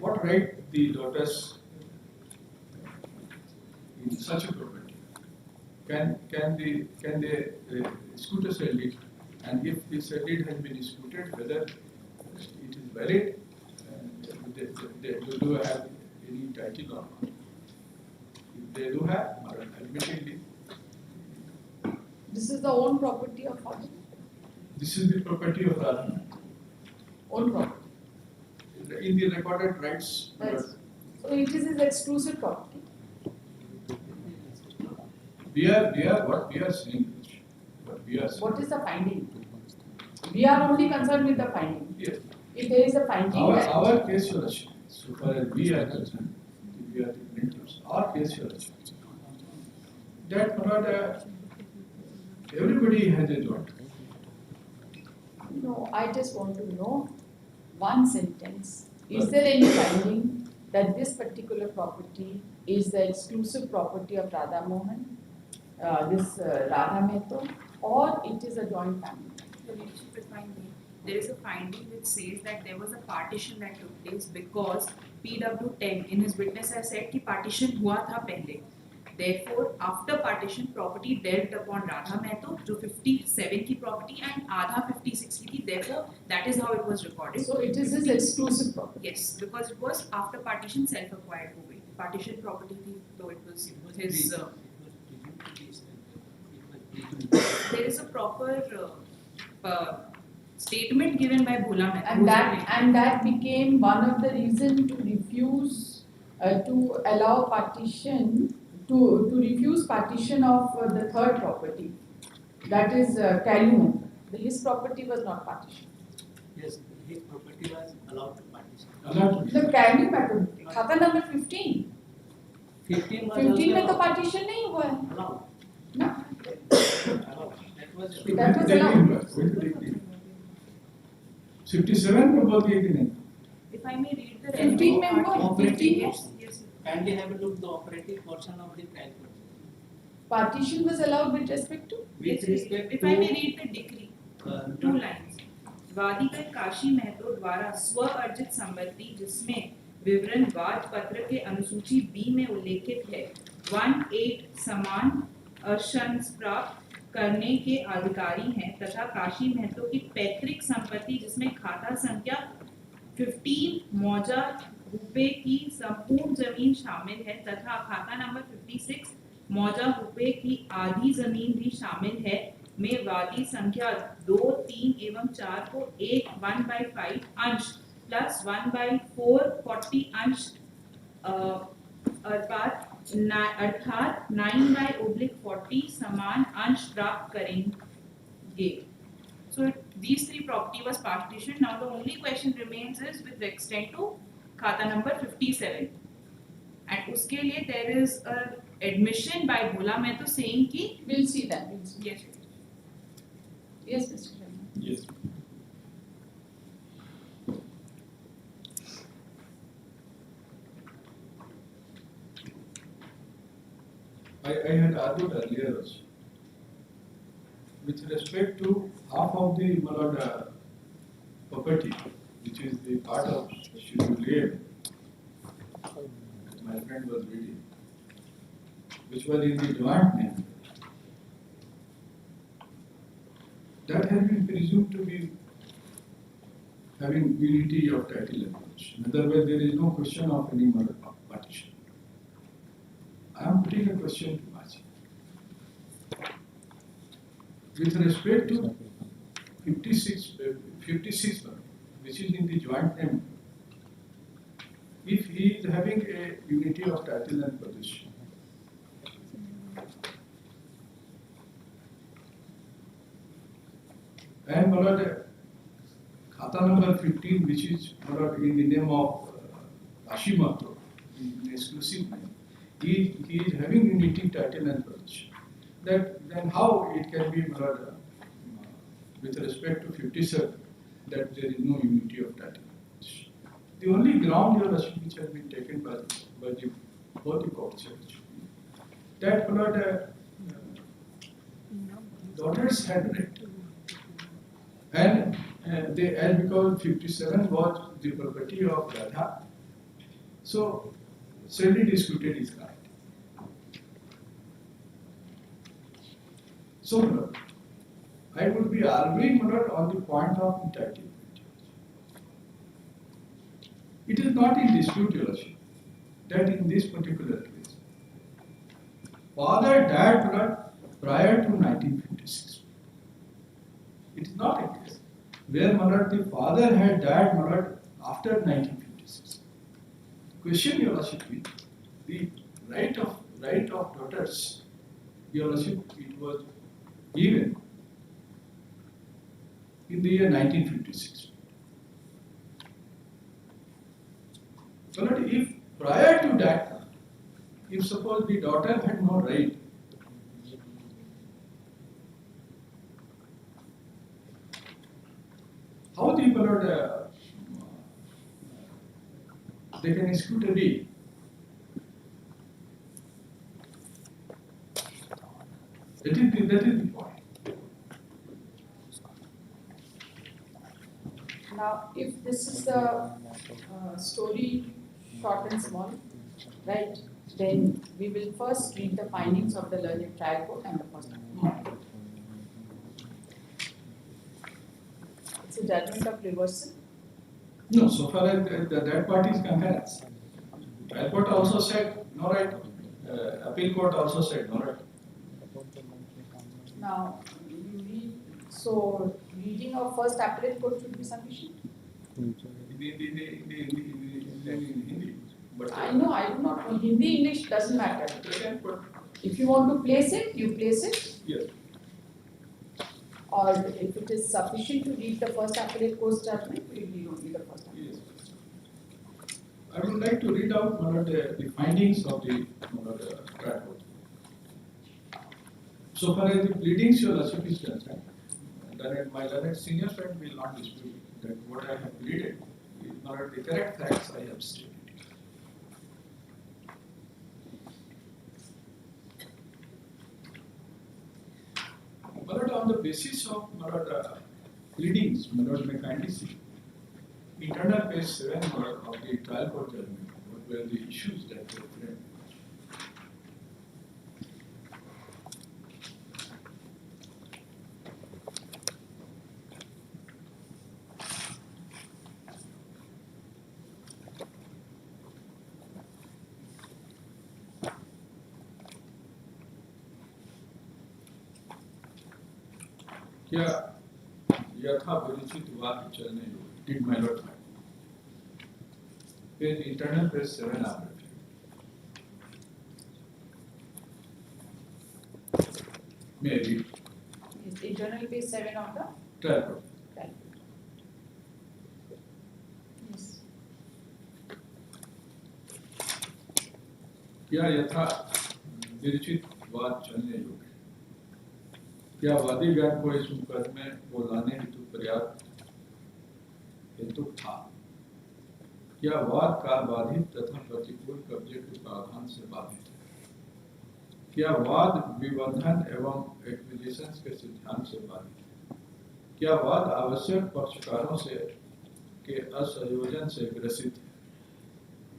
What right the daughters in such a property? Can they scoot a Sedit? And if the Sedit has been disputed, whether it is valid, they do have any title or not. If they do have, admittedly, This is the own property of father? this is the property of Radha. Own property. In the recorded rights, Right. So it is his exclusive property. we are what we are saying. What is the finding? We are only concerned with the finding. Yes. If there is a finding that Our case, your lordship, so far as we are concerned, we are the plaintiffs. Our case, your lordship, that not everybody has a joint. No, I just want to know one sentence. Is there any finding that this particular property is the exclusive property of Radha Mohan, Radha Mehta, or it is a joint family? There is a finding which says that there was a partition that took place because PW10 in his witness has said कि partition हुआ था पहले. Therefore, after partition, property dealt upon Radha Mehta, जो 57 की property and आधा 56 की थी. Therefore, that is how it was recorded. So it is his exclusive property. Yes, because it was after partition self-acquired हो गई. Partition property थी, so it was his. There is a proper statement given by Bhola Mehta. And that became one of the reasons to refuse to allow partition, to refuse partition of the third property, that is Kalu. His property was not partitioned. Yes, his property was allowed to partition. The Kalu method, खाता number 15. 15 was 15 में also तो partition नहीं हुआ है. allowed. No. Allowed. That was That was allowed. 57 को बोल दिए कि नहीं? If I may read the 15 relevant member, part. 15 Yes, yes. Kindly have a look the operative portion of the trial court. Partition was allowed with respect to? With respect If to I may read the decree, two lines. वादीकर Kashi Mahato द्वारा स्व अर्जित संपत्ति जिसमें विवरण वाद पत्र के अनुसूची बी में उल्लेखित है 1-8 समान अंश प्राप्त करने के अधिकारी हैं तथा काशी महतो की पैतृक संपत्ति जिसमें खाता संख्या 15 मौजा रुपए की संपूर्ण जमीन शामिल है तथा खाता नंबर 56 मौजा रुपए की आधी जमीन भी शामिल है में वादी संख्या 2, 3 एवं 4 को 1/5 अंश प्लस 1/4 40 अंश अर्थात 9/40 समान अंश प्राप्त करेंगे. So these three property was partitioned. Now the only question remains is with extent to खाता number 57. And उसके लिए there is a admission by Bhola Mehto saying कि We'll see that. We'll see. yes. Yes, Mr. Chairman. Yes. I had argued earlier also. With respect to half of the property, which is the part of Schedule A, my friend was reading, which was in the joint name, that has been presumed to be having unity of title and possession. In other words, there is no question of any mother partition. I am putting a question to myself. With respect to 56, which is in the joint name, if he is having a unity of title and possession, and khata number 15, which is in the name of Ashimato, in exclusive name, he is having unity title and possession. Then how it can be with respect to 57 that there is no unity of title and possession? The only ground here which has been taken by both the courts that daughters had right. And they, as because 57 was the property of Radha, so sadly disputed is right. So I would be arguing on the point of entitlement. It is not in dispute, Your Worship, that in this particular case, father died prior to 1956. It is not a case where the father had died after 1956. Question, Your Worship, the right of daughters, Your Worship, it was given in the year 1956. But if prior to that, if suppose the daughter had no right, how the they can execute a deed? That is the point. Now, if this is the story short and small, right, then we will first read the findings of the learned trial court and the first amendment. It's a judgment of reversal. No, so far as that part is concurrence. Trial court also said no right. Appeal court also said no right. Now, so reading of first appellate court should be sufficient? In Hindi. But I know, I do not know. Hindi, English doesn't matter. If you want to place it, you place it. Yes. Or if it is sufficient to read the first appellate court's judgment, we read only the first appellate. Yes. I would like to read out the findings of the trial court. So far as the pleadings, Your Worship is concerned, my learned senior friend will not dispute that what I have pleaded is not the correct facts I have stated. But on the basis of pleadings, may kindly see internal page 7 of the trial court judgment, what were the issues that were framed. क्या यथा विरचित वाक्य चलने योग्य did my Lord find page internal page 7 आप may I read? Is internal page 7 of the Trial court. trial. Yes. क्या यथा विरचित वाद चलने योग्य क्या वादीगण को इस मुकदमे को लाने हेतु पर्याप्त हेतु था क्या वाद काल बाधित तथा प्रतिकूल कब्जे के प्रावधान से बाधित है क्या वाद विबंधन एवं एक्विजिशन के सिद्धांत से बाधित है क्या वाद आवश्यक पक्षकारों से के असंयोजन से ग्रसित है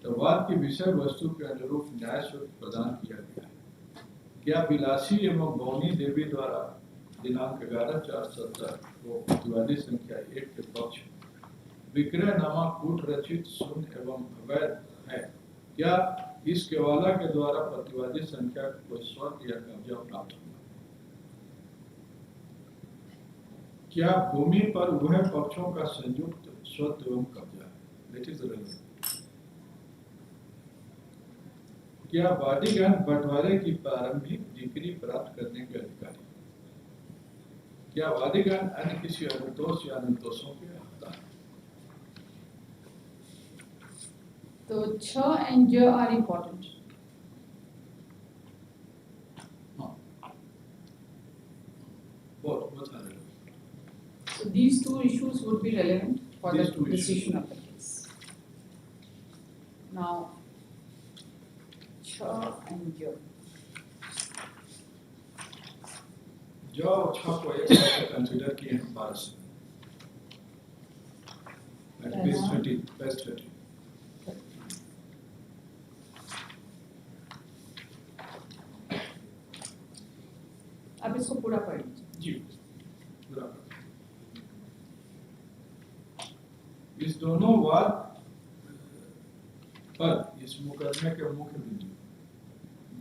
तो वाद की विषय वस्तु के अनुरूप न्याय शुल्क प्रदान किया गया है क्या बिलासी एवं बौनी देवी द्वारा दिनांक 11/4/70 को प्रतिवादी संख्या 1 के पक्ष विक्रयनामा कूट रचित शून्य एवं अवैध है क्या इस केवाला के द्वारा प्रतिवादी संख्या को स्वत या कब्जा प्राप्त हुआ क्या भूमि पर उभय पक्षों का संयुक्त स्वत एवं कब्जा है दैट इज रेलेवेंट क्या वादीगण बंटवारे की प्रारंभिक डिग्री प्राप्त करने के अधिकारी क्या वादीगण अन्य किसी अनुतोष या अनुतोषों के हकदार हैं? So ch and j are important. Both are relevant. So these two issues would be relevant for These the two issues. decision of the case. Now, ch and j. जो अच्छा को एक साथ कंसीडर किए हैं 12 से पेज 30 अब इसको पूरा पढ़ लीजिए। जी बराबर इस दोनों वाद पर इस मुकदमे के मुख्य बिंदु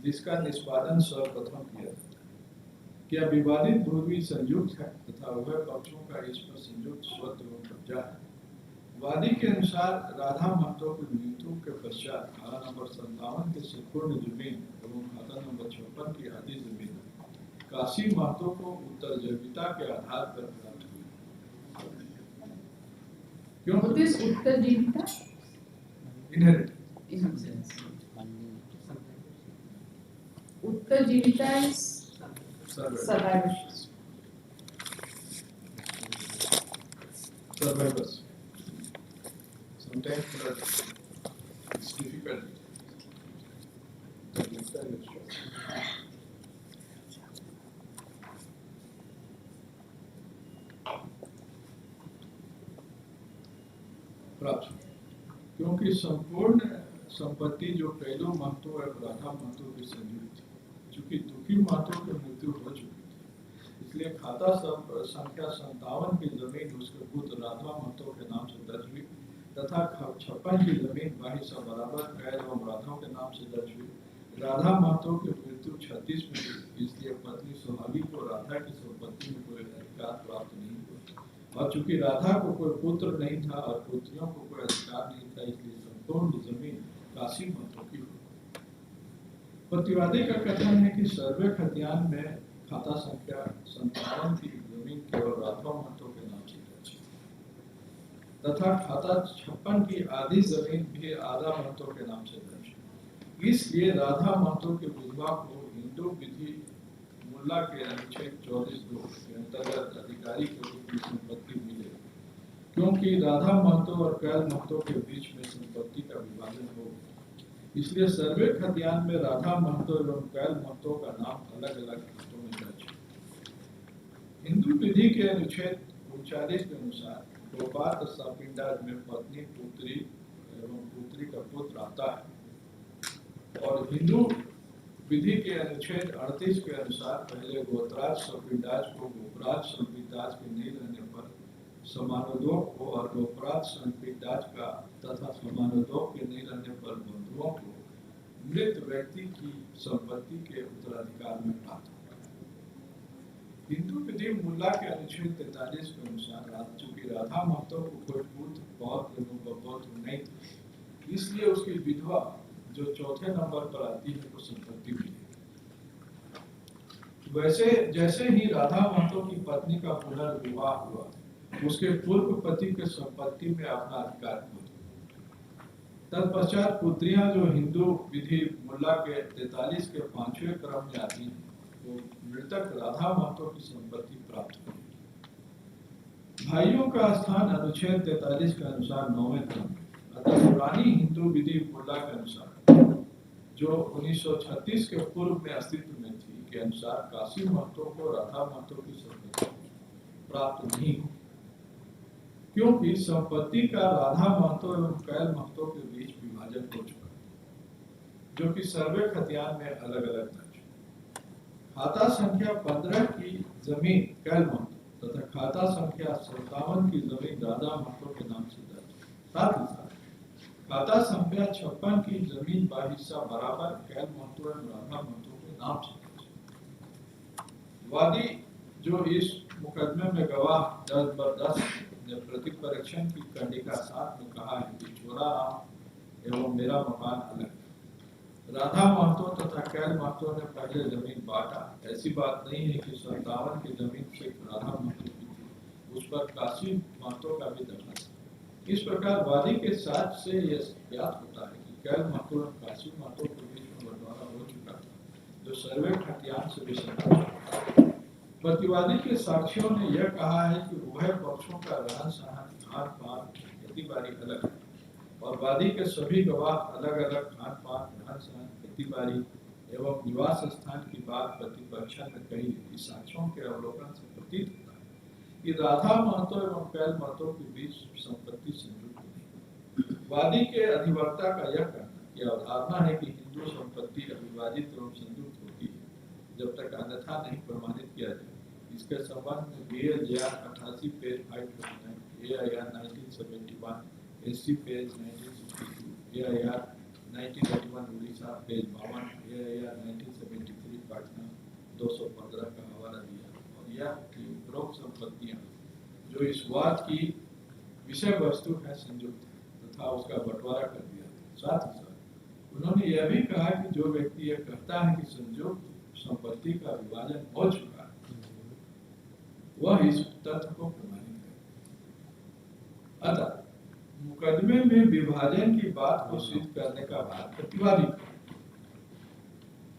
जिसका निष्पादन सर्वप्रथम किया जाता है क्या विवादित भूमि संयुक्त है तथा उभय पक्षों का इस पर संयुक्त स्वत एवं कब्जा है वादी के अनुसार राधा महतो की मृत्यु के पश्चात धारा नंबर 57 के संपूर्ण जमीन एवं खाता नंबर 56 की आधी जमीन काशी महतो को उत्तरजीविता के आधार पर प्राप्त हुई क्यों What is उत्तरजीविता? इनहेरिट उत्तरजीविता is survivorship. Survivors. Sometimes it's difficult. प्राप्त क्योंकि संपूर्ण संपत्ति जो कैलो महतो और राधा महतो की संयुक्त थी चूंकि दुखी महतो की मृत्यु हो चुकी थी इसलिए खाता संख्या 57 की जमीन उसके पुत्र राधा महतो के नाम से दर्ज हुई तथा 56 की जमीन वही सब बराबर कैल एवं राधा के नाम से दर्ज हुई राधा महतो की मृत्यु 36 में हुई इसलिए पत्नी सुहागी को राधा की संपत्ति में कोई अधिकार प्राप्त नहीं हुआ और चूंकि राधा को कोई पुत्र नहीं था और पुत्रियों को कोई अधिकार नहीं था इसलिए संपूर्ण जमीन काशी महतो की हुई प्रतिवादी का कथन है कि सर्वे खतियान में खाता संख्या 57 की जमीन केवल राधा महतो के नाम से दर्ज है तथा खाता 56 की आधी जमीन भी आधा महतो के नाम से दर्ज है इसलिए राधा महतो के विधवा को हिंदू विधि मुल्ला के अनुच्छेद 24(2) के अंतर्गत अधिकारी को भी संपत्ति मिले, क्योंकि राधा महतो और कैल महतो के बीच में संपत्ति का विभाजन हो, इसलिए सर्वे खतियान में राधा महतो एवं कैल महतो का नाम अलग अलग खातों में दर्ज है। हिंदू विधि के अनुच्छेद 39 के अनुसार गोपात सापिंडाज में पत्नी, पुत्री एवं पुत्री का पुत्र आता है, और हिंदू विधि के अनुच्छेद 38 के अनुसार पहले गोत्राज सपिंडाज को गोपराज संपिंडाज के नहीं रहने पर समानोदोक को, और गोपराज संपिंडाज का तथा समानोदोक के नहीं रहने पर बंधुओं को मृत व्यक्ति की संपत्ति के उत्तराधिकार में प्राप्त होगा। हिंदू विधि मुल्ला के अनुच्छेद 43 के अनुसार चूंकि राधा महतो को कोई पुत्र, पौत्र एवं बपौत्र नहीं था, इसलिए उसकी विधवा जो चौथे नंबर पर आती है को संपत्ति मिलेगी। वैसे जैसे ही राधा महतो की पत्नी का पुनर्विवाह हुआ, उसके पूर्व पति के संपत्ति में अपना अधिकार खो दिया। तत्पश्चात पुत्रियां जो हिंदू विधि मुल्ला के 43 के 5वें क्रम में आती हैं, वो मृतक राधा महतो की संपत्ति प्राप्त करेगी। भाइयों का स्थान अनुच्छेद 43 के अनुसार 9वें क्रम में, अतः पुरानी हिंदू विधि मुल्ला के अनुसार जो 1936 के पूर्व में अस्तित्व में थी के अनुसार काशी महतो को राधा महतो की संपत्ति प्राप्त नहीं हुई, क्योंकि संपत्ति का राधा महतो एवं कैल महतो के बीच विभाजन हो चुका, जो कि सर्वे खतियान में अलग अलग दर्ज है। खाता संख्या 15 की जमीन कैल महतो तथा खाता संख्या 57 की जमीन राधा महतो के नाम से दर्ज है। साथ ही साथ खाता संख्या 56 की जमीन का हिस्सा बराबर कैल महतो एवं राधा महतो के नाम से दर्ज है। वादी जो इस मुकदमे में गवाह 10/10 ने प्रतिपरीक्षण की कंडिका 7 में कहा है कि छोरा राम एवं मेरा मकान अलग है। राधा महतो तथा कैल महतो ने पहले जमीन बांटा, ऐसी बात नहीं है कि 57 की जमीन से राधा महतो की थी, उस पर काशी महतो का भी दखल था। इस प्रकार वादी के साथ से यह ज्ञात होता है कि कैल महतो और काशी महतो के बीच में बंटवारा हो चुका था, जो सर्वे खतियान से भी संबंधित। प्रतिवादी के साक्षियों ने यह कहा है कि उभय पक्षों का रहन सहन, खान पान, खेती बाड़ी अलग है, और वादी के सभी गवाह अलग अलग खान पान, रहन सहन, खेती बाड़ी एवं निवास स्थान की बात प्रतिपक्षण में कही। इस साक्ष्यों के अवलोकन से प्रतीत होता है कि राधा महतो एवं कैल महतो के बीच संपत्ति संयुक्त नहीं। वादी के अधिवक्ता का यह कहना कि अवधारणा है कि हिंदू संपत्ति अविभाजित एवं संयुक्त होती है जब तक अन्यथा नहीं प्रमाणित किया जाए। इसके संबंध में BL 88 page 529, AIR 1971, SC page 1962, AIR 1981 Orissa page 52, AIR 1973 Patna 215 का हवाला दिया, और यह कि उपरोक्त संपत्तियां जो इस वाद की विषय वस्तु है संयुक्त है तथा उसका बंटवारा कर दिया। साथ ही साथ उन्होंने यह भी कहा कि जो व्यक्ति यह कहता है कि संयुक्त संपत्ति का विभाजन हो चुका है, वह इस तथ्य को प्रमाणित करे। अतः मुकदमे में विभाजन की बात को सिद्ध करने का भार प्रतिवादी का,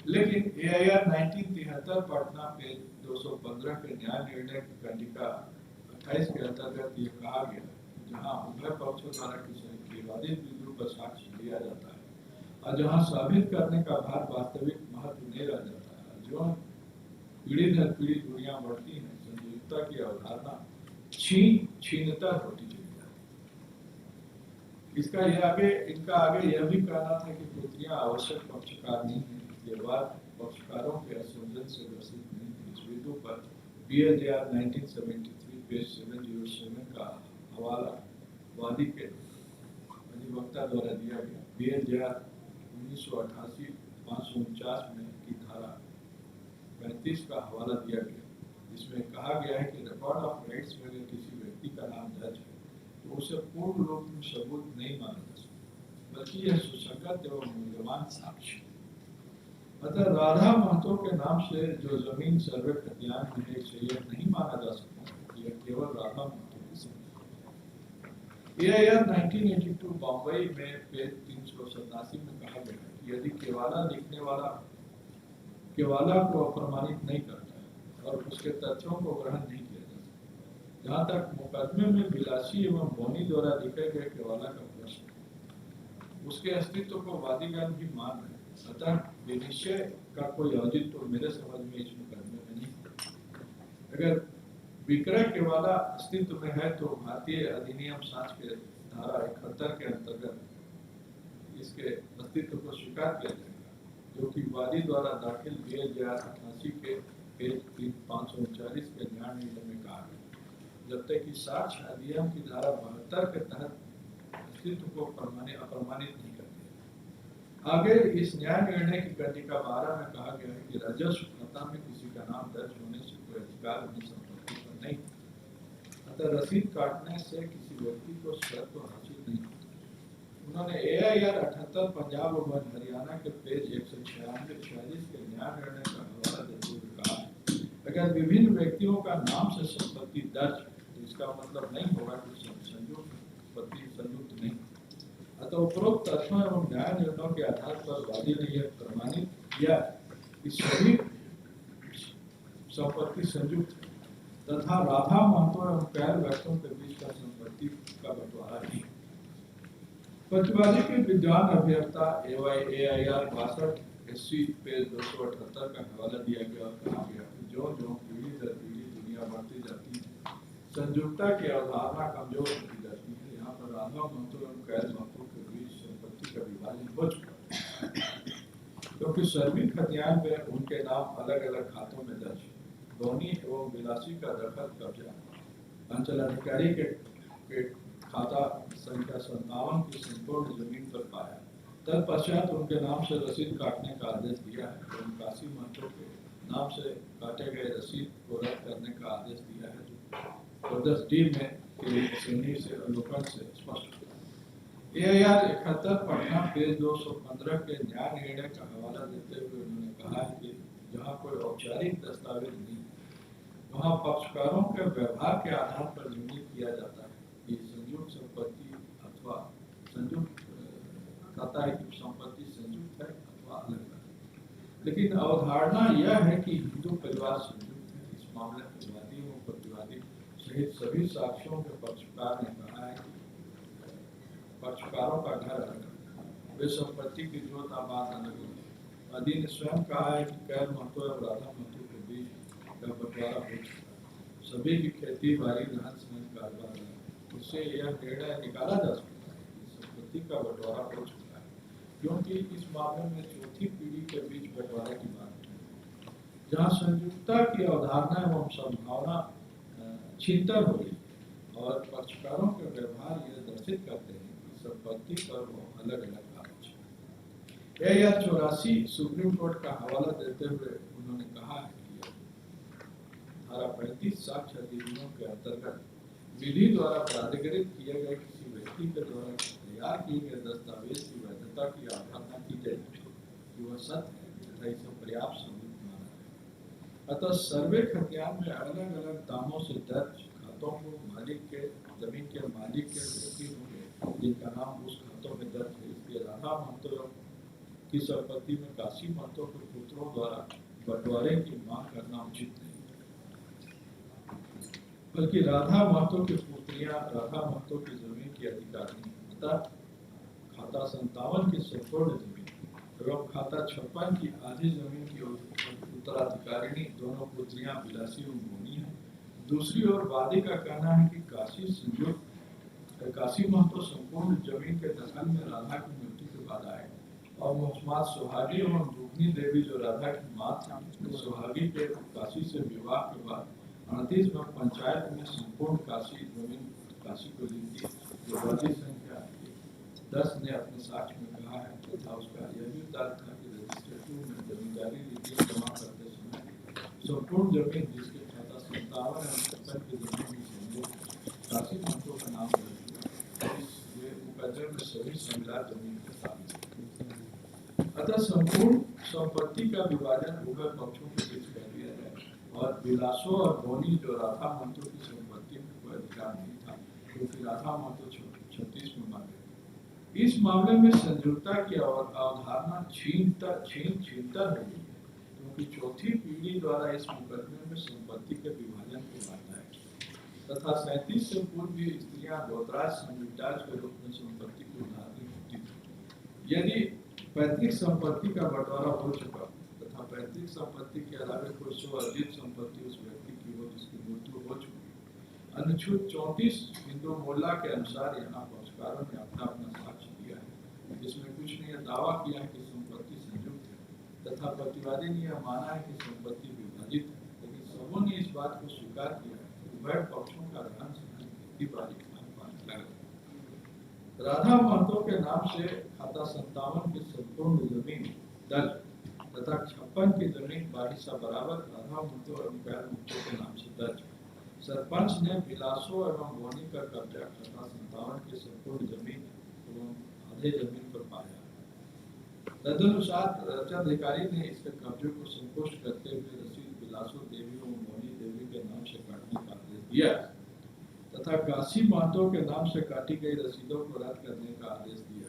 लेकिन AIR 1973 पटना पेज 215 के न्याय निर्णय की कंडिका 28 के अंतर्गत यह कहा गया, जहां उभय पक्षों द्वारा किसी विवादित बिंदु पर साक्ष्य लिया जाता है और जहां साबित करने का भार वास्तविक महत्व नहीं रह जाता है, जो पीढ़ी दर पीढ़ी दुनिया बढ़ती है, संयुक्तता की अवधारणा छीनतर होती चली जाती है। इनका आगे यह भी कहना था कि पुत्रियां आवश्यक पक्षकार नहीं है, ये बात पक्षकारों के असंजन से ग्रसित नहीं है। इस बिंदु पर BL 1973 पेज 707 का हवाला वादी के अधिवक्ता द्वारा दिया गया। BL 1988 549 में की धारा 35 का हवाला दिया गया, जिसमें कहा गया है कि रिकॉर्ड ऑफ राइट्स में अगर किसी व्यक्ति का नाम दर्ज है तो उसे पूर्ण रूप में सबूत नहीं माना जा सकता, बल्कि यह सुसंगत एवं मूल्यवान साक्ष्य। अतः राधा महतो के नाम से जो जमीन सर्वे खतियान में है, इसे यह नहीं माना जा सकता कि यह केवल राधा महतो की संपत्ति है। AIR 1982 बम्बई में पेज 387 में कहा गया है कि यदि केवाला लिखने वाला केवाला को अप्रमाणित नहीं करता और उसके तथ्यों को ग्रहण नहीं किया जा सकता। जहाँ तक मुकदमे में बिलासी एवं बोनी द्वारा लिखे गए केवाला का प्रश्न, उसके अस्तित्व को वादीगण भी मान रहे हैं। अतः विनिश्चय का कोई औचित्य तो मेरे समझ में इस मुकदमे में नहीं। अगर विक्रय केवाला अस्तित्व में है तो भारतीय अधिनियम 7 के धारा 71 के अंतर्गत इसके अस्तित्व को स्वीकार किया जाएगा, जो कि वादी द्वारा दाखिल 2088 के पेज 539 के न्याय निर्णय में कहा गया। जब तक कि साक्ष्य अधिनियम की धारा 72 के तहत अस्तित्व को अप्रमाणित नहीं करती। आगे इस न्याय निर्णय की कंडिका 12 में कहा गया है कि राजस्व खाता में किसी का नाम दर्ज होने से कोई अधिकार नहीं, संपत्ति पर नहीं। अतः रसीद काटने से किसी व्यक्ति को शर्त तो हासिल नहीं होती। उन्होंने AIR 78 पंजाब और हरियाणा के पेज 196-46 के न्याय निर्णय का हवाला देते हुए कहा, अगर विभिन्न व्यक्तियों का नाम से संपत्ति दर्ज, तो इसका मतलब नहीं होगा कि संपत्ति संयुक्त नहीं। अतः उपरोक्त तथ्यों एवं न्याय निर्णयों के आधार पर वादी ने यह प्रमाणित किया कि सभी संपत्ति संयुक्त तथा राधा महतो एवं कैर व्यक्तियों के बीच का संपत्ति का बंटवारा नहीं। प्रतिवादी के विद्वान अभियंता AIR 62 SC पेज 278 का हवाला दिया गया और कहा गया कि जो पीढ़ी दर पीढ़ी दुनिया बढ़ती जाती है, संयुक्ता की अवधारणा कमजोर होती जाती है। यहाँ पर राधा महतो एवं कैर महतो के बीच संपत्ति का विभाजन हो चुका है, क्योंकि सर्वी खतियान में उनके नाम अलग अलग खातों में दर्ज है। धोनी एवं बिलासी का दखल कब्जा अंचलाधिकारी के खाता संख्या 57 की संपूर्ण जमीन पर पाया। तत्पश्चात उनके नाम से रसीद काटने का आदेश दिया है एवं काशी महतो के नाम से काटे गए रसीद को रद्द करने का आदेश दिया है, जो 10D में के श्रेणी से अवलोकन से स्पष्ट होता है। AIR 71 पटना पेज 215 के न्याय निर्णय का हवाला देते हुए उन्होंने कहा है कि जहाँ कोई औपचारिक दस्तावेज नहीं, वहाँ पक्षकारों के व्यवहार के आधार पर निर्णय किया जाता है कि संयुक्त संपत्ति अथवा संयुक्त खाता है कि संपत्ति संयुक्त है अथवा अलग है। लेकिन अवधारणा यह है कि हिंदू परिवार संयुक्त है। इस मामले में वादी और प्रतिवादी सहित सभी साक्ष्यों के पक्षकार ने कहा है कि पक्षकारों का घर अलग है, वे संपत्ति की जोत आबाद अलग है। वादी ने स्वयं कहा है कि कैर महतो और राधा महतो के बीच का बंटवारा हो चुका है। सभी की खेती बाड़ी रहन सहन कारोबार है। उससे यह निर्णय निकाला जा सकता है कि संपत्ति का बंटवारा हो चुका है, क्योंकि इस मामले में चौथी पीढ़ी के बीच बंटवारे की बात है, जहाँ संयुक्ता की अवधारणा एवं संभावना छितर हो गई और पक्षकारों के व्यवहार यह दर्शित करते हैं कि संपत्ति पर वो अलग अलग कागज है। AIR 84 सुप्रीम कोर्ट का हवाला देते हुए उन्होंने कहा है कि धारा 35 साक्ष्य अधिनियम के अंतर्गत विधि द्वारा प्राधिकृत किए गए किसी व्यक्ति के द्वारा तैयार किए गए दस्तावेज की वैधता की अवधारणा की जाएगी कि वह सत्य है तथा इसे पर्याप्त सबूत माना है। अतः सर्वे खतियान में अलग अलग दामों से दर्ज खातों को मालिक के जमीन के मालिक के व्यक्ति होंगे जिनका नाम उस खातों में दर्ज है। इसलिए राधा महतो की संपत्ति में काशी महतो के पुत्रों द्वारा बंटवारे की मांग करना उचित नहीं, बल्कि राधा महतो की पुत्रियां राधा महतो की जमीन की अधिकारी। अतः खाता 57 की संपूर्ण जमीन एवं खाता 56 की आधी जमीन की उत्तराधिकारिणी दोनों पुत्रियां बिलासी और मोनी है। दूसरी ओर वादी का कहना है कि काशी महतो संपूर्ण जमीन के दखल में राधा की मृत्यु के बाद आए और मोहम्मद सुहागी एवं दुग्नी देवी जो राधा की मां थी, सुहागी के काशी से विवाह के बाद 38 में पंचायत में संपूर्ण काशी जमीन काशी को ली थी, जो वादी संख्या 10 ने अपने साक्ष्य में कहा है तथा उसका यह भी तर्क था कि रजिस्ट्रेटिव में जमींदारी रीति जमा करते समय संपूर्ण जमीन जिसके खाता 57 एवं 56 की जमीन की संयोग काशी महतो का नाम दर्ज हुआ, इसलिए मुकदमे में सभी संविदा जमीन के साथ। अतः संपूर्ण संपत्ति का विभाजन उभय पक्षों के बीच कर दिया जाए और बिलासो और बोनी जो राधा महतो की संपत्ति में कोई अधिकार नहीं था, क्योंकि राधा महतो 36 में मर गए। इस मामले में संयुक्ता की अवधारणा छीनतर हो गई है, क्योंकि की चौथी पीढ़ी द्वारा इस मुकदमे में संपत्ति के विभाजन को मानता है तथा 37 से पूर्व भी स्त्रियां गोत्राज संविदाज के रूप में संपत्ति को धारण होती थी। यदि पैतृक संपत्ति का बंटवारा हो चुका तथा पैतृक संपत्ति के अलावा कोई स्वअर्जित संपत्ति उस व्यक्ति की हो जिसकी मृत्यु हो चुकी, अनुच्छेद 34 हिंदू मोल्ला के अनुसार यहाँ पक्षकारों ने अपना अपना साक्ष्य दिया है, जिसमें कुछ ने यह दावा किया है कि संपत्ति संयुक्त है तथा प्रतिवादी ने यह माना है कि संपत्ति विभाजित है, लेकिन सबों ने इस बात को स्वीकार किया है कि उभय पक्षों का ध्यान राधा महतो के नाम से खाता 57 की संपूर्ण जमीन दर्ज तथा 56 की जमीन बारिशा बराबर राधा महतो और गैर महतो के नाम से दर्ज। सरपंच ने बिलासो एवं बोनी का कब्जा खाता 57 की संपूर्ण जमीन एवं आधे जमीन पर पाया। तदनुसार रक्षाधिकारी ने इसके कब्जे को संतुष्ट करते हुए रसीद बिलासो देवी एवं बोनी देवी के नाम से काटने का आदेश दिया तथा काशी महतो के नाम से काटी गई रसीदों को रद्द करने का आदेश दिया।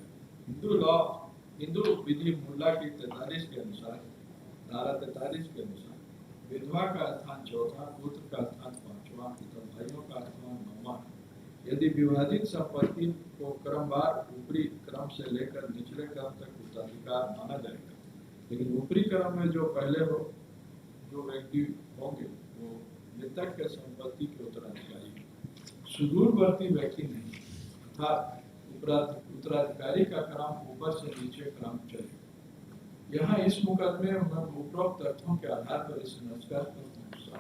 हिंदू विधि मुल्ला की 43 के अनुसार धारा 43 के अनुसार विधवा का स्थान चौथा, पुत्र का स्थान पांचवा तथा भाइयों का स्थान नौवां। यदि विभाजित संपत्ति को क्रमवार ऊपरी क्रम से लेकर निचले क्रम तक उत्तराधिकार माना जाएगा, लेकिन ऊपरी क्रम में जो पहले हो जो व्यक्ति होंगे वो मृतक के संपत्ति के उत्तराधिकारी, सुदूरवर्ती व्यक्ति नहीं, अर्थात उत्तराधिकारी का क्रम ऊपर से नीचे क्रम चले। यहाँ इस मुकदमे में उपरोक्त तथ्यों के आधार पर इस निष्कर्ष पर पहुंचा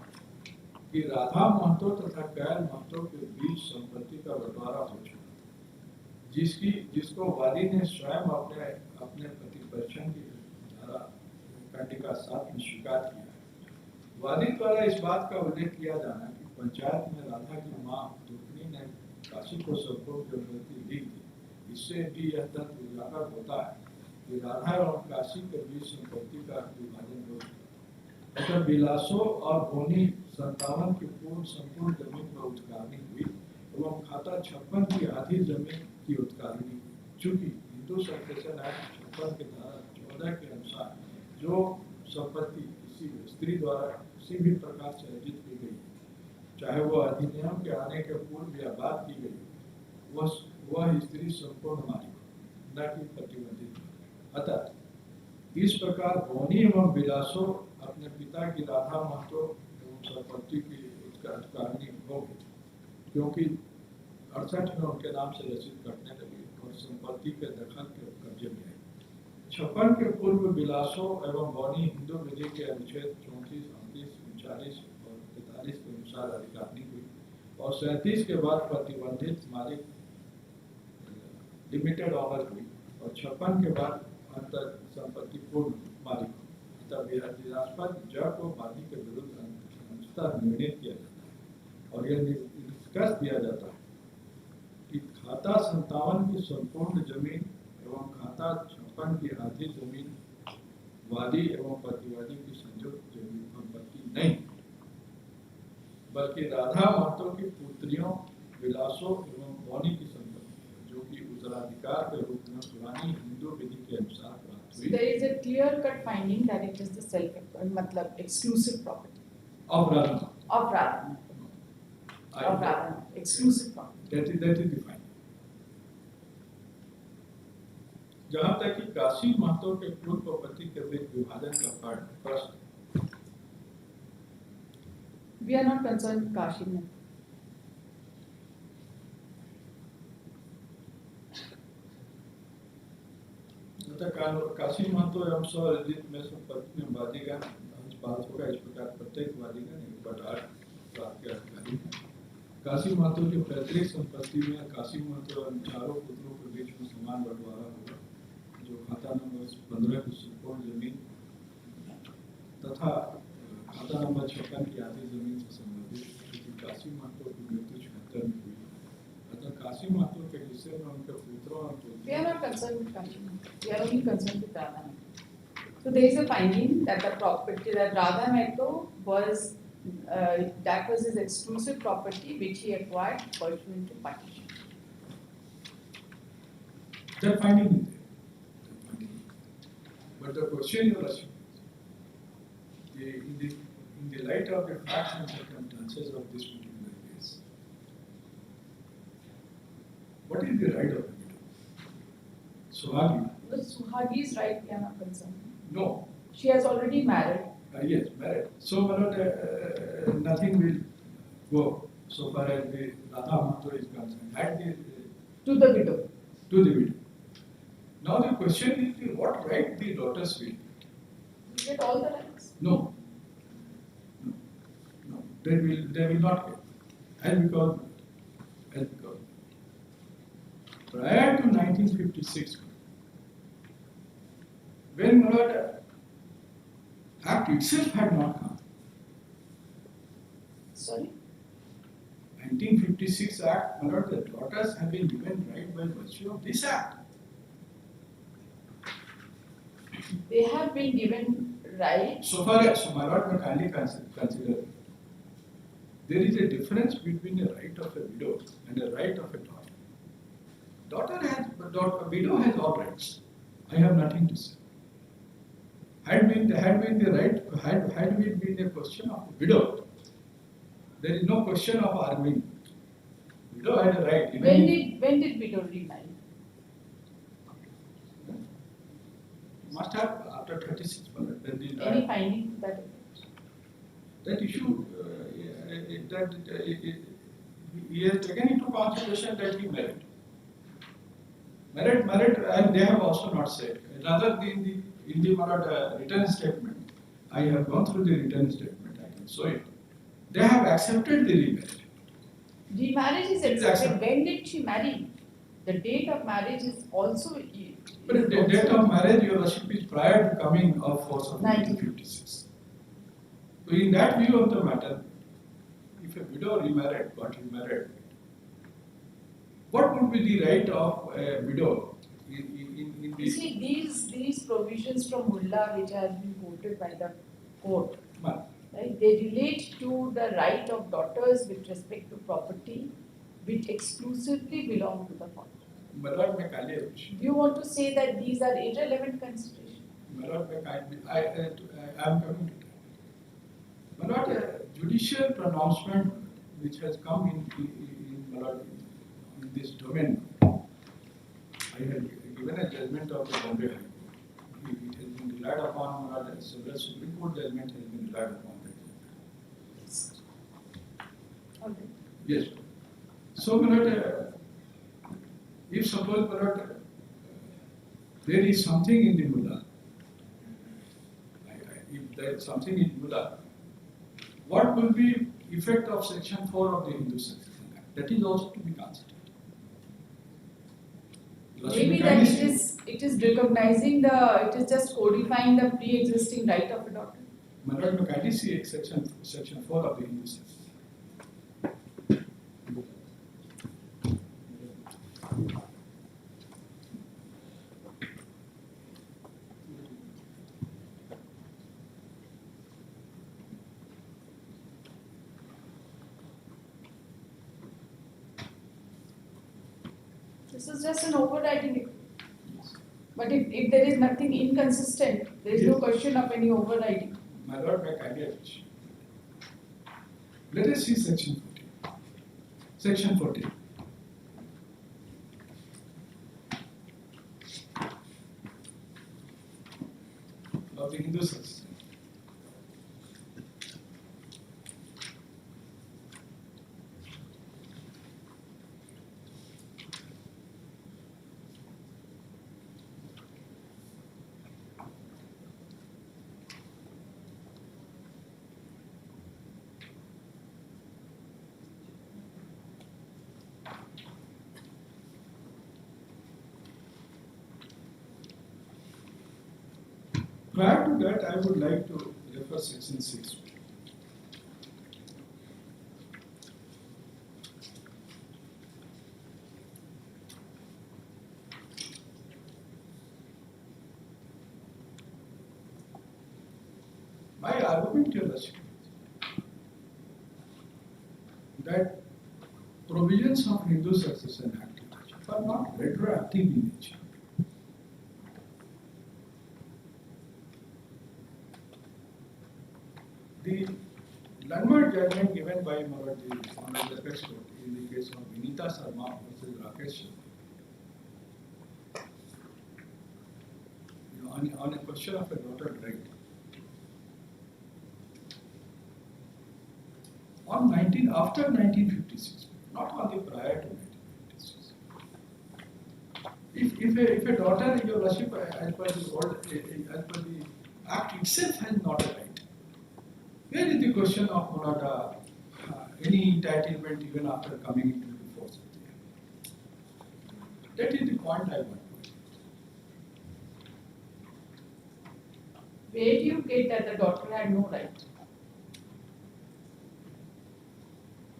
कि राधा महतो तथा गैर महतो के बीच संपत्ति का बंटवारा हो चुका, जिसको वादी ने स्वयं अपने प्रतिपक्षन की धारा खंडिका 7 में स्वीकार किया है। वादी द्वारा इस बात का उल्लेख किया जाना कि पंचायत में राधा की मां दुर्गनी ने काशी को संपूर्ण संपत्ति दी थी। इससे भी यह तथ्य उजागर होता है कि राधा और काशी के बीच संपत्ति का विभाजन हो चुका। अतः बिलासो और बोनी 57 की संपूर्ण जमीन पर उत्कारिणी हुई एवं खाता 56 की आधी जमीन की उत्कारिणी हुई। चूंकि हिंदू संकेशन एक्ट 56 के धारा 14 के अनुसार जो संपत्ति किसी स्त्री द्वारा किसी भी प्रकार से अर्जित की गई, चाहे वह अधिनियम के आने के पूर्व या बाद की गई, वह स्त्री संपूर्ण मालिक न कि प्रतिबंधित। अतः इस प्रकार बोनी एवं बिलासो अपने पिता की राधा महतो एवं संपत्ति की उत्कारिणी हो गई, क्योंकि 68 में उनके नाम से रसीद कटने लगी और संपत्ति के दखल के कब्जे में आई। 56 के पूर्व बिलासो एवं बोनी हिंदू विधि के अनुच्छेद 34, 38, 39 और 43 के अनुसार अधिकारिणी हुई और 37 के बाद प्रतिबंधित मालिक लिमिटेड ऑनर हुई और 56 के बाद अंतर संपत्ति पूर्ण मालिक हुई। तब विरासत जड़ को वादी के विरुद्ध अंततः निर्णय किया जाता है और यह निष्कर्ष दिया जाता है कि खाता 57 की संपूर्ण जमीन एवं खाता 56 की आधी जमीन वादी एवं प्रतिवादी की संयुक्त जमीन संपत्ति नहीं, बल्कि राधा महतो की पुत्रियों बिलासो एवं बोनी की संपत्ति, जो कि उत्तराधिकार के रूप में पुरानी हिंदू विधि के अनुसार प्राप्त हुई। There is a clear-cut finding that it is the मतलब exclusive property of Radha. of Radha. Of Radha, exclusive property. That is the finding. जहाँ तक कि काशी महतो के पूर्व पति के बीच विभाजन का प्रश्न, We are not concerned with Kashi Mahto. Kashi Mahato एवं स्वअर्जित में संपत्ति में वादीगण अंशपात होगा। इस प्रकार प्रत्येक वादीगण 1/8 प्राप्त के अधिकारी है। काशी महतो की पैतृक संपत्ति में काशी महतो एवं चारों पुत्रों के बीच में समान बंटवारा होगा, जो खाता नंबर 15 की संपूर्ण जमीन तथा खाता नंबर 56 की आधी जमीन से संबंधित, क्योंकि काशी महतो की मृत्यु 76 में हुई। अतः काशी महतो के हिस्से में उनके पुत्रों और We are not concerned with Kashi Mahto. We are only concerned with Radha Mahto. So there is a finding that the property that Radha Mahto was that was his exclusive property which he acquired pursuant to partition. That finding is there. But the question you are asking, in the light of the facts and circumstances of this particular case, what is the right of the widow? Suhagi? The Suhagi's right, we are not concerned. No. She has already married. Yes, married. So, my lord, nothing will go so far as the Radha Mahto is concerned. To the widow. To the widow. Now the question is, what right the daughters will? You get all the rights. No. No. They will not get. And because prior to 1956, when Malad Act itself had not come. Sorry? 1956 Act, Malad, the daughters have been given right by virtue of this Act. They have been given right. So far as, so my lord may kindly consider, there is a difference between the right of a widow and the right of a daughter. Widow has all rights. I have nothing to say. Had been the right, had it been a question of widow, there is no question of arguing. Widow had a right. When did widow remarry? Must have after 36 months. Any finding to that effect? That issue, he has taken into consideration that he married. And they have also not said. Rather, in the written statement, I have gone through the written statement, I can show it. They have accepted the remarriage. Remarriage is accepted. When did she marry? The date of marriage is also. But the date of marriage, your worship, is prior to coming of force of 1956. So, in that view of the matter, if a widow got remarried, what would be the right of a widow in You see, these provisions from Mullah which have been quoted by the court, right, they relate to the right of daughters with respect to property which exclusively belong to the father. Do you want to say that these are irrelevant considerations? I am coming to that. My lord, a judicial pronouncement which has come in this domain, I have given a judgment of the Bombay High Court. It has been relied upon, my lord, several Supreme Court judgment has been relied upon that judgment. Okay. Yes. So, my lord, if suppose, my lord, there is something in the Mullah, if there is something in Mullah, what will be effect of Section 4 of the Hindu Succession Act? That is also to be considered. Maybe that it is recognizing it is just codifying the pre-existing right of a daughter. My lord, may kindly see Section 4 of the Hindu Succession Act. This is just an overriding. But if there is nothing inconsistent, there is no question of any overriding. My lord, may kindly appreciate. Let us see Section 14. Section 14. Of the Hindu Succession. Prior to that, I would like to refer Section 6. My argument here is that provisions of Hindu Succession Act are not retroactive in nature. the landmark judgment given by the Apex Court in the case of Vinita Sharma versus Rakesh Sharma, on a question of a daughter right. After 1956, not on the prior to 1956. If a daughter, your worship, as per the act itself has not a right, where is the question of Murata, any entitlement even after coming into the force of the act? That is the point I want to make. Where do you get that the daughter had no right?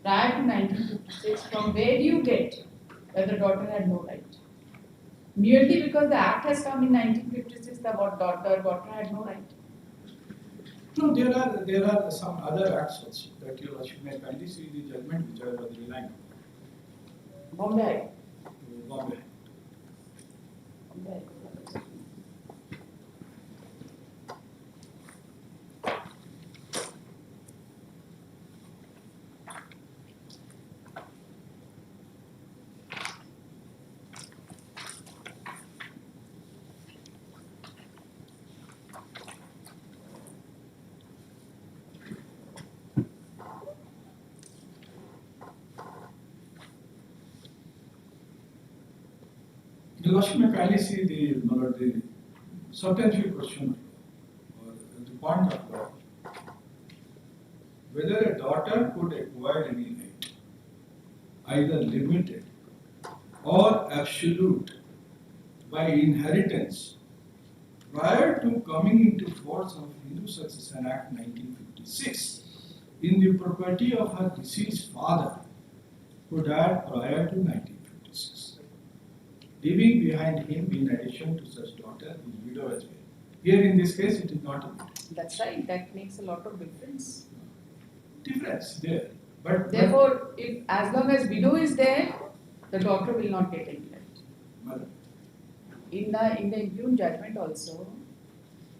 Prior to 1956, from where do you get that the daughter had no right? Merely because the act has come in 1956, the daughter had no right. No, there are some other acts also that you may kindly see the judgment which I was relying on. Bombay. Bombay. Bombay. The Lordship may kindly see the substantial question or the point of law. Whether a daughter could acquire any right, either limited or absolute, by inheritance prior to coming into force of Hindu Succession Act 1956 in the property of her deceased father who died prior to 1956, leaving behind him, in addition to such daughter, his widow as well. Here in this case, it is not a widow. That's right, that makes a lot of difference. Difference there. But Therefore, if as long as widow is there, the daughter will not get any right. Mother. In the impugned judgment also,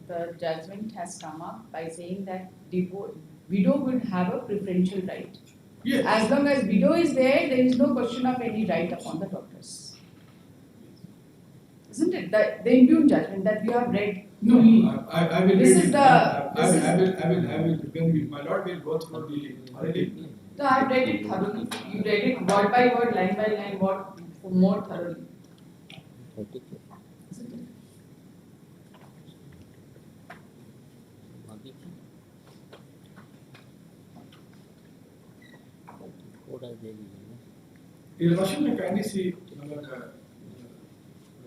the judgment has come up by saying that widow would have a preferential right. Yes. As long as widow is there is no question of any right upon the daughters. Isn't it? The impugned judgment that we have read. No, I will This read is it. the. I will, when my Lord will go through the already. No, I have read it thoroughly. You read it word by word, line by line, more thoroughly. Isn't it? Your Lordship may kindly see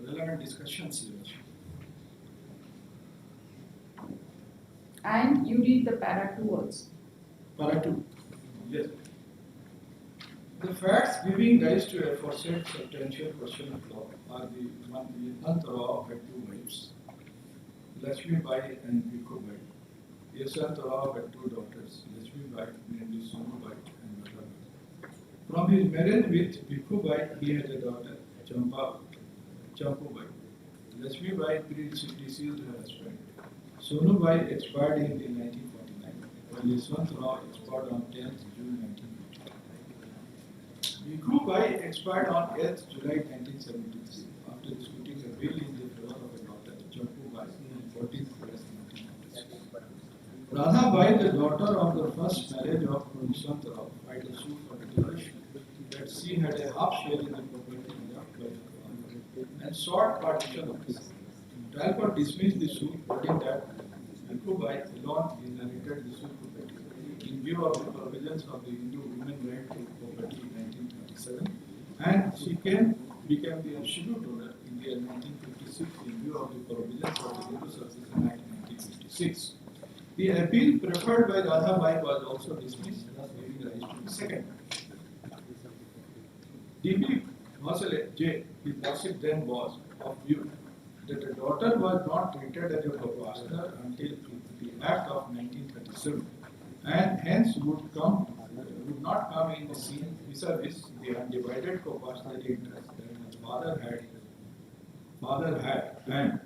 relevant discussions, Your Lordship. And you read the para 2 also. Para 2. Yes. The facts giving rise to a aforesaid substantial question of law are the Yeshwant had two wives, Lakshmi Bai and Bhikhu Bai. Yeshwant Rao had two daughters, Lakshmi Bai, namely Sonu Bai and Mata Bai. From his marriage with Bhikhu Bai, he had a daughter, Champu Bai. Lakshmi Bai predeceased her husband. Sonu Bai expired in 1949, while Yeshwant Rao expired on 10th June 1950. Bhikhu Bai expired on 8th July 1973 after disputing a will in the favor of a daughter, Champu Bai, on 14th August 1996. Radha Bai, the daughter of the first marriage of Yeshwant Rao, filed a suit for declaration that she had a half share in the property left by her and sought partition of this. The trial court dismissed the suit, holding that Bhikhu Bai alone inherited the suit property in view of the provisions of the Hindu Women Right to Property in 1927, and she became the absolute owner in the year 1956 in view of the provisions of the Hindu Succession Act 1956. The appeal preferred by Radha Bai was also dismissed, thus giving rise to the second. D.B. Bhosale J. His lordship then was of view that a daughter was not treated as a co-pastor until the Act of 1937, and hence would not come in the scene vis-a-vis the undivided co-pastorate interest that his father had, and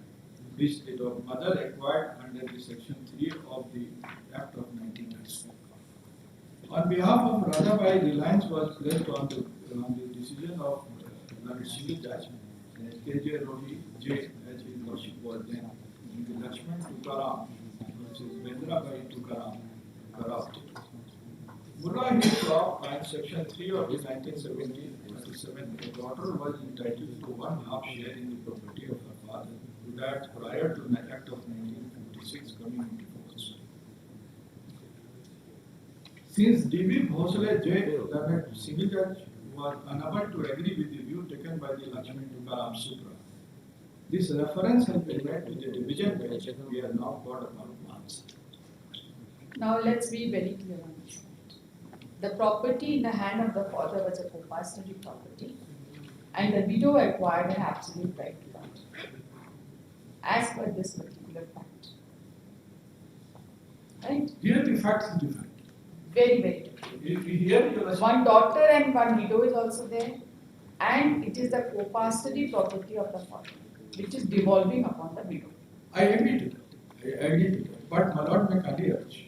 which the mother acquired under the Section 3 of the Act of 1937. On behalf of Rajabai, reliance was placed on the decision of the civil judge, KJ Rohi J, as his worship was then, in the Lakshman Tukaram, which is Vendrabai Tukaram, corrupt. Mullah hit law and section 3 of the 1977, the daughter was entitled to one half share in the property of her father, who died prior to the Act of 1956 coming into force. Since D.B. Bhosle J. Leonard civil judge was unable to agree with the view taken by the Lakshmi Tukaram Supra, this reference has been made to the division bench. We are now got about answer. Now let's be very clear on this point. The property in the hand of the father was a co-custody property, and the widow acquired an absolute right to that, as per this particular fact. Right? Here the fact is different. Very, very different. Here you are One daughter and one widow is also there, and it is the co-custody property of the father, which is devolving upon the widow. I agree to that. I agree to that. But my Lord may kindly urge.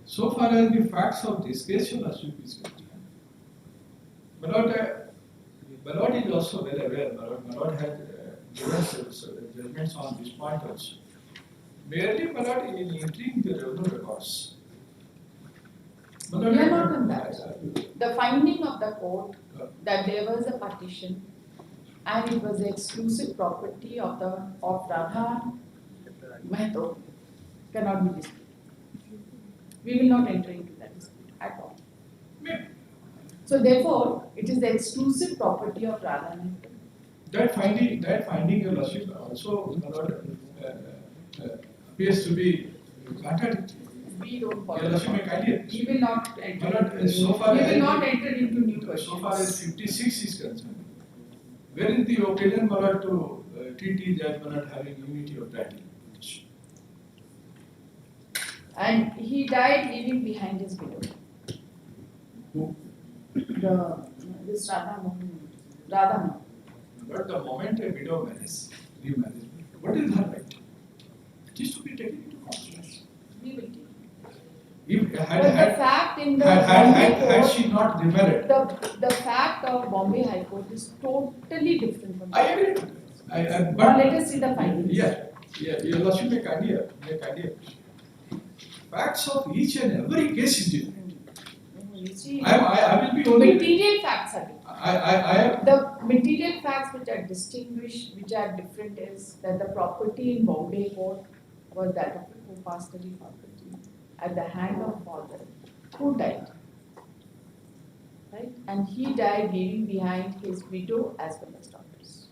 So far as the facts of this case you must be concerned, my Lord is also well aware. My Lord has given judgments on this point also. Merely, my Lord, in entering the revenue records. We are not on that. The finding of the court that there was a partition and it was the exclusive property of Radha Mehto cannot be disputed. We will not enter into that dispute at all. So therefore, it is the exclusive property of Radha Mehto. That finding, Your Lordship, also, my Lord, appears to be contradictory. We don't follow. Your Lordship may kindly. We will not enter. My Lord, so far we as will not enter into new questions. So far as 56 is concerned, where is the opinion, my Lord, to treat the judge, my Lord, having unity of title? And he died leaving behind his widow. Who? This Radha Mehto. But the moment a widow remarries, what is her right? It is to be taken into consideration. We will take. If But the fact in the had she not remarried, the fact of Bombay High Court is totally different from I agree to that. Now let us see the findings. Yeah, Your Lordship may kindly. Facts of each and every case is different. You see, I will be only. material facts are different. I am. The material facts which are distinguished, which are different, is that the property in Bombay Court was that of a co-custody property at the hand of father who died. Right? And he died leaving behind his widow as well as daughters.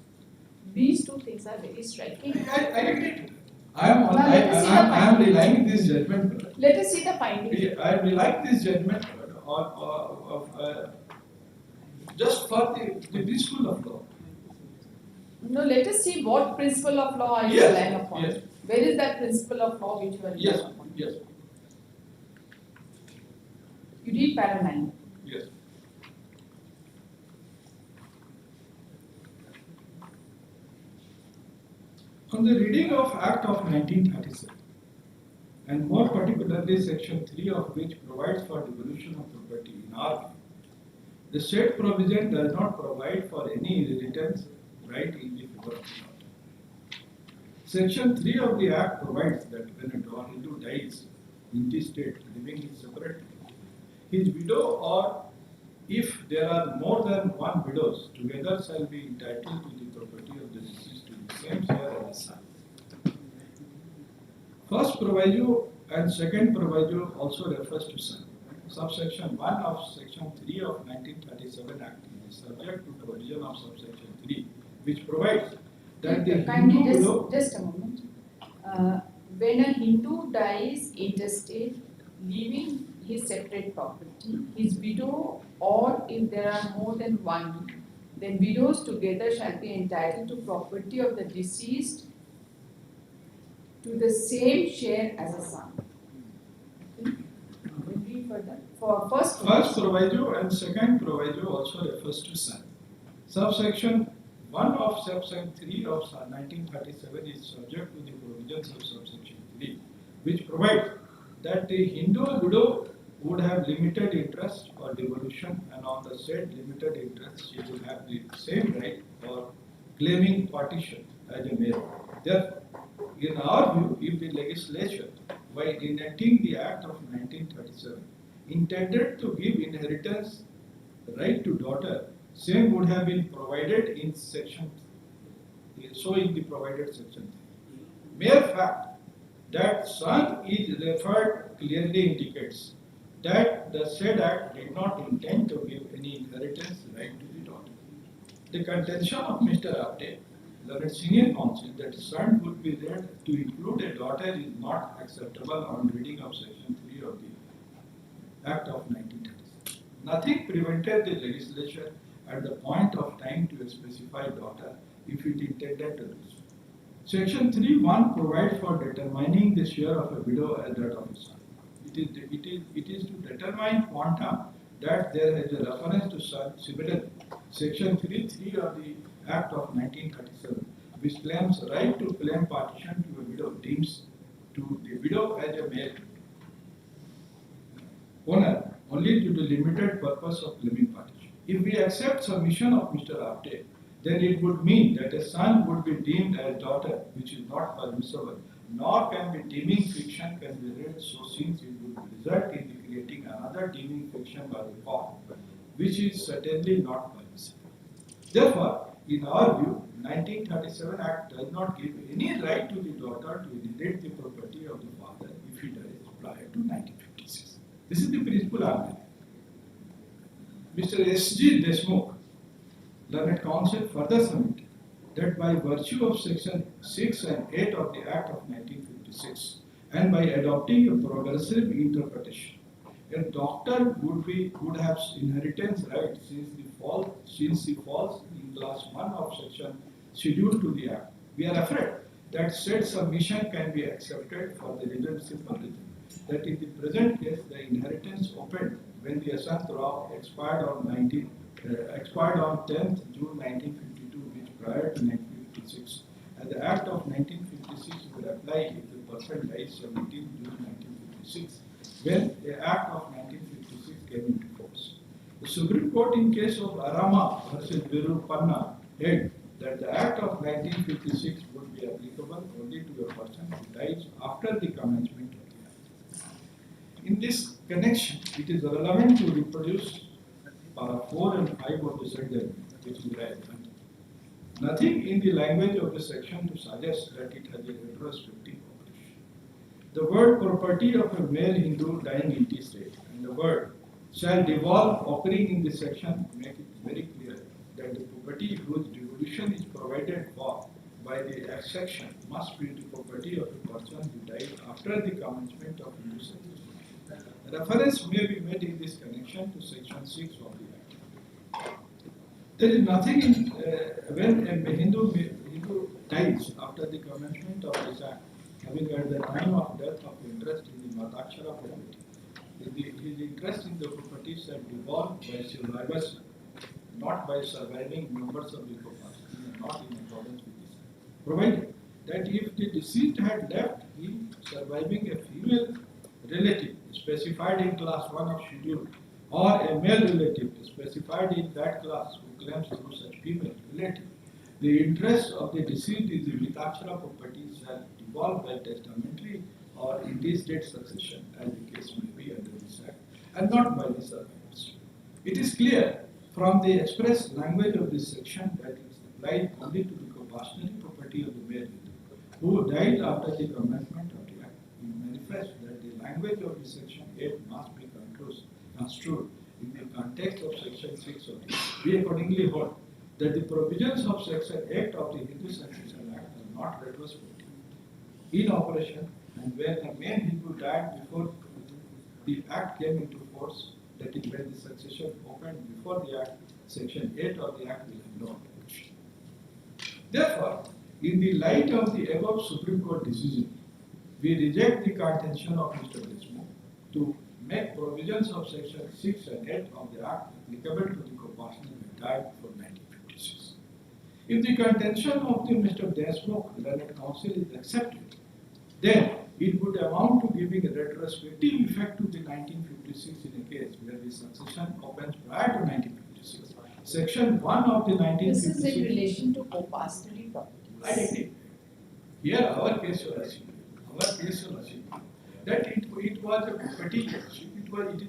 These two things are very striking. I agree to that. I am relying this judgment. Let us see the findings. I am relying this judgment just for the principle of law. No, let us see what principle of law are you Yes, relying upon. yes. Where is that principle of law which you are relying upon? Yes. You read para 9. Yes. On the reading of Act of 1937, and more particularly Section 3 of which provides for devolution of property in our view, the said provision does not provide for any inheritance right in the favor of the daughter. Section 3 of the Act provides that when a Hindu dies in this state, living in separate, his widow, or if there are more than one widows, together shall be entitled to the property of the deceased to the same share as the son. First proviso and second proviso also refers to son. Subsection 1 of Section 3 of 1937 Act is subject to provision of subsection 3, which provides that the Hindu widow. Just a moment. When a Hindu dies intestate, leaving his separate property, his widow, or if there are more than one, then widows together shall be entitled to property of the deceased to the same share as a son. Okay? We'll read further. For first proviso and second proviso also refers to son. Subsection 1 of subsection 3 of 1937 is subject to the provisions of subsection 3, which provides that the Hindu widow would have limited interest for devolution, and on the said limited interest, she would have the same right for claiming partition as a male. Therefore, in our view, if the legislature, by enacting the Act of 1937, intended to give inheritance right to daughter, same would have been provided in section, so in the provided section. Mere fact that son is referred clearly indicates that the said act did not intend to give any inheritance right to the daughter. The contention of Mr. Apte, the senior counsel, that son would be read to include a daughter is not acceptable on reading of section 3 of the Act of 1936. Nothing prevented the legislature at the point of time to specify daughter if it intended to do so. Section 3(1) provides for determining the share of a widow as that of a son. It is to determine quantum that there is a reference to son. Similarly, Section 3(3) of the Act of 1937, which claims right to claim partition to a widow, deems to the widow as a male owner only to the limited purpose of claiming partition. If we accept submission of Mr. Apte, then it would mean that a son would be deemed as daughter, which is not permissible, nor can be deeming fiction can be read so since it would result in creating another deeming fiction by the court, which is certainly not permissible. Therefore, in our view, 1937 Act does not give any right to the daughter to inherit the property of the father if he dies prior to 1956. This is the principal argument. Mr. S.G. Deshmukh, learned counsel, further submitted that by virtue of section 6 and 8 of the Act of 1956 and by adopting a progressive interpretation, a doctor would have inheritance right since he falls in class 1 of section scheduled to the Act. We are afraid that said submission can be accepted for the simple reason that in the present case the inheritance opened when the Asant Rao expired on 10th June 1952, which prior to 1956, and the Act of 1956 would apply if the person dies 17th June 1956, when the Act of 1956 came into force. The Supreme Court in case of Arama versus Virupanna held that the Act of 1956 would be applicable only to a person who dies after the commencement of the Act. In this connection, it is relevant to reproduce para 4 and 5 of the said judgment, which is relevant. Nothing in the language of the section to suggest that it has a retrospective operation. The word property of a male Hindu dying intestate and the word shall devolve occurring in this section make it very clear that the property whose devolution is provided for by the section must be the property of a person who died after the commencement of Hindu service. Reference may be made in this connection to section 6 of the Act. There is nothing in when a Hindu dies after the commencement of this Act, having at the time of death of interest in the Matakshara property, his interest in the property shall devolve by survivors, not by surviving members of the property, not in accordance with this Act. Provided that if the deceased had left him surviving a female relative specified in class 1 of schedule or a male relative specified in that class who claims through such female relative, the interest of the deceased in the Mitakshara property shall devolve by testamentary or intestate succession as the case may be under this Act and not by the survivors. It is clear from the express language of this section that it is applied only to the compulsory property of the male who died after the commencement of the Act. It manifests that the language of the section 8 must be construed in the context of section 6 of the Act. We accordingly hold that the provisions of section 8 of the Hindu Succession Act are not retrospective, in operation, and when a male Hindu died before the Act came into force, that is when the succession opened before the Act, section 8 of the Act will have no application. Therefore, in the light of the above Supreme Court decision, we reject the contention of Mr. Deshmukh to make provisions of section 6 and 8 of the Act applicable to the co-partner who died before 1956. If the contention of the Mr. Deshmukh learned counsel is accepted, then it would amount to giving a retrospective effect to the 1956 in a case where the succession opens prior to 1956. Section 1 of the 1956. This is in relation to co-pastory properties. I agree. Here our case was assuming, that it was a petty, it is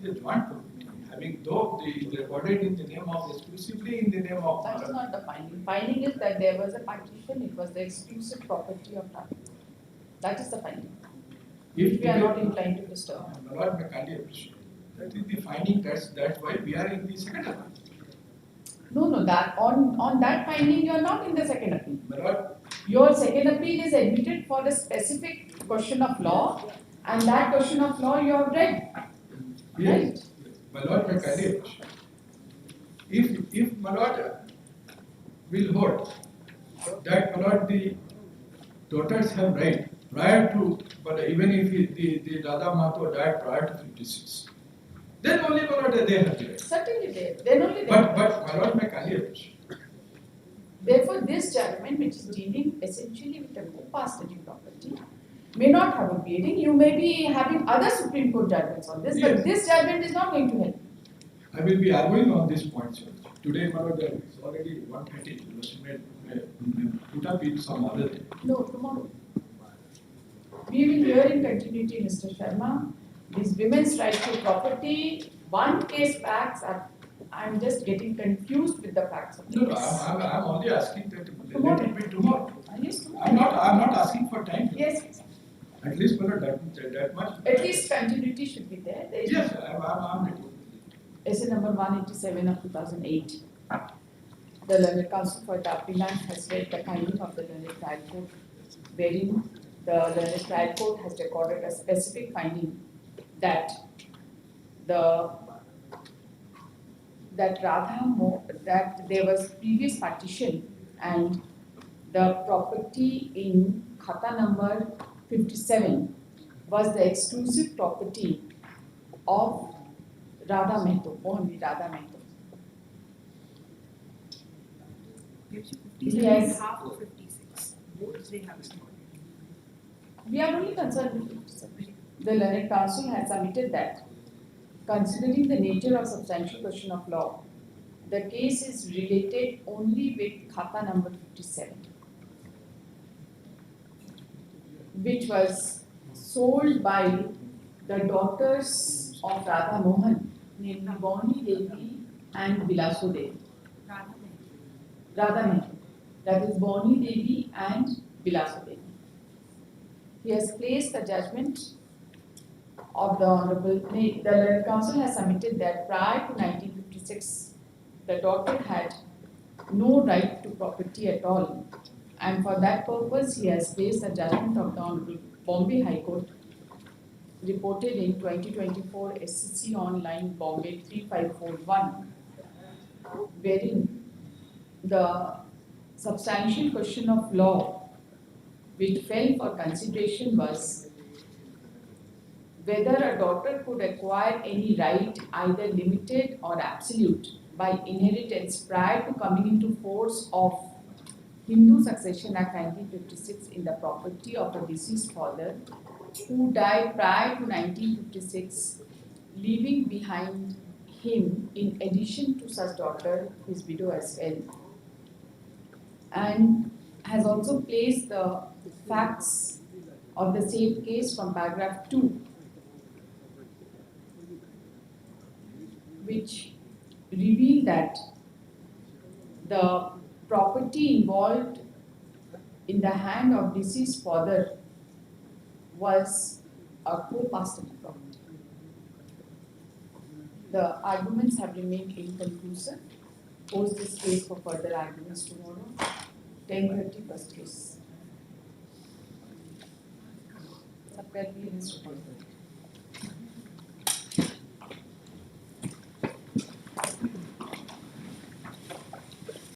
a joint property, having though they recorded in the name of exclusively in the name of. That is not the finding. Finding is that there was a partition, it was the exclusive property of Tata. That is the finding. Which we are not inclined to disturb. Lord, may kindly appreciate. That is the finding, that's why we are in the second appeal. No, that on that finding you are not in the second appeal. My Lord, Your second appeal is admitted for a specific question of law, and that question of law you have read. yes, my Lord, may kindly appreciate. If my Lord will hold that my Lord the daughters have right prior to, but even if the Radha Mato died prior to 56, then only my Lord they have the right. Certainly then only they. But my Lord, may kindly appreciate. Therefore, this judgment, which is dealing essentially with a co-pastory property, may not have a bearing. You may be having other Supreme Court judgments on this, Yes. but this judgment is not going to help. I will be arguing on this point, sir. Today, my Lord, it's already 1:30. Put up in some other day. No, tomorrow. We will hear in continuity, Mr. Sharma, these women's right to property, one case facts are, I'm just getting confused with the facts of the No, case. I'm only asking that Tomorrow. let it be tomorrow. Yes, tomorrow. I'm not asking for time. Yes, At least, my Lord, that much. at least continuity should be there. There is Yes, I'm ready. essay number 187 of 2008. The Learned Council for the Appealant has read the finding of the Learned Trial Court, wherein the Learned Trial Court has recorded a specific finding that that there was previous partition and the property in Khata number 57 was the exclusive property of Radha Mehto, only Radha Mehto. Gives you Yes. 57 half of 56. Both they have recorded. We are only concerned with 57. The Learned Council has submitted that, considering the nature of substantial question of law, the case is related only with Khata number 57, which was sold by the daughters of Radha Mohan, namely Boni Devi and Bilasu Devi. Radha Mehta. That is Boni Devi and Bilasu Devi. He has placed the judgment of the Honorable, the Learned Council has submitted that prior to 1956, the daughter had no right to property at all, and for that purpose, he has placed the judgment of the Honorable Bombay High Court, reported in 2024 SCC Online Bombay 3541, wherein the substantial question of law which fell for consideration was whether a daughter could acquire any right, either limited or absolute, by inheritance prior to coming into force of Hindu Succession Act 1956 in the property of a deceased father who died prior to 1956, leaving behind him, in addition to such daughter, his widow as well, and has also placed the facts of the same case from paragraph 2, which reveal that the property involved in the hand of deceased father was a co-pastoral property. The arguments have remained inconclusive. Post this case for further arguments tomorrow. 10:30 first case. Subject is